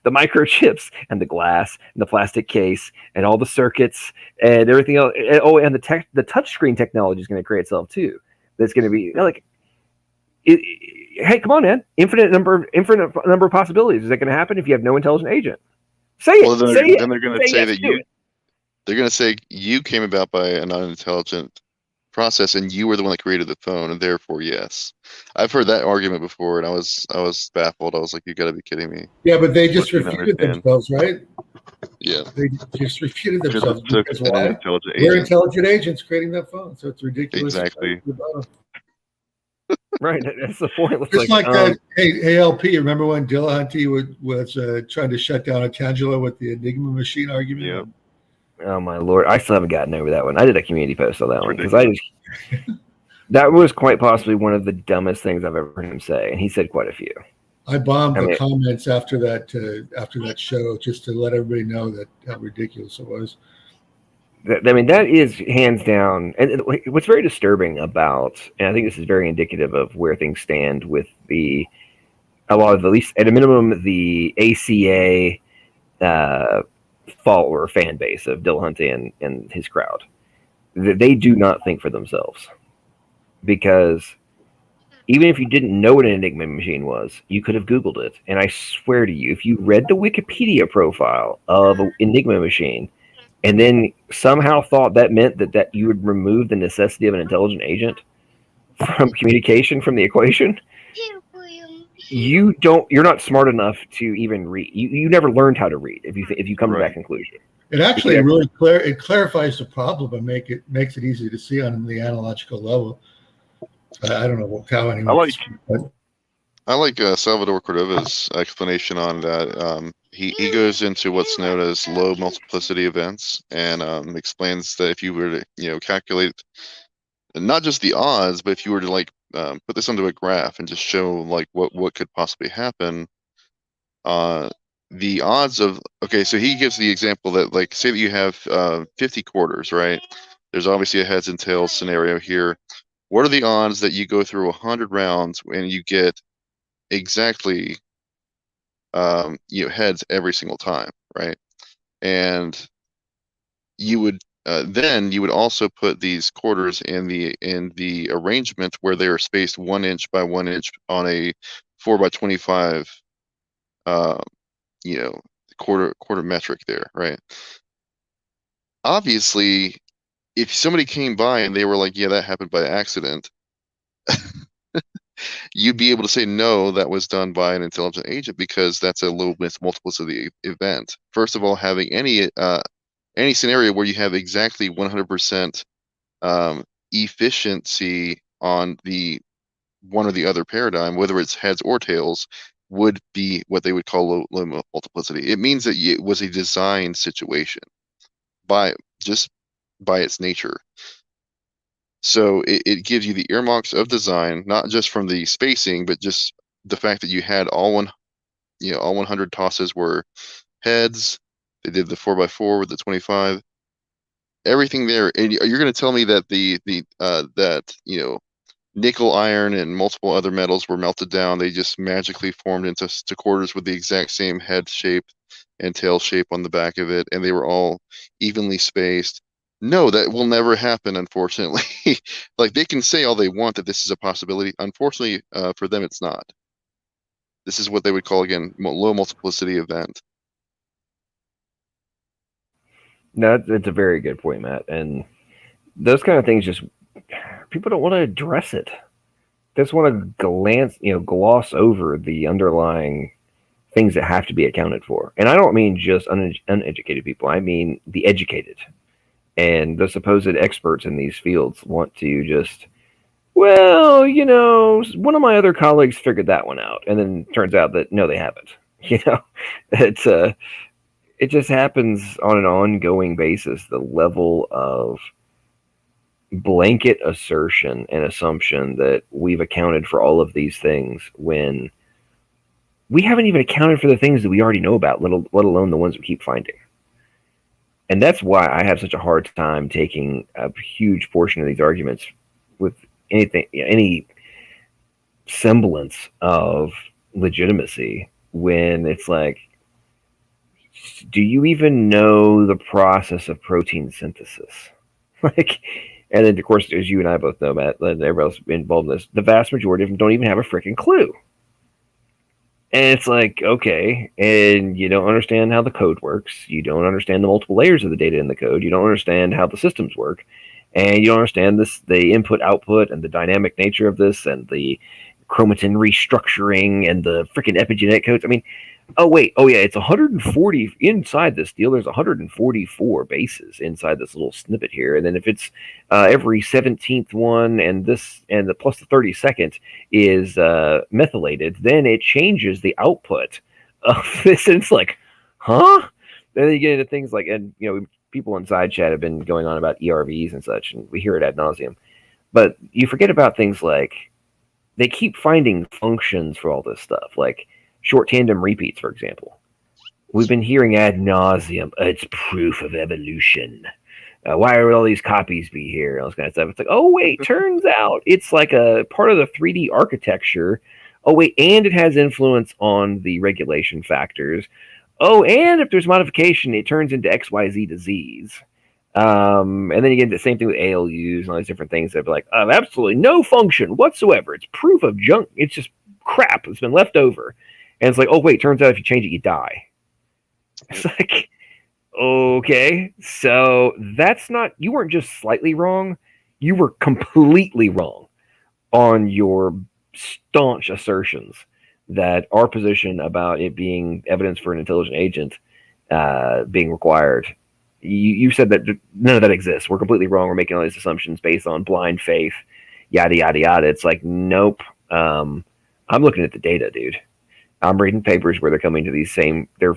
the microchips and the glass and the plastic case and all the circuits and everything else? And the touchscreen technology is going to create itself too. That's going to be like, hey, come on, man! Infinite number of possibilities. Is that going to happen if you have no intelligent agent? Say it. Well, then they're going to say yes, that they're going to say you came about by an unintelligent process and you were the one that created the phone, and therefore yes. I've heard that argument before, and I was baffled. I was like, you got to be kidding me. Yeah, but they just refuted themselves, right? Yeah, they just refuted themselves. Because why? They're intelligent agents creating that phone, so it's ridiculous. Exactly. Right, that's the point. Just like that. Hey, LP, remember when Dillahunty was trying to shut down Arcangelo with the Enigma machine argument? Yeah. Oh my lord, I still haven't gotten over that one. I did a community post on that one because that was quite possibly one of the dumbest things I've ever heard him say, and he said quite a few. I bombed the comments after that show just to let everybody know how ridiculous it was. That is hands down, and what's very disturbing about, and I think this is very indicative of where things stand with a lot of, at least at a minimum, the ACA follower fan base of Dillahunty and his crowd. They do not think for themselves, because even if you didn't know what an Enigma machine was, you could have Googled it. And I swear to you, if you read the Wikipedia profile of an Enigma machine and then somehow thought that meant that you would remove the necessity of an intelligent agent from communication from the equation, you're not smart enough to even read. You never learned how to read if you come to that conclusion. It actually really clarifies the problem and makes it easy to see on the analogical level. I don't know how anyone. I like Salvador Cordova's explanation on that. He goes into what's known as low multiplicity events and explains that if you were to calculate not just the odds, but if you were to put this onto a graph and just show what could possibly happen, the odds of so he gives the example that say that you have 50 quarters, right? There's obviously a heads and tails scenario here. What are the odds that you go through 100 rounds and you get exactly heads every single time, right? And you would then you would also put these quarters in the arrangement where they are spaced 1 inch by 1 inch on a 4 by 25 quarter metric there, right? Obviously, if somebody came by and they were like, yeah, that happened by accident, you'd be able to say, no, that was done by an intelligent agent, because that's a low multiplicity event. First of all, having any scenario where you have exactly 100% efficiency on the one or the other paradigm, whether it's heads or tails, would be what they would call low multiplicity. It means that it was a design situation by its nature. So it gives you the earmarks of design, not just from the spacing, but just the fact that you had all 100 tosses were heads. They did the 4x4 with the 25. Everything there, and you're going to tell me that that nickel, iron, and multiple other metals were melted down. They just magically formed into quarters with the exact same head shape and tail shape on the back of it, and they were all evenly spaced. No, that will never happen, unfortunately. They can say all they want that this is a possibility. Unfortunately, for them, it's not. This is what they would call, again, low multiplicity event. No, it's a very good point, Matt. And those kind of things, people don't want to address it. They just want to gloss over the underlying things that have to be accounted for. And I don't mean just uneducated people. I mean the educated. And the supposed experts in these fields want to just, well, one of my other colleagues figured that one out. And then it turns out that, no, they haven't. It's it just happens on an ongoing basis. The level of blanket assertion and assumption that we've accounted for all of these things when we haven't even accounted for the things that we already know about, let alone the ones we keep finding. And that's why I have such a hard time taking a huge portion of these arguments with any semblance of legitimacy when it's like, do you even know the process of protein synthesis? And then, of course, as you and I both know, Matt, and everybody else involved in this, the vast majority of them don't even have a freaking clue. And it's like, okay, and you don't understand how the code works. You don't understand the multiple layers of the data in the code. You don't understand how the systems work. And you don't understand the input-output and the dynamic nature of this and the chromatin restructuring and the freaking epigenetic codes. I mean, oh yeah, it's 140 inside this deal. There's 144 bases inside this little snippet here, and then if it's every 17th one and the plus the 32nd is methylated, then it changes the output of this. And it's like, huh? Then you get into things like, and people in side chat have been going on about ERVs and such, and we hear it ad nauseum. But you forget about things like they keep finding functions for all this stuff, like short tandem repeats, for example. We've been hearing ad nauseum, it's proof of evolution. Why would all these copies be here? All this kind of stuff. It's like, oh, wait, turns out it's like a part of the 3D architecture. Oh, wait, and it has influence on the regulation factors. Oh, and if there's modification, it turns into XYZ disease. And then you get the same thing with ALUs and all these different things that are like, absolutely no function whatsoever. It's proof of junk. It's just crap that's been left over. And it's like, oh, wait, turns out if you change it, you die. It's like, okay, so that's not, you weren't just slightly wrong. You were completely wrong on your staunch assertions that our position about it being evidence for an intelligent agent being required. You said that none of that exists. We're completely wrong. We're making all these assumptions based on blind faith, yada, yada, yada. It's like, nope. I'm looking at the data, dude. I'm reading papers where they're coming to they're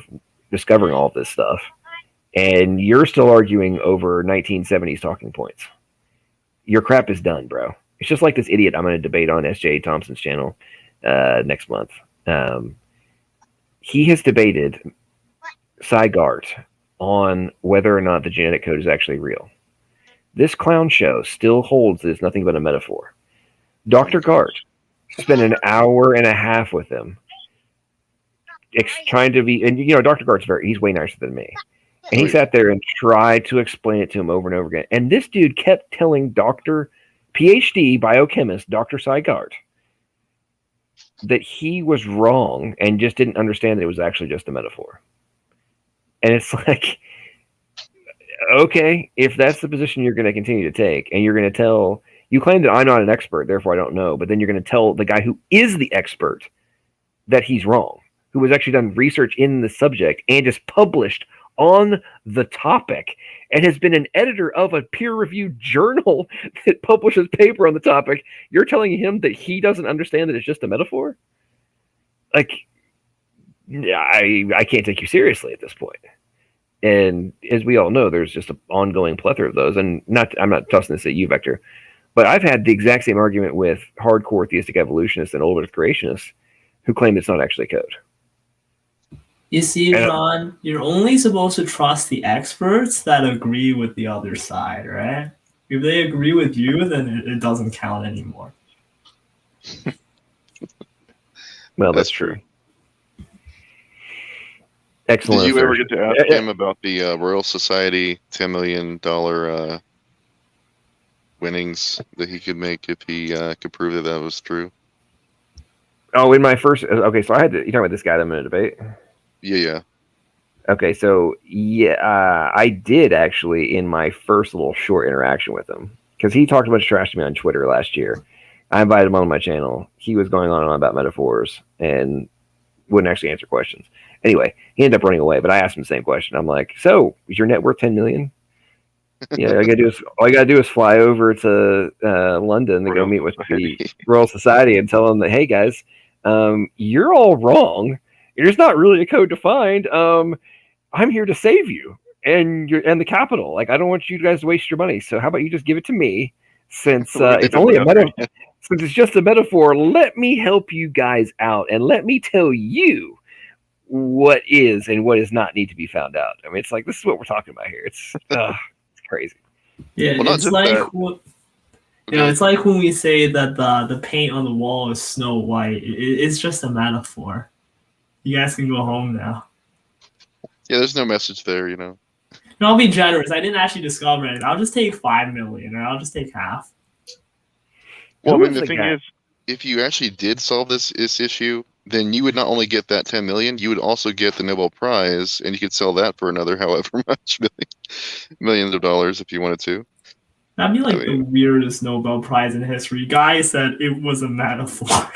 discovering all of this stuff. And you're still arguing over 1970s talking points. Your crap is done, bro. It's just like this idiot I'm going to debate on S.J. Thompson's channel next month. He has debated Cygart on whether or not the genetic code is actually real. This clown show still holds that it's nothing but a metaphor. Dr. Gart spent an hour and a half with him trying to be, and Dr. Gart's he's way nicer than me. And he sat there and tried to explain it to him over and over again. And this dude kept telling PhD biochemist Dr. Cygart that he was wrong and just didn't understand that it was actually just a metaphor. And it's like, okay, if that's the position you're going to continue to take, and you're going to you claim that I'm not an expert, therefore I don't know, but then you're going to tell the guy who is the expert that he's wrong, who has actually done research in the subject and is published on the topic and has been an editor of a peer-reviewed journal that publishes paper on the topic. You're telling him that he doesn't understand that it's just a metaphor? Like, I can't take you seriously at this point. And as we all know, there's just an ongoing plethora of those. And I'm not tossing this at you, Vector, but I've had the exact same argument with hardcore theistic evolutionists and old earth creationists who claim it's not actually code. You see, John, you're only supposed to trust the experts that agree with the other side, right? If they agree with you, then it doesn't count anymore. Well, that's true. Excellent. Did you ever get to ask him about the Royal Society $10 million winnings that he could make if he could prove that was true? Oh, in my first... Okay, so you're talking about this guy that I'm going to debate? Yeah. Okay, so I did actually in my first little short interaction with him, because he talked a bunch of trash to me on Twitter last year. I invited him on my channel. He was going on and on about metaphors, and wouldn't actually answer questions. Anyway, he ended up running away, but I asked him the same question. I'm like, so is your net worth 10 million? Yeah, all I gotta do is fly over to London to go meet with the Royal Society and tell them that, hey guys, you're all wrong. There's not really a code to find. I'm here to save you and the capital. Like, I don't want you guys to waste your money. So how about you just give it to me? Since it's only a metaphor, since it's just a metaphor, let me help you guys out and let me tell you what is and what does not need to be found out. I mean, it's like, this is what we're talking about here. It's crazy. Yeah, Well, it's like it's like when we say that the paint on the wall is Snow White. It's just a metaphor. You guys can go home now. Yeah, there's no message there, you know. No, I'll be generous. I didn't actually discover it. I'll just take 5 million, or I'll just take half. Well, I mean, the thing is, if you actually did solve this issue, then you would not only get that 10 million, you would also get the Nobel Prize, and you could sell that for another however much millions of dollars if you wanted to. That'd be like the weirdest Nobel Prize in history. Guy said it was a metaphor.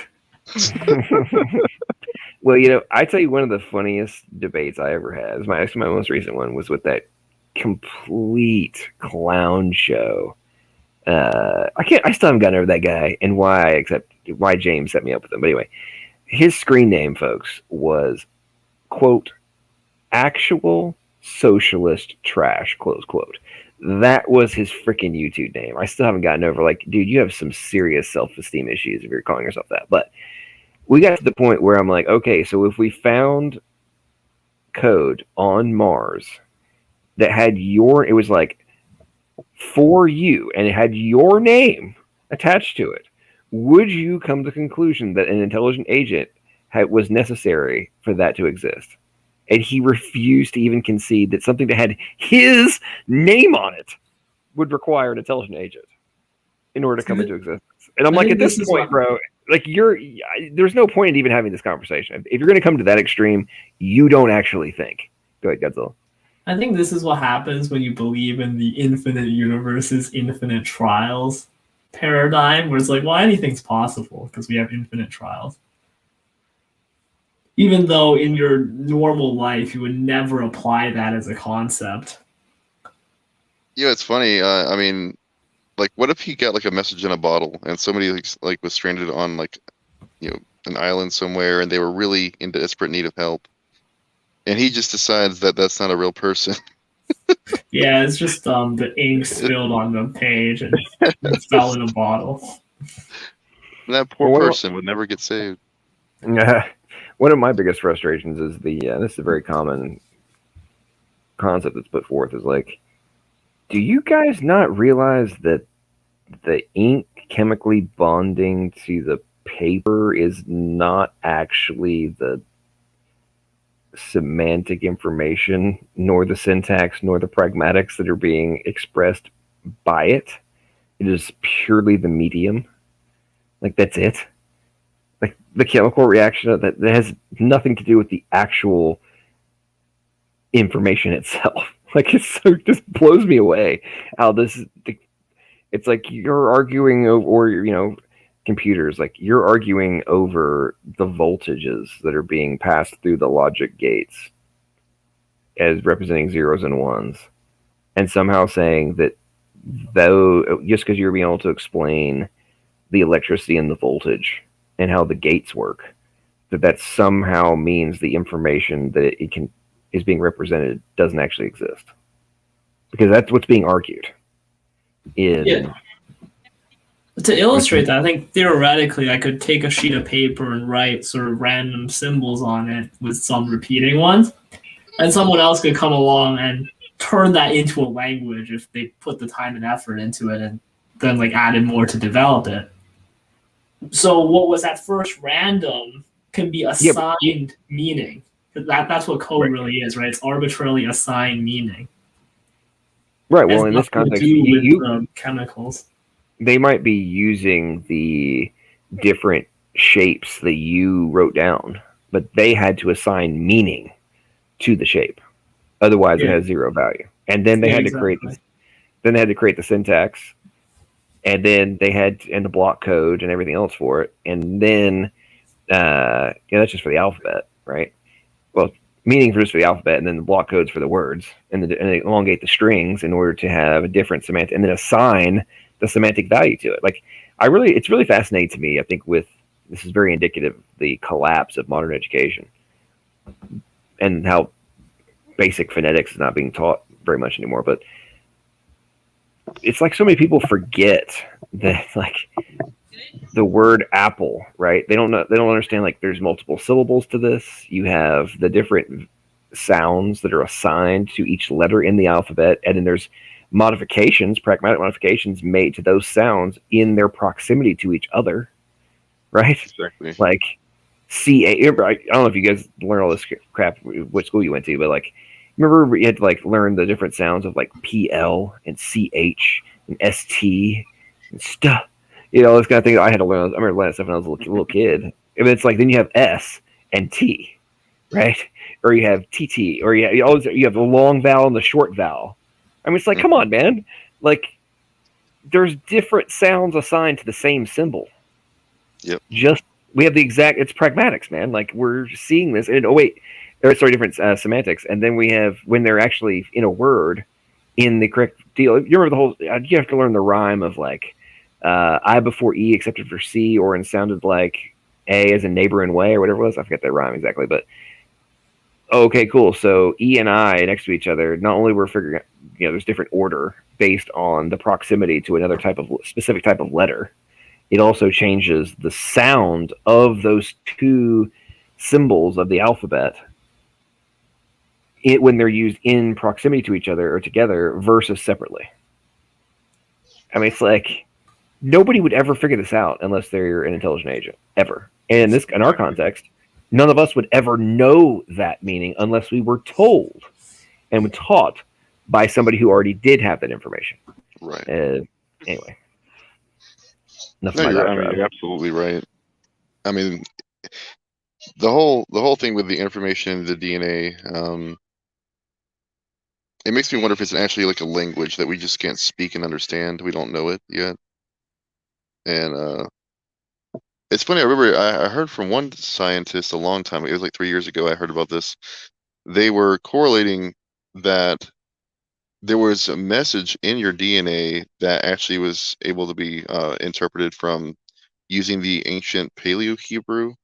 Well, you know, I tell you, one of the funniest debates I ever had, my most recent one, was with that complete clown show. I still haven't gotten over that guy and why James set me up with him. But anyway, his screen name, folks, was, quote, actual socialist trash, close quote. That was his freaking YouTube name. I still haven't gotten over, like, dude, you have some serious self-esteem issues if you're calling yourself that. But we got to the point where I'm like, okay, so if we found code on Mars that had it was like, for you, and it had your name attached to it, would you come to the conclusion that an intelligent agent was necessary for that to exist? And he refused to even concede that something that had his name on it would require an intelligent agent in order to come into existence. And I'm like, at this point, bro, like, there's no point in even having this conversation. If you're going to come to that extreme, you don't actually think. Go ahead, Godzilla. I think this is what happens when you believe in the infinite universes, infinite trials paradigm, where it's like, well, anything's possible because we have infinite trials. Even though in your normal life, you would never apply that as a concept. Yeah, it's funny. I mean, like, what if he got like a message in a bottle and somebody like was stranded on, like, you know, an island somewhere and they were really in desperate need of help, and he just decides that that's not a real person. Yeah, it's just the ink spilled on the page and it fell in a bottle. And that poor person would never get saved. Yeah. One of my biggest frustrations is this is a very common concept that's put forth, is like, do you guys not realize that the ink chemically bonding to the paper is not actually the semantic information, nor the syntax, nor the pragmatics that are being expressed by it? It is purely the medium. Like, that's it. Like, the chemical reaction that has nothing to do with the actual information itself. Like, it just blows me away how it's like you're arguing over, or, you know, computers, like, you're arguing over the voltages that are being passed through the logic gates as representing zeros and ones, and somehow saying that, though, just because you're being able to explain the electricity and the voltage and how the gates work, that somehow means the information that is being represented doesn't actually exist, because that's what's being argued. To illustrate that, I think theoretically I could take a sheet of paper and write sort of random symbols on it with some repeating ones, and someone else could come along and turn that into a language if they put the time and effort into it and then, like, added more to develop it. So what was at first random can be assigned meaning. That's what code really is, right? It's arbitrarily assigned meaning. Right. Well, in this context, chemicals. They might be using the different shapes that you wrote down, but they had to assign meaning to the shape. Otherwise, it has zero value. And then they had to create the syntax, and then the block code and everything else for it. And then, that's just for the alphabet. right? Well, meaning for the alphabet, and then the block codes for the words, and they elongate the strings in order to have a different semantic, and then assign the semantic value to it. Like, it's really fascinating to me. I think this is very indicative of the collapse of modern education and how basic phonetics is not being taught very much anymore. But it's like so many people forget that, like, the word apple, right? They don't understand, like, there's multiple syllables to this. You have the different sounds that are assigned to each letter in the alphabet, and then there's pragmatic modifications made to those sounds in their proximity to each other, right? Exactly. Like CA. I don't know if you guys learn all this crap, what school you went to, but, like, remember you had to, like, learn the different sounds of, like, PL and CH and ST and stuff. You know, this kind of thing. I had to learn. I remember learning stuff when I was a little kid. And it's like, then you have S and T, right? Or you have TT, or you have the long vowel and the short vowel. I mean, it's like, come on, man. Like, there's different sounds assigned to the same symbol. Yep. We have it's pragmatics, man. Like, we're seeing this. And different semantics. And then we have, when they're actually in a word in the correct deal. You remember the whole, you have to learn the rhyme of, like, I before E excepted for C, or it sounded like A as in neighbor and way, or whatever it was. I forget that rhyme exactly, but okay, cool. So E and I next to each other, not only we're figuring out, there's different order based on the proximity to another specific type of letter. It also changes the sound of those two symbols of the alphabet when they're used in proximity to each other or together versus separately. I mean, it's like, nobody would ever figure this out unless they're an intelligent agent, ever. And in our context, none of us would ever know that meaning unless we were told and taught by somebody who already did have that information. Right. Anyway. You're absolutely right. I mean, the whole thing with the information in the DNA, it makes me wonder if it's actually like a language that we just can't speak and understand. We don't know it yet. And it's funny. I remember I heard from one scientist a long time ago. It was like 3 years ago. I heard about this. They were correlating that there was a message in your DNA that actually was able to be interpreted from using the ancient Paleo Hebrew.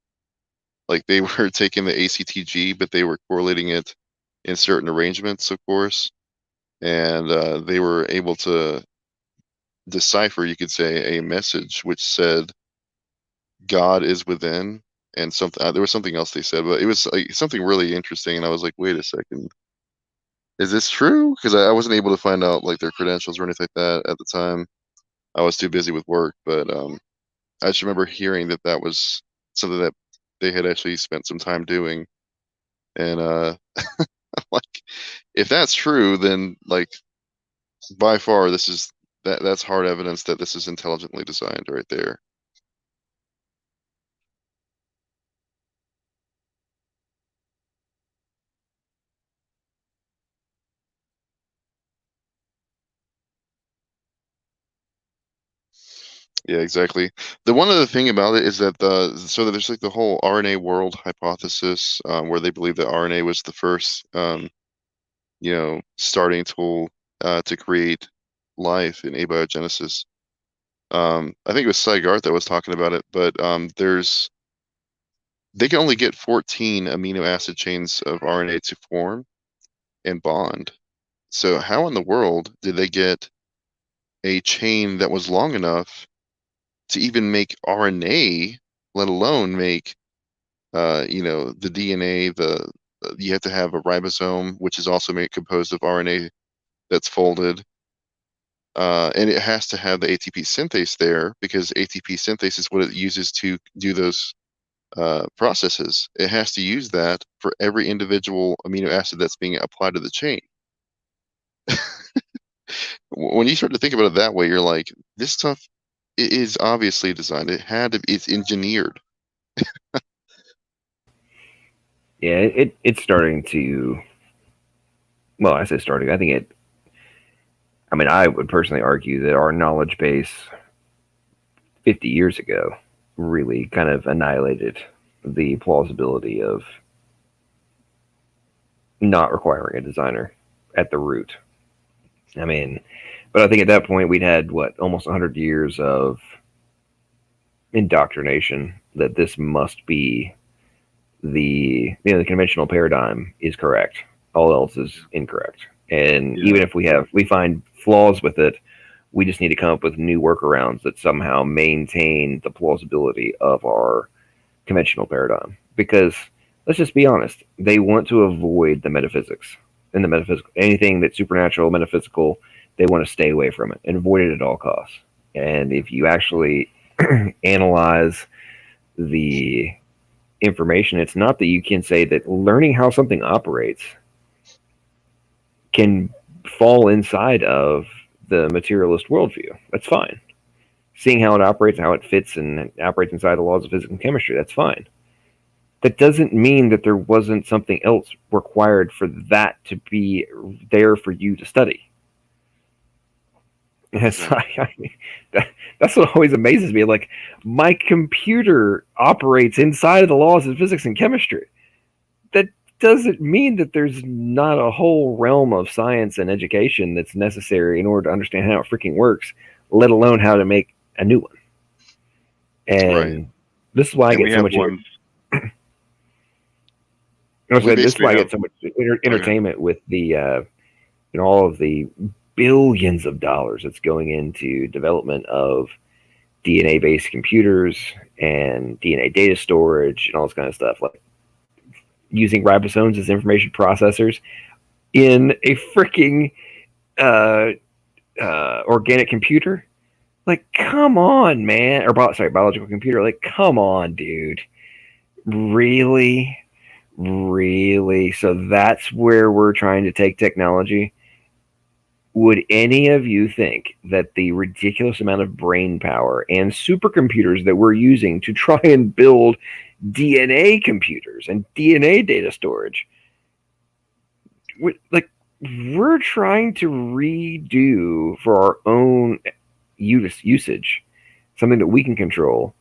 Like, they were taking the ACTG, but they were correlating it in certain arrangements, of course. And they were able to decipher, you could say, a message which said God is within, and something there was something else they said, but it was like something really interesting, and I was like, wait a second, is this true? Because I wasn't able to find out, like, their credentials or anything like that at the time. I was too busy with work, but I just remember hearing that was something that they had actually spent some time doing. And like, if that's true, then, like, by far that's hard evidence that this is intelligently designed right there. Yeah, exactly. The one other thing about it is that there's like the whole RNA world hypothesis, where they believe that RNA was the first starting tool to create life in abiogenesis. I think it was Sagart that was talking about it, but they can only get 14 amino acid chains of RNA to form and bond. So how in the world did they get a chain that was long enough to even make RNA, let alone make the DNA? You have to have a ribosome, which is also composed of RNA that's folded. And it has to have the ATP synthase there, because ATP synthase is what it uses to do those processes. It has to use that for every individual amino acid that's being applied to the chain. When you start to think about it that way, you're like, this stuff is obviously designed. It's engineered. Yeah, it's starting to. Well, I say starting. I think I would personally argue that our knowledge base 50 years ago really kind of annihilated the plausibility of not requiring a designer at the root. I mean, but I think at that point we'd had almost 100 years of indoctrination that this must be the conventional paradigm is correct. All else is incorrect. And even if we find flaws with it, we just need to come up with new workarounds that somehow maintain the plausibility of our conventional paradigm. Because let's just be honest, they want to avoid the metaphysics and the metaphysical, anything that's supernatural, metaphysical. They want to stay away from it and avoid it at all costs. And if you actually analyze the information, it's not that you can say that learning how something operates can fall inside of the materialist worldview. That's fine. Seeing how it operates, how it fits and operates inside the laws of physics and chemistry, that's fine. That doesn't mean that there wasn't something else required for that to be there for you to study. That's what always amazes me. Like, my computer operates inside of the laws of physics and chemistry. That doesn't mean that there's not a whole realm of science and education that's necessary in order to understand how it freaking works, let alone how to make a new one. And this is why I get so much. This is why I get so much entertainment with the all of the billions of dollars that's going into development of DNA-based computers and DNA data storage and all this kind of stuff, like using ribosomes as information processors in a freaking organic computer. Like, come on, man. Or biological computer. Like, come on, dude. Really? So that's where we're trying to take technology? Would any of you think that the ridiculous amount of brain power and supercomputers that we're using to try and build DNA computers and DNA data storage, we're trying to redo for our own usage something that we can control,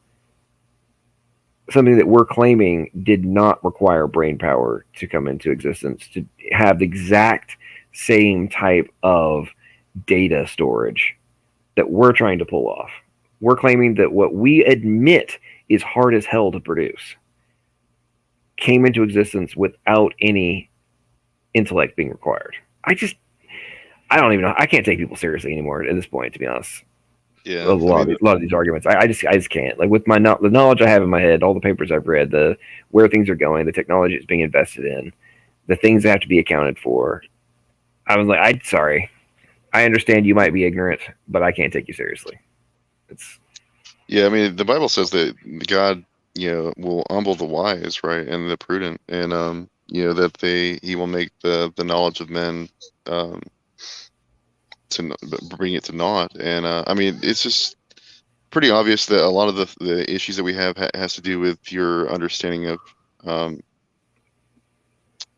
something that we're claiming did not require brain power to come into existence, to have the exact same type of data storage that we're trying to pull off. We're claiming that what we admit is hard as hell to produce came into existence without any intellect being required. I don't even know. I can't take people seriously anymore at this point, to be honest. Yeah, A lot of these arguments, I just can't. Like, with the knowledge I have in my head, all the papers I've read, where things are going, the technology that's being invested in, the things that have to be accounted for. I was like, sorry. I understand you might be ignorant, but I can't take you seriously. I mean, the Bible says that God, will humble the wise, right, and the prudent, and that He will make the knowledge of men to bring it to naught. And I mean, it's just pretty obvious that a lot of the issues that we have has to do with your understanding of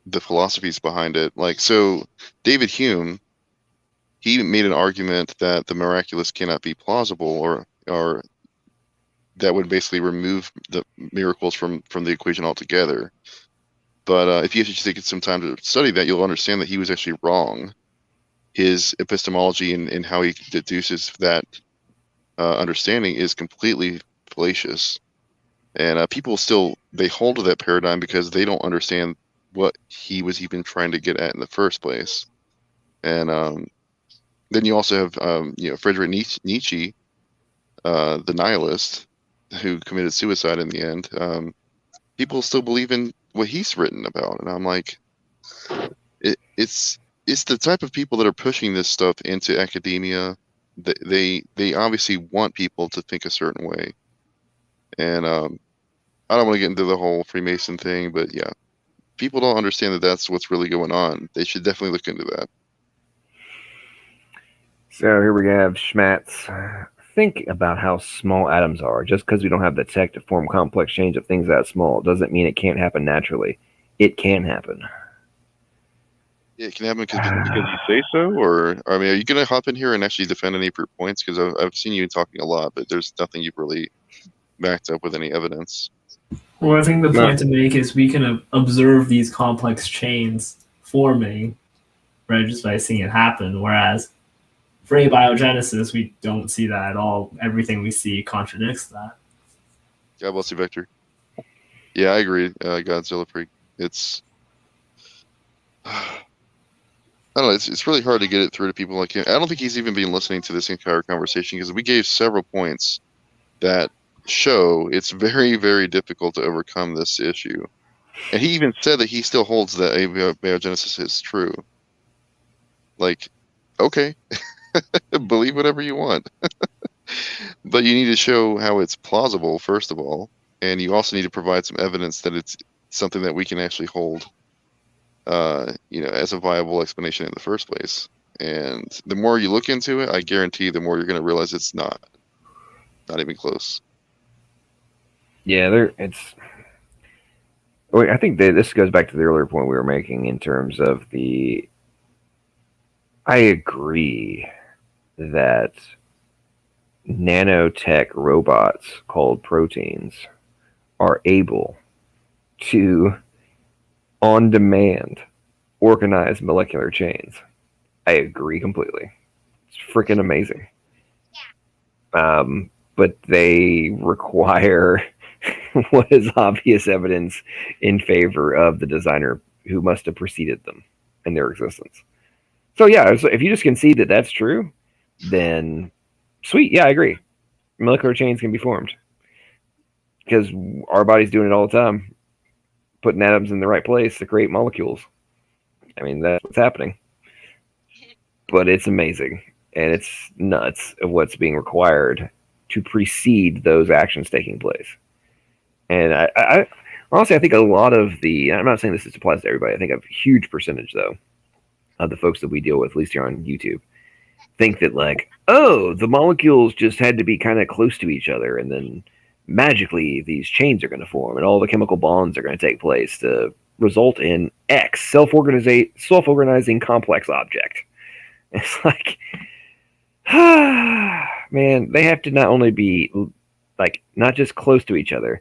the philosophies behind it. Like, so David Hume, he made an argument that the miraculous cannot be plausible, or that would basically remove the miracles from the equation altogether. But if you actually take some time to study that, you'll understand that he was actually wrong. His epistemology and how he deduces that understanding is completely fallacious. And people still, they hold to that paradigm because they don't understand what he was even trying to get at in the first place. And then you also have Friedrich Nietzsche, the nihilist, who committed suicide in the end. People still believe in what he's written about, and I'm like, it's the type of people that are pushing this stuff into academia. They obviously want people to think a certain way, and I don't want to get into the whole Freemason thing, but yeah, people don't understand that that's what's really going on. They should definitely look into that. So here we have Schmatz. Think about how small atoms are. Just because we don't have the tech to form complex chains of things that small doesn't mean it can't happen naturally. It can happen. It can happen because you say so, or I mean, are you going to hop in here and actually defend any of your points? Because I've seen you talking a lot, but there's nothing you've really backed up with any evidence. Well, I think the point to make is we can observe these complex chains forming, right, just by seeing it happen. Whereas for abiogenesis, we don't see that at all. Everything we see contradicts that. God bless you, Victor. Yeah, I agree. Godzilla Freak. It's I don't know. It's really hard to get it through to people like him. I don't think he's even been listening to this entire conversation because we gave several points that show it's very, very difficult to overcome this issue. And he even said that he still holds that abiogenesis is true. Like, okay, believe whatever you want. But you need to show how it's plausible, first of all. And you also need to provide some evidence that it's something that we can actually hold, as a viable explanation in the first place. And the more you look into it, I guarantee the more you're going to realize it's not even close. Yeah, I think that this goes back to the earlier point we were making in terms of I agree that nanotech robots called proteins are able to, on demand, organize molecular chains. I agree completely. It's freaking amazing. But they require what is obvious evidence in favor of the designer who must have preceded them in their existence. So yeah, if you just concede that that's true, then sweet, yeah, I agree. Molecular chains can be formed because our body's doing it all the time, putting atoms in the right place to create molecules. I mean, that's what's happening. But it's amazing, and it's nuts of what's being required to precede those actions taking place. And I honestly, I think a lot of I'm not saying this applies to everybody. I think a huge percentage, though, of the folks that we deal with, at least here on YouTube, think that like, oh, the molecules just had to be kind of close to each other, and then magically these chains are going to form, and all the chemical bonds are going to take place to result in X self-organizing complex object. It's like, man, they have to not only be like not just close to each other,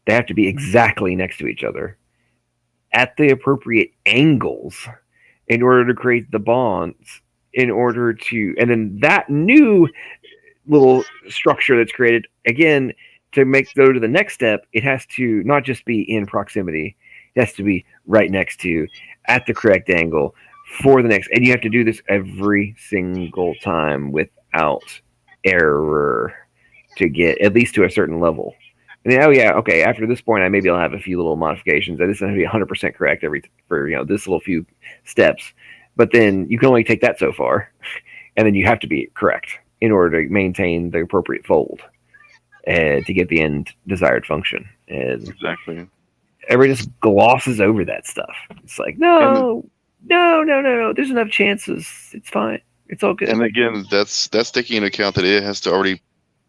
they have to be exactly next to each other at the appropriate angles in order to create the bonds, and then that new little structure that's created, again, to go to the next step, it has to not just be in proximity, it has to be right next to, at the correct angle for the next, and you have to do this every single time without error to get at least to a certain level. And then, oh yeah, okay, after this point, maybe I'll have a few little modifications. This is going to be 100% correct for this little few steps. But then you can only take that so far, and then you have to be correct in order to maintain the appropriate fold and to get the end desired function. And exactly, everybody just glosses over that stuff. It's like, no. There's enough chances. It's fine. It's all good. And again, that's taking into account that it has to already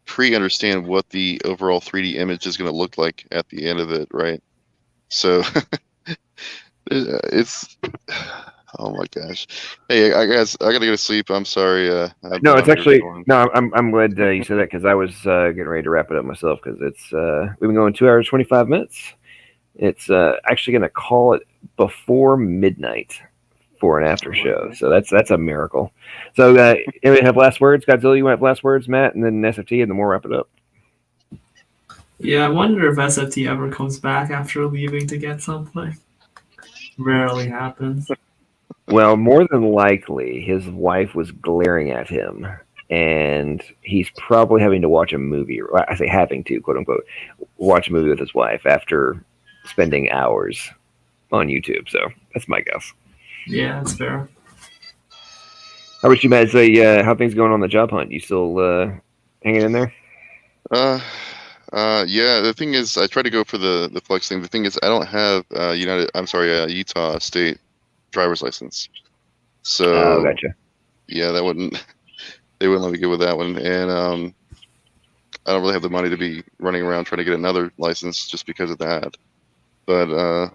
pre-understand what the overall 3D image is going to look like at the end of it, right? So it's, oh my gosh. Hey, guys, I gotta go to sleep. I'm sorry. No, it's actually no. I'm glad you said that because I was getting ready to wrap it up myself because it's we've been going 2 hours 25 minutes. It's actually going to call it before midnight for an after show, so that's a miracle. So anybody have last words? Godzilla, you want to have last words, Matt, and then SFT, and then we'll wrap it up. Yeah, I wonder if SFT ever comes back after leaving to get something. Rarely happens. Well, more than likely, his wife was glaring at him, and he's probably having to watch a movie. I say having to, quote unquote, watch a movie with his wife after spending hours on YouTube. So that's my guess. Yeah, that's fair. How about you, Matt? Say, how things going on the job hunt? You still hanging in there? Yeah. The thing is, I tried to go for the flex thing. The thing is, I don't have Utah State driver's license. So gotcha. Yeah, they wouldn't let me go with that one, and I don't really have the money to be running around trying to get another license just because of that. But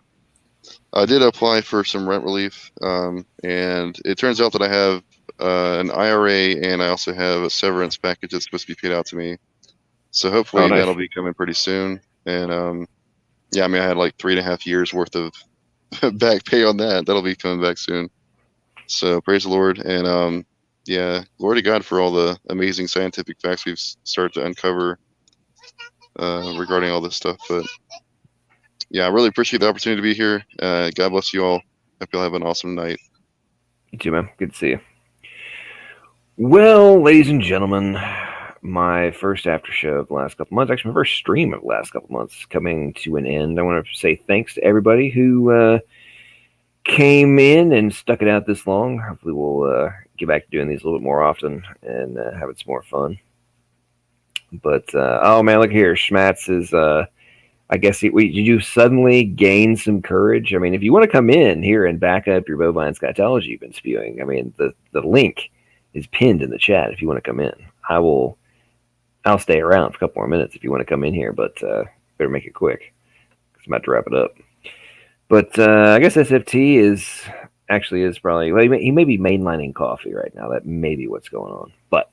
I did apply for some rent relief, and it turns out that I have an IRA, and I also have a severance package that's supposed to be paid out to me. So hopefully nice. That'll be coming pretty soon. And yeah, I mean, I had like 3.5 years worth of back pay on that. That'll be coming back soon. So praise the Lord, and yeah, glory to God for all the amazing scientific facts we've started to uncover regarding all this stuff. But yeah, I really appreciate the opportunity to be here. God bless you all. Hope you'll have an awesome night. You too, man. Good to see you. Well, ladies and gentlemen, my first after show of the last couple months, actually my first stream of the last couple months, coming to an end. I want to say thanks to everybody who came in and stuck it out this long. Hopefully we'll get back to doing these a little bit more often and having some more fun. But oh man, look here, Schmatz is I guess you suddenly gain some courage. I mean, if you want to come in here and back up your bovine scatology you've been spewing, I mean, the link is pinned in the chat. If you want to come in, I'll stay around for a couple more minutes if you want to come in here, but better make it quick because I'm about to wrap it up. But I guess SFT is probably, well, he may be mainlining coffee right now. That may be what's going on. But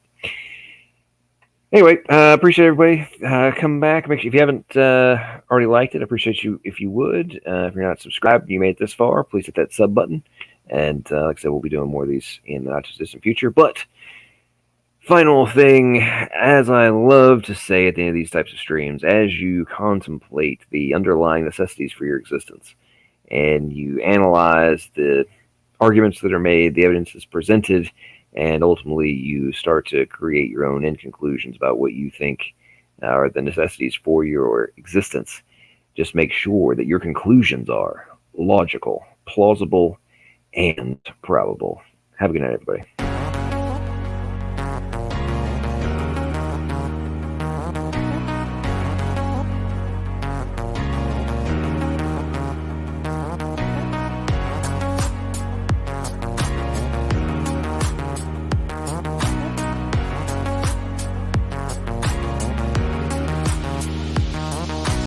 anyway, appreciate everybody coming back. Make sure if you haven't already liked it, I appreciate you if you would. If you're not subscribed, you made it this far, please hit that sub button. And like I said, we'll be doing more of these in the not too distant future. But final thing, as I love to say at the end of these types of streams, as you contemplate the underlying necessities for your existence, and you analyze the arguments that are made, the evidence is presented, and ultimately you start to create your own end conclusions about what you think are the necessities for your existence. Just make sure that your conclusions are logical, plausible, and probable. Have a good night, everybody.